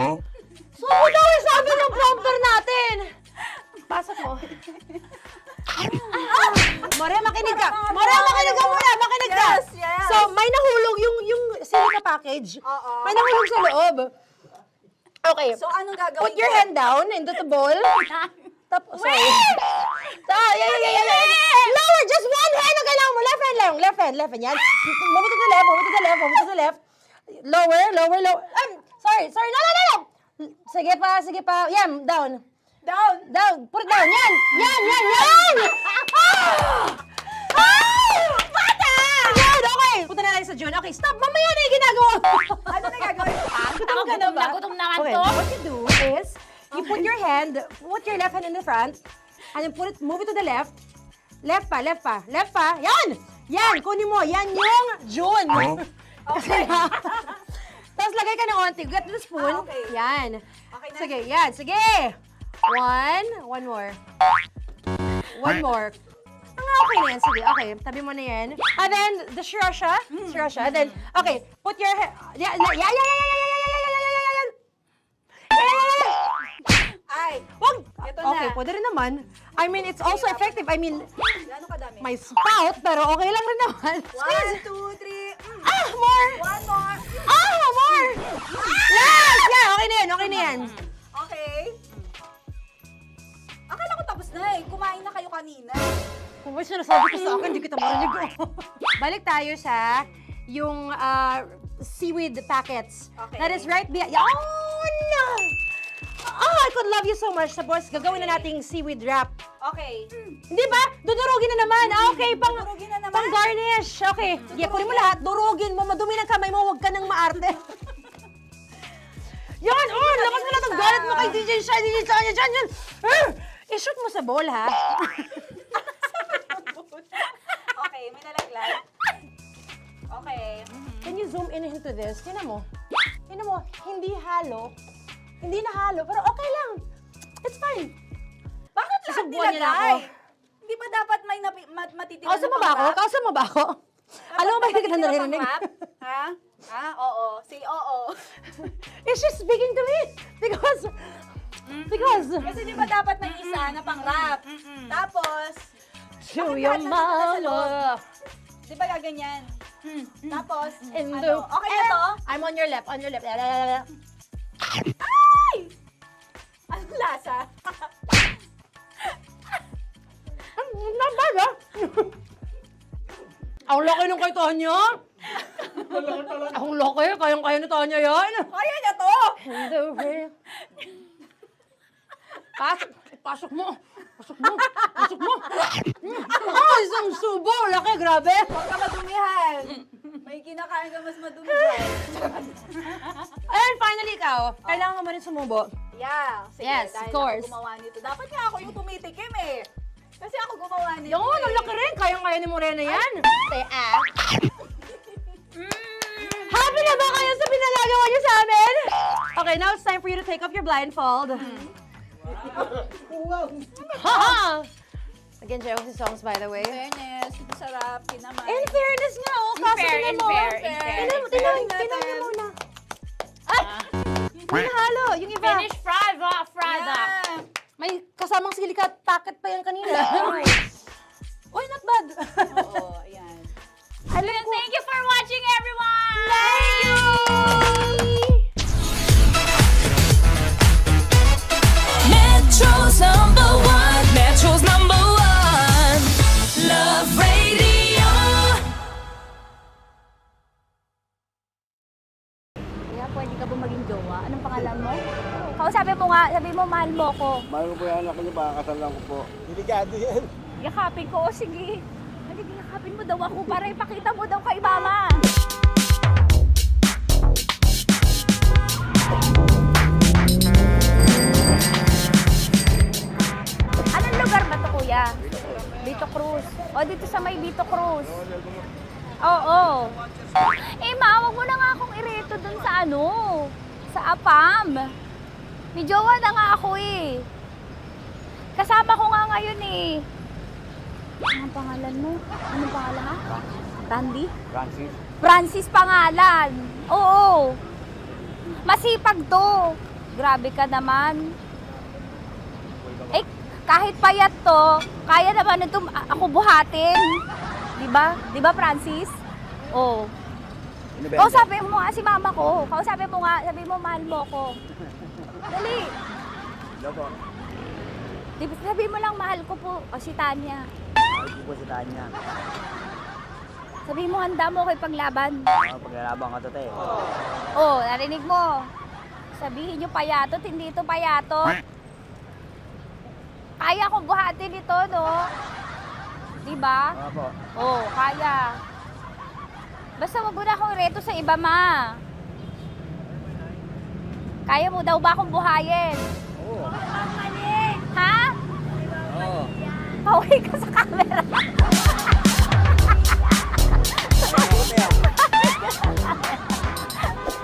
Subo daw yung sabi ng prompter natin. Pasok mo. Maria, makinig ka. Makinig ka muna. Makinig ka. Yes. So, may nahulog yung silica package. Oo. May nahulog sa loob. Okay. So, anong gagawin Put your ko? hand down into the bowl. Tapos, sorry. Yeah. Lower, just one hand ang kailangan mo. Left hand lang. Left hand. Yan. Move to the left. Lower. Sorry. No. Sige pa. Yan, down. Put it down. Yan. Bata! Yan, okay. Punta na lang sa June. Okay, stop. Mamaya na yung ginagawa. Ano na gagawin? Gutom ka na ba? Gutom naman Okay, to. what you do is, you put your left hand in the front, and then move it to the left. Left pa. Yan, kunin mo. Yan yung June. Okay. Tapos lagay ka ng onti. Get the spoon. Okay. Yan. Okay na. Sige, yan. Sige. One more. Okay na yan. Sige, okay. Tabi mo na yan. And then, the sriracha. And then, okay. Put your hand. Yeah. Ay, Wag! Ito na. Okay, pwede rin naman. I mean, it's also effective. I mean, gano'ng kadami? may spout, pero okay lang rin naman. 1, 2, 3. More! One more. More! Yes! Yeah, okay na yan. Okay. Akala ko tapos na eh. Kumain na kayo kanina. Kung may sinasabi ko sa akin, hindi kita marinig. Balik tayo sa yung seaweed packets. Okay. That is right behind. Oh, no! Oh, I could love you so much. Tapos, gagawin na nating seaweed wrap. Okay. Di ba? Dudurugin na naman. Okay, Dudurugin na naman? pang garnish. Okay. Sige, kunin mo lahat. Durugin mo. Madumi ng kamay mo. Huwag ka nang maarte. Yan! Oh, lakas mo na itong galit mo kay DJ Shiny. Yan. I-shoot mo sa bowl, ha? Okay, may nalaglag. Okay. Can you zoom in into this? Tingnan mo. Hindi halo. Hindi na halo, pero okay lang. It's fine. Bakit lahat Susubuan niya na nilagay? ako. Hindi ba dapat may matitira Kausa mo ba ako? Alam mo ba hindi kita naririnig? Ha? Oo. Say oo. Is she speaking to me? Because... Kasi di ba dapat may isa na pang-rap? Tapos, Show bakit your lahat nandun na sa loob? mama. Di ba gaganyan? Tapos, In ano? the- Okay na to? I'm on your left. Ay! Anong lasa? Not bad, ah. Ang laki nung kay Tonya. Akong loko yun. Kayang-kaya ni Tanya yan. Kaya niya to! Hindi. Pasok mo. Pasok mo. Pasok mo. Isang subo. Laki, grabe. Huwag ka madumihan. May kinakain ka mas madumi dyan. And finally, ikaw. Kailangan mo rin sumubo. Yeah. Sige, Yes, dahil of course. ako gumawa nito. Dapat nga ako yung tumitikim eh. Kasi ako gumawa nito. Yung ang laki rin. Kayang-kaya ni Morena yan. Happy na ba kayo sa pinagagawa niyo sa amin? Okay, now it's time for you to take off your blindfold. Ha! Nag-enjoy ako sa songs, by the way. Fairness, sarap, kinamay. In fairness nga, oh. Kaso tingnan mo. Tingnan mo muna. Ay! Yung halo, yung iba. Finish fried, Yeah. May kasamang silikat packet pa yan kanina. Uy, not bad. Oo, ayan. Thank you for watching, everyone! Thank you! Metro's #1, Metro's #1, Love Radio. Kaya pwede ka ba maging jowa? Anong pangalan mo? Kausapin mo nga, sabi mo mahal mo ko. Mahal ko po yung anak niyo, baka kasalan ko po. Delikado yan. Yakapin ko, o sige. Halika, yakapin mo daw ako para ipakita mo daw kay mama. Anong lugar ba to, kuya? Vito Cruz. O, dito sa may Vito Cruz. Oo. Eh, ma, wag mo na nga akong ireto dun sa ano, sa APAM. May jowa na nga ako eh. Kasama ko nga ngayon eh. Anong pangalan mo? Anong pangalan ha? Randy? Francis. Francis pangalan. Oo. Masipag to. Grabe ka naman. Eh, kahit payat to, kaya naman ito ako buhatin. Diba? Diba, Francis? Oo. Kausapin mo nga si mama ko. Kausapin mo nga, sabi mo mahal mo ko. Dali. Loko. Sabi mo lang mahal ko po. O si Tanya. Mahal ko po si Tanya. Sabi mo handa mo kay paglaban. Paglalaban ka to, te. Oh, narinig mo. Sabihin nyo payatot, hindi ito payatot. Kaya ko buhatin ito, no? Diba? Opo. Oh, kaya. Basta wag mo na akong reto sa iba, ma. Kaya mo daw ba akong buhayin? Oo. Ha? Oo. Paway ka sa camera.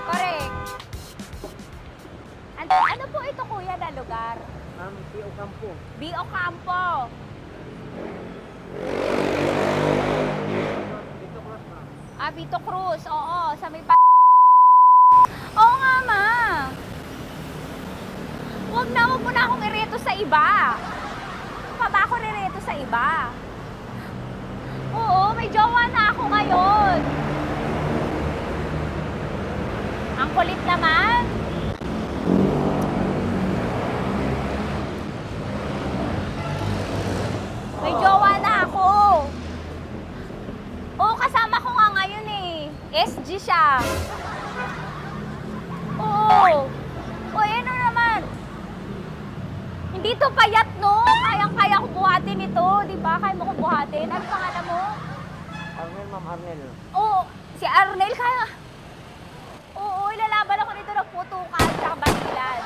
Correct. Ano po ito, kuya, na lugar? B.O. Campo. B.O. Campo. Vito Cruz. Oo, sa may Oo nga, ma. Wag mo na akong ireto sa iba. Pa ba ako rireto sa iba? Oo, may jowa na ako ngayon. Ang kulit naman. May jowa na ako. Oo, kasama ko nga ngayon eh. SG siya. Oo. O, ano naman? Hindi to payat, no? Kayang-kaya ko buhatin ito, di ba? Kaya mo ko buhatin. Ano pangalan mo? Arnel, ma'am, Arnel. Oo, si Arnel kaya. Oo, ilalaban ako dito ng putukan sa basilan.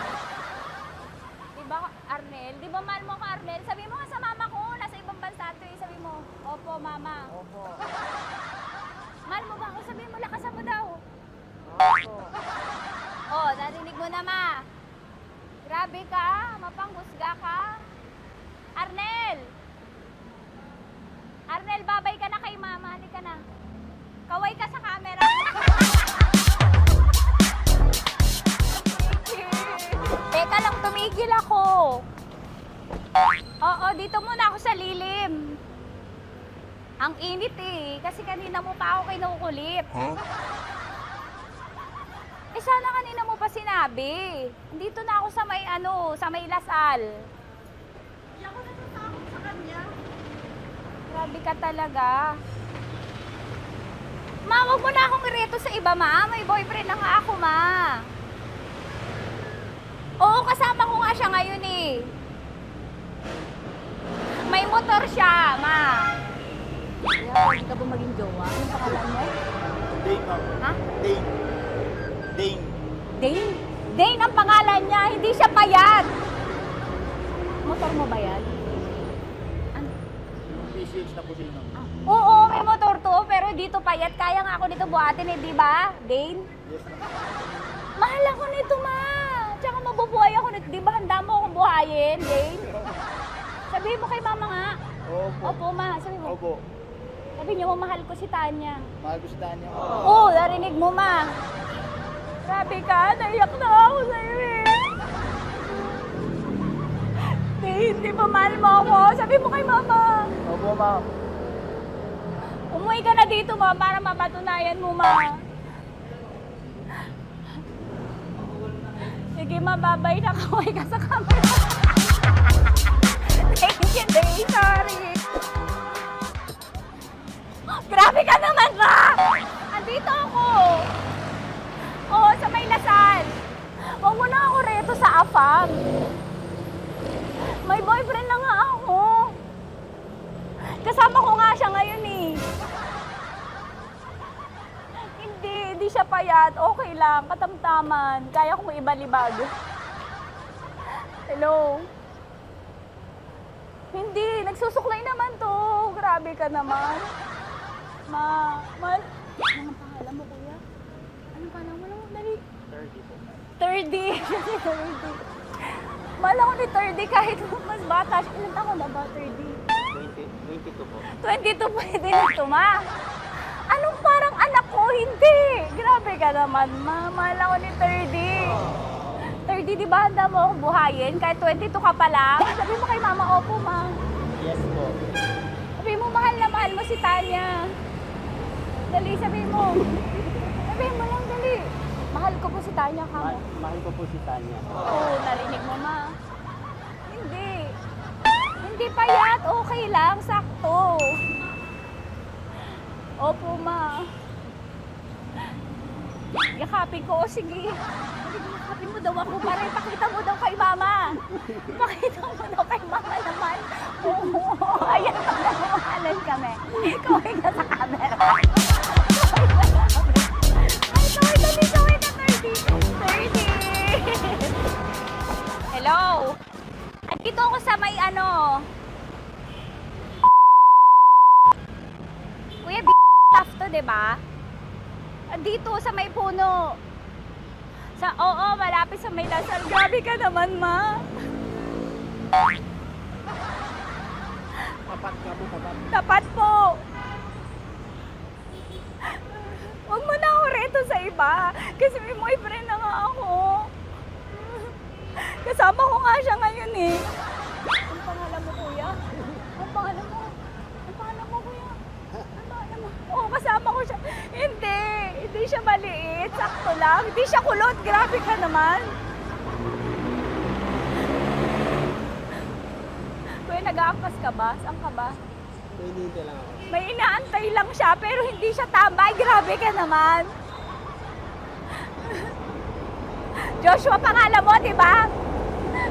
Di ba, Arnel? Di ba mahal mo ka, Arnel? Sabi mo nga sa mama ko, nasa ibang bansa ito eh. Sabi mo, opo, mama. Opo. Mahal mo ba ako? Sabi mo, lakasan mo daw. Opo. Oh, narinig mo na, ma. Grabe ka, mapanghusga ka. Arnel! Arnel, babay ka na kay mama. Halika na. Kaway ka sa camera. Teka lang, tumigil ako. Oo, dito muna ako sa lilim. Ang init eh, kasi kanina mo pa ako kinukulit. Huh? Eh sana kanina mo pa sinabi. Dito na ako sa may sa may Lasal. Hindi ako natatakot sa kanya. Grabe ka talaga. Ma, wag mo na akong ireto sa iba, ma. May boyfriend na nga ako, ma. Oo, kasama ko nga siya ngayon eh. May motor siya, ma. Kaya, hindi ka ba maging jowa? Anong pangalan mo? Dane, ma'am. Ha? Dane. Dane. Dane? Dane ang pangalan niya, hindi siya payat. Motor mo ba yan? Ano? PCH na po siya, ma'am. Oo, may motor to, pero dito payat. Kaya nga ako nito buhatin eh, di ba? Dane? Yes, ma'am. Mahal ako nito, ma. Tsaka mabubuhay ako nito. Di ba handa mo akong buhayin, Dane? Sabihin mo kay mama nga. Opo. Opo, ma. Sabihin mo. Opo. Sabihin niyo mo, mahal ko si Tanya. Mahal ko si Tanya. Oo, narinig mo, ma. Grabe ka, naiyak na ako sa'yo eh. Hindi ba mahal mo ako? Sabi mo kay mama. Opo, ma'am. Umuwi ka na dito, ma, para mapatunayan mo, ma. Sige, ma, babay na. Kaway ka sa camera. Thank you, Day. Sorry. Grabe ka naman, ma! Andito ako. Oo, sa may Lasal. Huwag mo na ako reto sa afam. May boyfriend na nga ako. Kasama ko nga siya ngayon eh. Hindi siya payat. Okay lang, katamtaman. Kaya kong ibalibag. Hello? Hindi, nagsusuklay naman to. Grabe ka naman. Anong pangalan mo, kuya? Anong pangalan mo? Dali. 30 po. 30. 30. Mahal ako ni 30 kahit mas bata siya. Ilan taon na ba, 30? 22 po. 22 pwede na ito, ma. Anong parang anak ko? Hindi. Grabe ka naman, ma. Mahal ako ni 30. 30, di ba handa mo akong buhayin? Kahit 22 ka pa lang. Sabi mo kay mama, opo, ma. Yes po. Sabi mo, mahal na mahal mo si Tanya. Dali, sabi mo. Sabi mo lang, dali. Mahal ko po si Tanya, ka mo. Mahal ko po si Tanya. Oo, narinig mo, ma. Hindi. Hindi payat. Okay lang. Sakto. Opo, ma. Yakapin ko. O, sige. Yakapin mo daw ako para ipakita mo daw kay mama. Ipakita mo daw kay mama naman. Oo. Ayan, nagmamahalan kami. Kaway ka sa camera. Ay, kaway ka 30. Hello? Andito ako sa may ano. Kuya, tough to, diba? Andito sa may puno. Oo, malapit sa may Lasal. Grabe ka naman, ma. Tapat ka po, tapat. Tapat po. Huwag mo na ako reto sa iba. Kasi may boyfriend na nga ako. Kasama ko nga siya ngayon eh. Ang pangalan mo, kuya? Ang pangalan mo? Ang pangalan mo, kuya? Ang pangalan mo? Oo, kasama ko siya. Hindi siya maliit. Sakto lang. Hindi siya kulot. Grabe ka naman. Kuya, nag-aangkas ka ba? Saan ka ba? Hinihintay lang ako. May inaantay lang siya, pero hindi siya tambay. Grabe ka naman. Joshua, pangalan mo, di ba?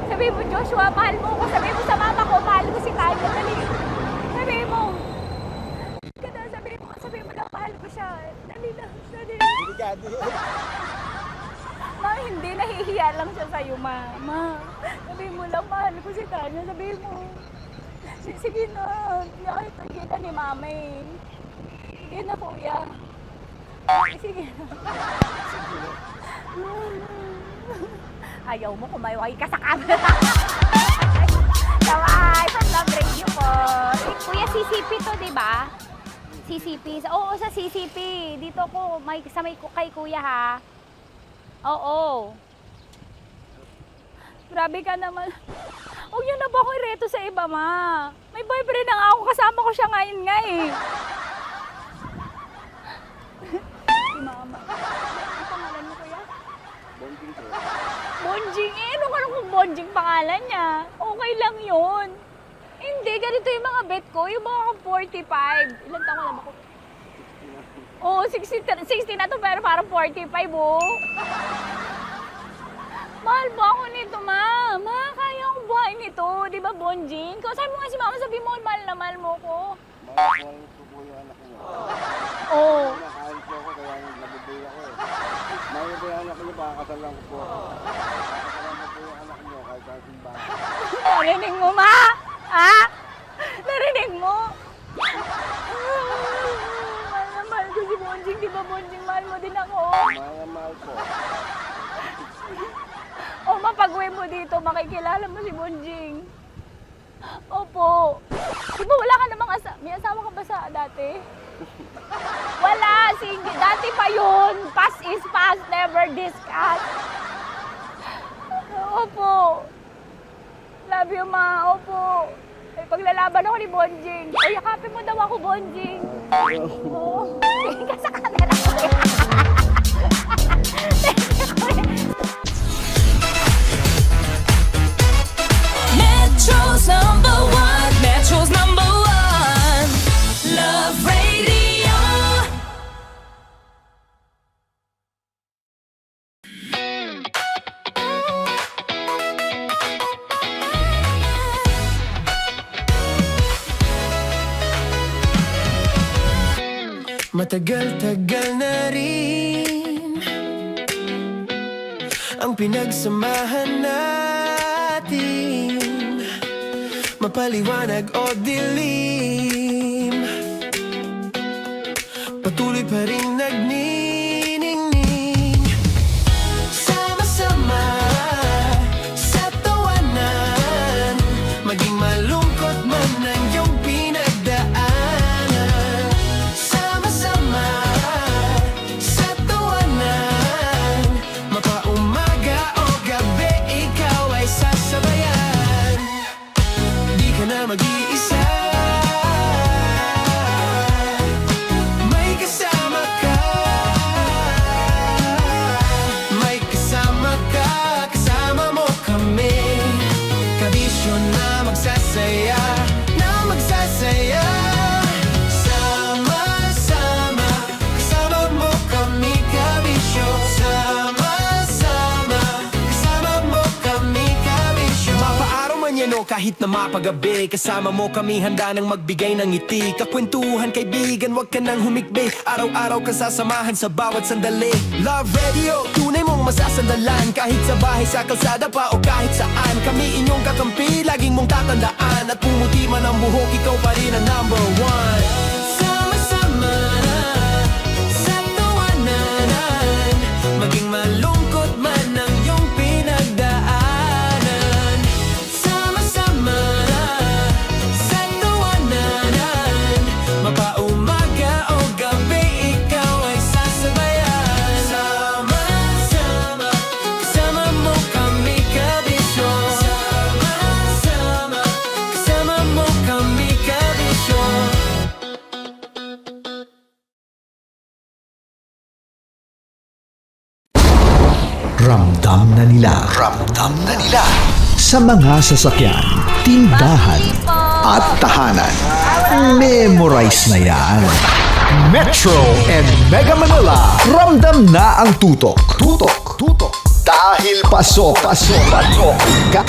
Sabi mo, Joshua, mahal mo ko. Sabi mo sa mama ko, mahal ko si Tanya. Sabi mo. Sabi mo na, mahal ko siya. Dali lang. Delikado yun. Ma, hindi. Nahihiya lang siya sa'yo, ma. Sabi mo lang, mahal ko si Tanya. Sabi mo. Sige na. Nakita ni mama eh. Sige na, kuya. Sige na. Ayaw mo, kumayway ka sa camera. Kaway, from Love Radio po. Kuya, CCP to, di ba? CCP. Oo, sa CCP. Dito ko, kay kuya ha. Oo. Grabe ka naman. Huwag niyo na ba akong ireto sa iba, ma? May boyfriend na nga ako. Kasama ko siya ngayon nga eh. Si mama. Ang pangalan mo, kuya? Bonjing po. Bonjing eh. Ano ka kung Bonjing pangalan niya? Okay lang yun. Hindi, ganito yung mga bet ko. Yung mga 45. Ilan taon na ba ko? Oo, 60 na to pero parang 45 oh. Mahal ba ako nito, ma? Ma, kaya akong buhay nito. Di ba, Bonjing? Sabi mo nga si mama, sabi mo, mahal na mahal mo ko. Mahal ko po yung anak niyo. Oo. Nakakain po ako kaya nabibay ako eh. Mahal ko yung anak niyo, pakakasalan ko po ako. Pakakasalan ko po yung anak niyo kahit sa simbahan. Narinig mo, ma? Ha? Narinig mo? Mahal na mahal ko si Bonjing. Di ba, Bonjing? Mahal mo din ako. Mahal na mahal po. O, mapag-uwi mo dito, makikilala mo si Bonjing. Opo. Di ba wala ka namang may asawa ka ba sa dati? Wala, sige. Dati pa yun. Past is past, never discuss. Opo. Love you, ma. Opo. Ay, paglalaban ako ni Bonjing. O, yakapin mo daw ako, Bonjing. Oo. Tingin ka sa camera. Metro's number one, Metro's number one, Love Radio. Matagal-tagal na rin ang pinagsamahan natin, mapaliwanag o dilim, patuloy pa rin nagniningning. Sama-sama sa tawanan, maging malungkot man ang iyong pinagdaanan. Sama-sama sa tawanan, mapaumaga o gabi, ikaw ay sasabayan. Di ka na mag-iisa, may kasama ka. May kasama ka, kasama mo kami. Kabisyo na magsasaya, na magsasaya. Sama-sama, kasama mo kami, kabisyo. Sama-sama, kasama mo kami, kabisyo. Mapaaraw man yan o kahit na mapagabi, kasama mo kami, handa nang magbigay ng ngiti. Kakwentuhan, kaibigan, wag ka nang humikbi. Araw-araw ka sasamahan sa bawat sandali. Love Radio, tunay mong masasandalan. Kahit sa bahay, sa kalsada pa o kahit saan, kami inyong kakampi, laging mong tatandaan. At pumuti man ang buhok, ikaw pa rin ang number one. Sama-sama sa tawanan, maging malungkot man ang iyong pinagdaanan. Sama-sama sa tawanan, mapaumaga o gabi, ikaw ay sasabayan. Sama-sama, kasama mo kami, kabisyo. Sama-sama, kasama mo kami, kabisyo. Ramdam na nila sa mga sasakyan, tindahan at tahanan. Memorize na yan. Metro and Mega Manila, ramdam na ang tutok. Dahil pasok.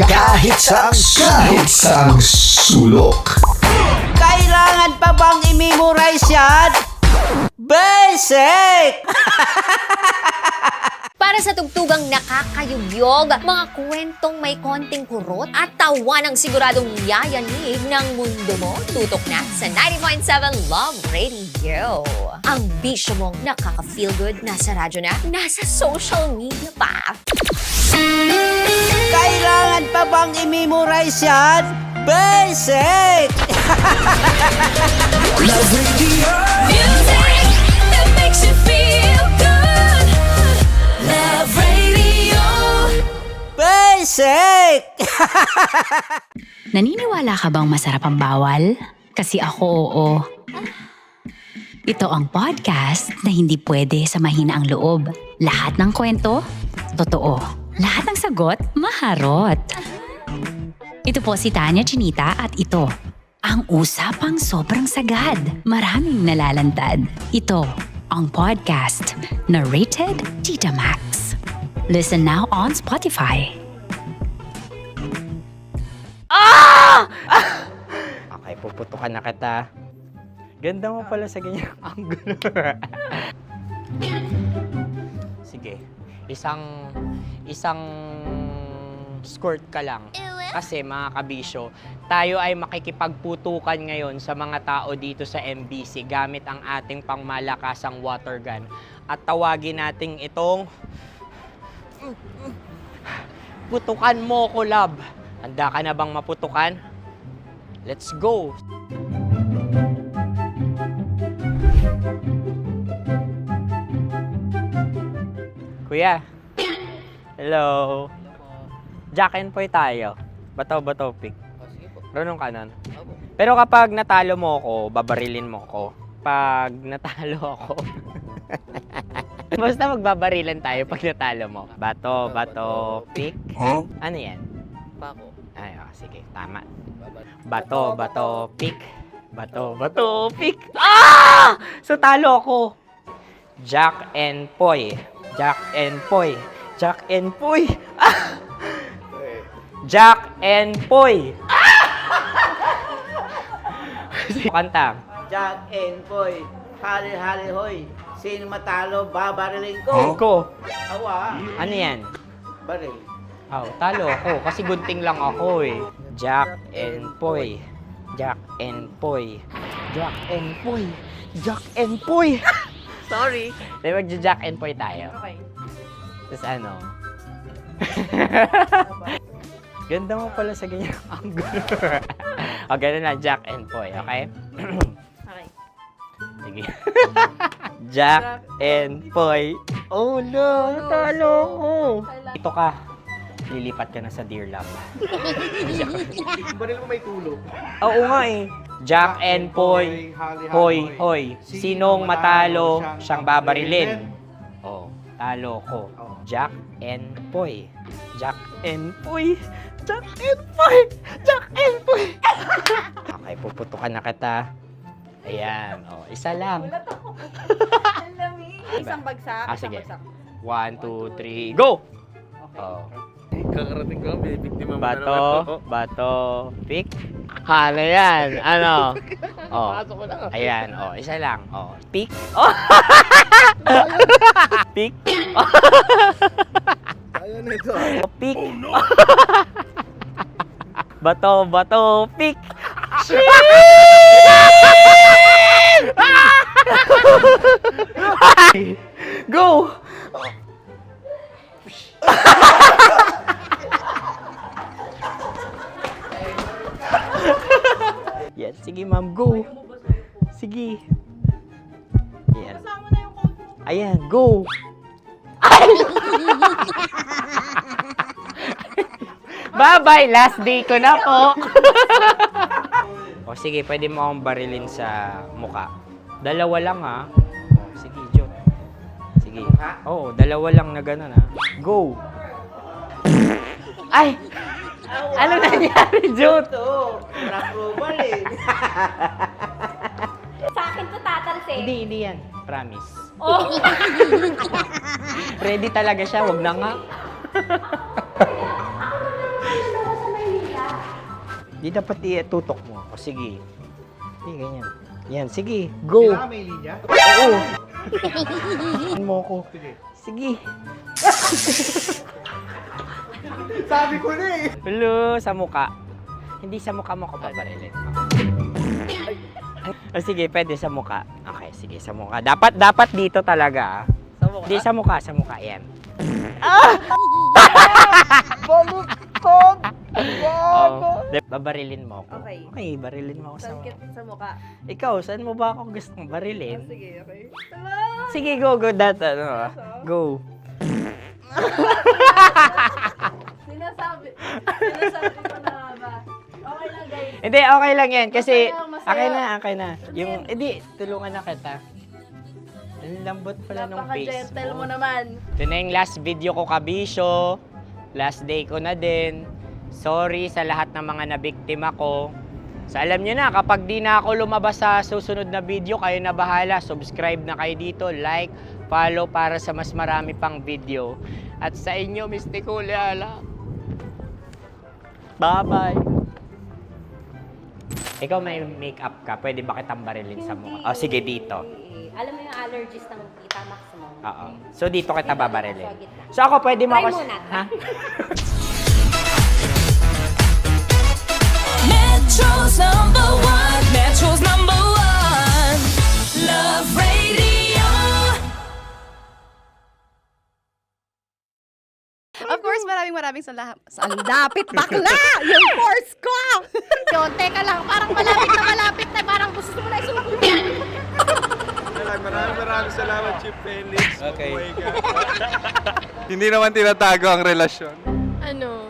Kahit saang sulok. Kailangan pa bang i-memorize yan? Basic! Para sa tugtugang nakakayugyog, mga kwentong may konting kurot at tawa ng siguradong yayanig ng mundo mo, tutok na sa 90.7 Love Radio. Ang bisyo mong nakaka-feel good, nasa radyo na, nasa social media pa. Kailangan pa bang i-memorize yan? Basic! Love Radio. Music that makes you feel good. Love Radio. Basic! Naniniwala ka bang masarap ang bawal? Kasi ako oo. Ito ang podcast na hindi pwede sa mahina ang loob. Lahat ng kwento, totoo. Lahat ng sagot, maharot. Ito po si Tanya Chinita at ito Ang usapang sobrang sagad, maraming nalalantad. Ito ang podcast na Rated Tita Max. Listen now on Spotify. Okay, puputukan na kita. Ganda mo pala sa ganyang angulo. Sige, isang skirt ka lang. Kasi mga kabisyo, tayo ay makikipagputukan ngayon sa mga tao dito sa MBC gamit ang ating pangmalakasang water gun. At tawagin natin itong putukan mo ko, love. Handa ka na bang maputukan? Let's go! Kuya. Hello. Jack and Poy tayo. Bato-bato pick. Sige po. Runong kanan. Opo. Pero kapag natalo mo ako, babarilin mo ako. Pag natalo ako, basta magbabarilan tayo pag natalo mo. Bato, pick. Ano yan? Pako. Ay, sige, tama. Bato, pick. Bato, pick. Ah! So talo ako. Jack and Poy. Jack and Poy. Jack and Poy. Ah! Jack and Poy. Kanta. Jack and Poy, hali-hali hoy. Sino matalo, babariling ko. Ko. Awa. Ano yan? Baril. Oh, talo ako kasi gunting lang ako eh. Jack and Poy. Jack and Poy. Jack and Poy. Jack and Poy. Sorry. Di ba Jack and Poy tayo? Okay. Tapos ano? Ganda mo pala sa ganyang angulo. O, ganun lang, Jack and Poy, okay? Okay. Sige. Jack and Poy. Oh no, talo ko. Ito ka. Lilipat ka na sa Dear Love. Baril mo may tulog. Oo nga eh. Jack and Poy. Hoy, hoy. Sinong matalo, siyang babarilin. Oh, talo ko. Jack and Poy. Jack and Poy. Jack and Poy. Jack and Poy. Okay, puputukan na kita. Ayan. Oh, isa lang. Ang lamig. Isang bagsak. Ah, isang sige. bagsak. 1, 2, 3, go! Oh. Kakarating ko, may biktima mo na Bato, naman. bato, pick. Ano yan? Ano? Oh. Pasok ko na. Ayan, oh, isa lang. Oh, pick. Oh. Pick. Ayaw na ito. Oh, pick. Bato, bato, pick. Go! Yes, sige ma'am, go. Sige. Ayan. Ayan, go. Ay! Bye-bye, last day ko na po. O sige, pwede mo akong barilin sa muka. Dalawa lang ha. O, sige, Jot. Sige. Oo, dalawa lang na gano'n ha. Go. Ay! Ano nangyari, Jot? Ito, approval eh. Sa akin to tatalsik. Hindi yan. Promise. Oh. Ready talaga siya, wag na nga. Di dapat i-tutok mo. O sige. Hindi, ganyan. Yan, sige. Go. Kailangan may linya? Oo. Mo ko. Sige. Sabi ko na eh. Hello, sa muka. Hindi sa muka mo ko babarilin. O sige, pwede sa muka. Okay, sige, sa muka. Dapat dito talaga. Sa mukha? Hindi, sa muka, yan. Baluktot! Oh, babarilin mo ako. Okay. Okay, barilin mo ako sa Sakit sa mukha. Ikaw, saan mo ba ako gustong barilin? Sige, okay. Sige, go, that, go. Sinasabi ko na ba? Okay lang, guys. Hindi, okay lang yan. Kasi, Masaya. okay na. Yung, hindi, tulungan na kita. Ang lambot pala nung face Napaka-gentle mo. mo naman. Ito na yung last video ko, kabisyo. Last day ko na din. Sorry sa lahat ng mga nabiktima ko. So alam nyo na, kapag di na ako lumabas sa susunod na video, kayo na bahala. Subscribe na kayo dito, like, follow para sa mas marami pang video. At sa inyo, Mr. Kuliala. Bye-bye. Ikaw may makeup ka, pwede ba kitang barilin sa mukha? O sige, dito. Alam mo yung allergies ng Tita Max mo? Oo. So dito kita babarilin. So ako, pwede mo Try ako... muna. Ha? Metro's #1, Metro's #1, Love Radio. Of course, maraming salamat. Lapit bakla! Yung course ko! Yun, teka lang, parang malapit na, parang gusto mo na isulat. Maraming salamat, Chief Felix. Okay. Oh my God. Hindi naman tinatago ang relasyon. Ano?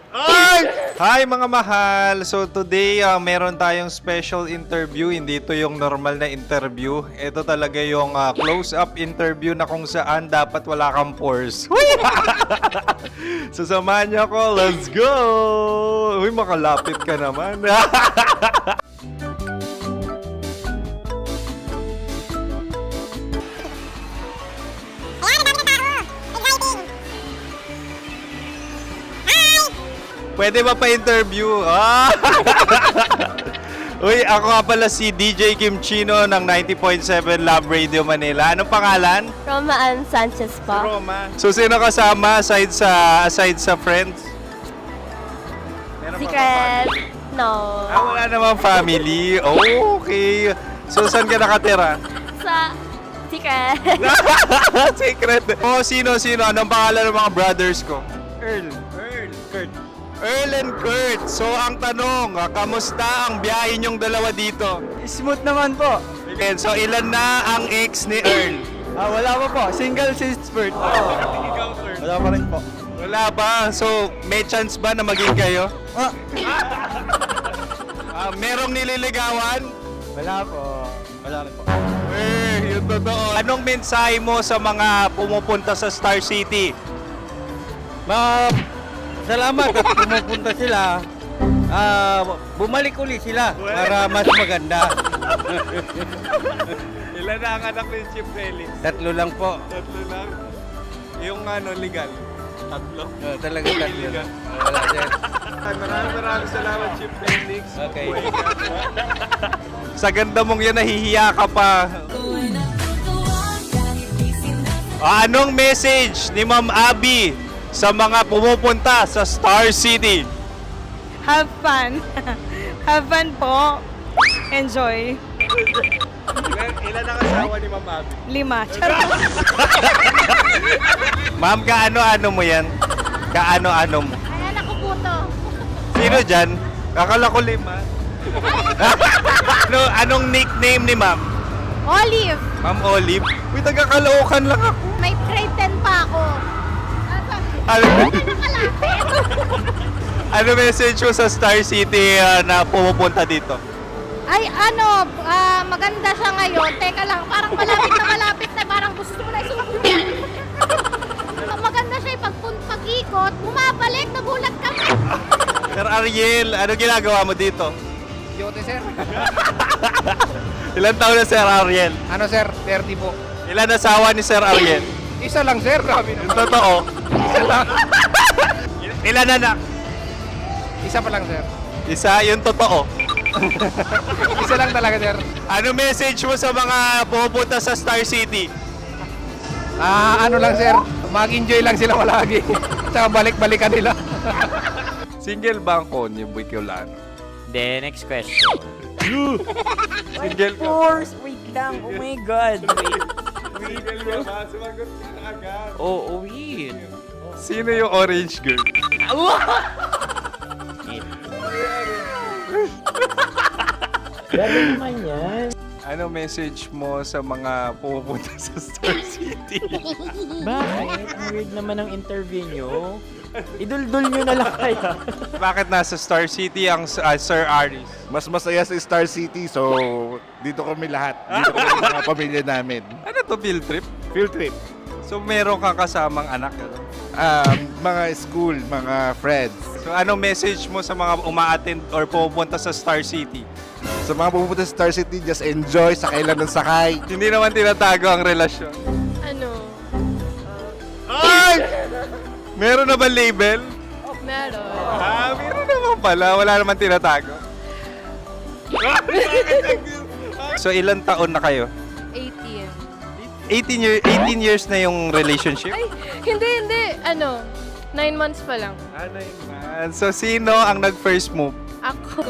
Ay! Hi mga mahal! So today, meron tayong special interview. Hindi ito yung normal na interview. Ito talaga yung close-up interview na kung saan dapat wala kang pores. So samahan niyo ako. Let's go! Uy, makalapit ka naman. Pwede ba pa-interview? Ah! Uy, ako nga pala si DJ Kim Chino ng 90.7 Love Radio Manila. Anong pangalan? Roma Ann Sanchez po. Roma. So, sino kasama aside sa friends? Meron pa ba Secret. No. wala namang family. Oh, okay. So, saan ka nakatira? Sa Secret. Secret. Oh, sino? Anong pangalan ng mga brothers ko? Earl, Kurt. Earl and Kurt. So, ang tanong, kamusta ang biyahe niyong dalawa dito? Smooth naman po. And so, ilan na ang ex ni Earl? Wala pa po. Single since birth. Ikaw, Kurt? Wala pa rin po. Wala pa. So, may chance ba na maging kayo? Merong nililigawan? Wala po. Wala rin po. Yung totoo. Anong mensahe mo sa mga pumupunta sa Star City? Salamat at pumupunta sila. Bumalik uli sila para mas maganda. Ilan na ang anak ni Chief Felix? 3 lang po. 3 lang? Yung legal? 3? Talaga 3 lang. Wala sir. Maraming salamat, Chief Felix. Okay. Sa ganda mong yan, nahihiya ka pa. Anong message ni Ma'am Abby sa mga pumupunta sa Star City? Have fun. Have fun po. Enjoy. Ilan ang asawa ni Ma'am Abby? 5. Charot. Ma'am, kaano-ano mo yan? Kaano-ano mo? Ay, anak ko po to. Sino dyan? Akala ko 5. Anong nickname ni Ma'am? Olive, Ma'am Olive? Uy, taga-Caloocan lang ako. may grade 10 pa ako. Ano, Nakalapit. ano message mo sa Star City na pumupunta dito? Ay, maganda siya ngayon. Teka lang, parang malapit na, parang gusto mo na isulat. Maganda siya pag-ikot, bumabalik, nagulat kami. Sir Ariel, ano ginagawa mo dito? Yote sir. Ilan taon na Sir Ariel? Ano sir? 30 po. Ilan asawa ni Sir Ariel? Isa lang sir. Yung totoo. Isa lang. Ilan anak? Isa pa lang sir. Isa, yung totoo. Isa lang talaga sir. Ano message mo sa mga pupunta sa Star City? Ano lang sir. Mag-enjoy lang sila palagi. Tsaka balik-balikan nila. Single ba ang Connie Bicolano? Then, next question. Single ka? Wait lang. Oh my God. Single ka ba? Sumagot ka na agad. Oh, wait. Sino yung orange girl? Grabe naman yan. Ano message mo sa mga pumupunta sa Star City? Bakit? Ang weird naman ang interview nyo. Idul-dul nyo na lang kaya. Bakit nasa Star City ang Sir Aris? Mas masaya sa Star City, so dito kami lahat. Dito kami mga pamilya namin. Ano to, field trip? Field trip. So meron kang kasamang anak? Ano? mga school, mga friends. So anong message mo sa mga uma-attend or pupunta sa Star City? Sa mga pupunta sa Star City, just enjoy, sakay lang ng sakay. Hindi naman tinatago ang relasyon. Ano? Ay! Meron na ba label? Meron. Meron naman pala. Wala naman tinatago. So ilan taon na kayo? 18. 18 years na yung relationship? Ay, hindi. 9 months pa lang. So sino ang nag-first move? Ako.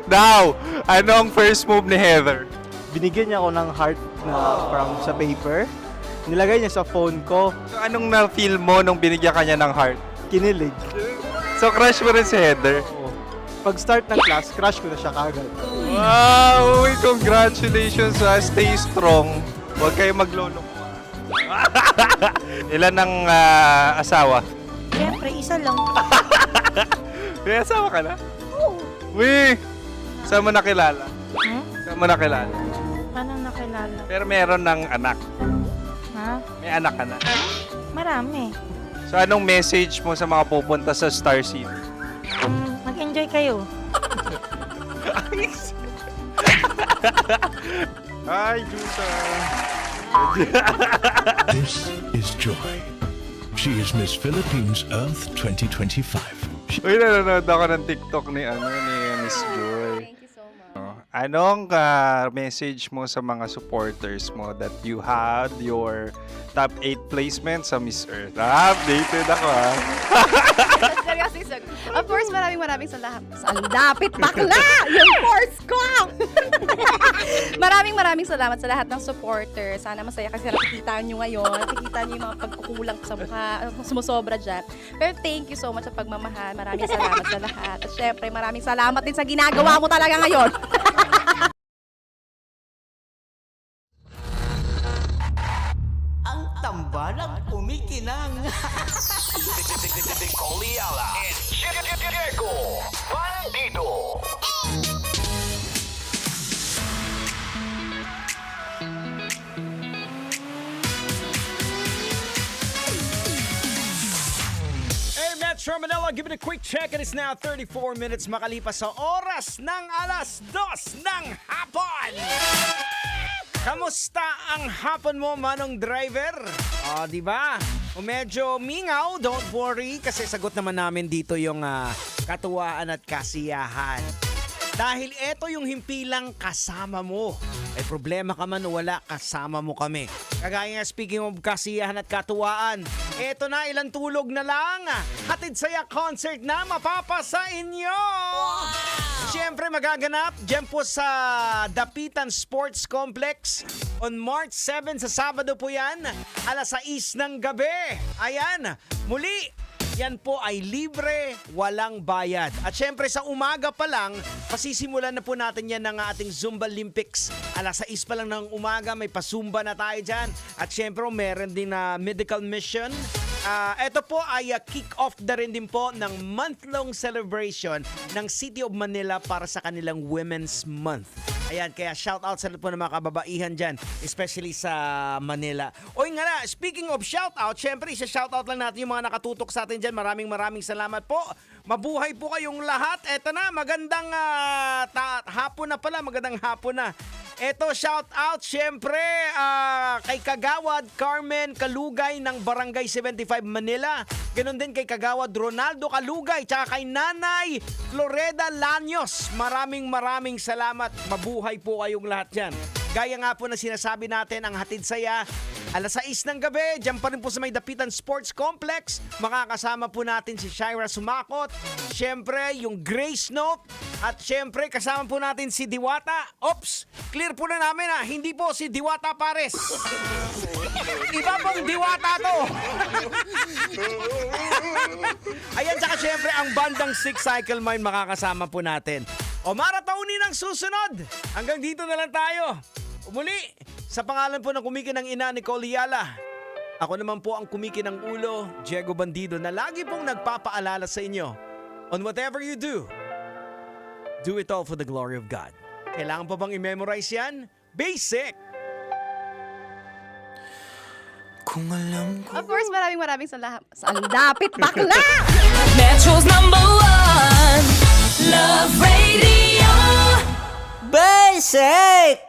Now, ano ang first move ni Heather? Binigyan niya ako ng heart na from sa paper. Nilagay niya sa phone ko. So anong na-feel mo nung binigyan ka niya ng heart? Kinilig. So crush mo rin si Heather? Pag start ng class, crush ko na siya kagad. Wow! Uy, congratulations ha. Stay strong. Huwag kayo maglolo. Ilan ang asawa? Siyempre, isa lang. May asawa ka na? Oo. Uy! Saan mo nakilala? Saan mo nakilala? Paano nakilala? Pero meron ng anak. Ha? May anak ka na. Marami. So anong message mo sa mga pupunta sa Star City? Mag-enjoy kayo. Hi, Jusa! This is Joy. She is Miss Philippines Earth 2025. Uy, nanonood ako ng TikTok ni Miss Joy. Thank you so much. Anong message mo sa mga supporters mo that you had your top 8 placement sa Miss Earth? Updated ako Seryously, of course, maraming salamat. Ang dapit bakla! Yung course ko! maraming salamat sa lahat ng supporters. Sana masaya kasi nakikita nyo ngayon. Nakikita nyo yung mga pagkukulang ko sa mukha. Sumusobra dyan. Pero thank you so much sa pagmamahal. Maraming salamat sa lahat. At syempre, maraming salamat din sa ginagawa mo talaga ngayon. Ang tambalang kumikinang. Nicole Ayala and Diego Bandido. Hey, Metro Manila, give it a quick check and it's now 34 minutes makalipas sa oras ng 2:00 ng hapon. Kamusta ang hapon mo, Manong Driver? Di ba? Kung medyo mingaw, don't worry kasi sagot naman namin dito yung katuwaan at kasiyahan. Dahil eto yung himpilang kasama mo. May problema ka man o wala, kasama mo kami. Kagaya nga, speaking of kasiyahan at katuwaan, eto na, ilang tulog na lang. Hatid Saya concert na mapapasa inyo! Siyempre magaganap dyan po sa Dapitan Sports Complex on March 7 sa Sabado po yan, 6:00 ng gabi. Ayan, muli, yan po ay libre, walang bayad. At syempre sa umaga pa lang, pasisimulan na po natin yan ng ating Zumba Olympics. 6:00 pa lang ng umaga, may pasumba na tayo dyan. At syempre meron din na medical mission. Ito po ay kick-off na rin din po ng month-long celebration ng City of Manila para sa kanilang Women's Month. Ayan, kaya shout-out sa lahat po ng mga kababaihan dyan, especially sa Manila. O nga na, speaking of shout-out, syempre isa-shoutout lang natin yung mga nakatutok sa atin dyan. Maraming salamat po. Mabuhay po kayong lahat. Eto na, magandang hapon na pala, magandang hapon na. Eto, shout out syempre kay Kagawad Carmen Kalugay ng Barangay 75 Manila. Ganon din kay Kagawad Ronaldo Kalugay tsaka kay Nanay Floreda Lanyos. Maraming salamat. Mabuhay po kayong lahat dyan. Gaya nga po na sinasabi natin, ang Hatid Saya 6:00 ng gabi, dyan pa rin po sa may Dapitan Sports Complex. Makakasama po natin si Shira Sumakot, syempre yung Grace Note, at syempre kasama po natin si Diwata. Ops, clear po na namin hindi po si Diwata Pares. Iba pong Diwata to. Ayan, saka syempre ang bandang Six Cycle Mind makakasama po natin. O marataunin ang susunod. Hanggang dito na lang tayo. Umuli, sa pangalan po ng kumikinang ina, Nicole Ayala. Ako naman po ang kumikinang ulo, Diego Bandido, na lagi pong nagpapaalala sa inyo. On whatever you do it all for the glory of God. Kailangan pa bang i-memorize yan? Basic! Of course, maraming salamat. Lapit bakla! Metro's #1 Love Radio. Basic!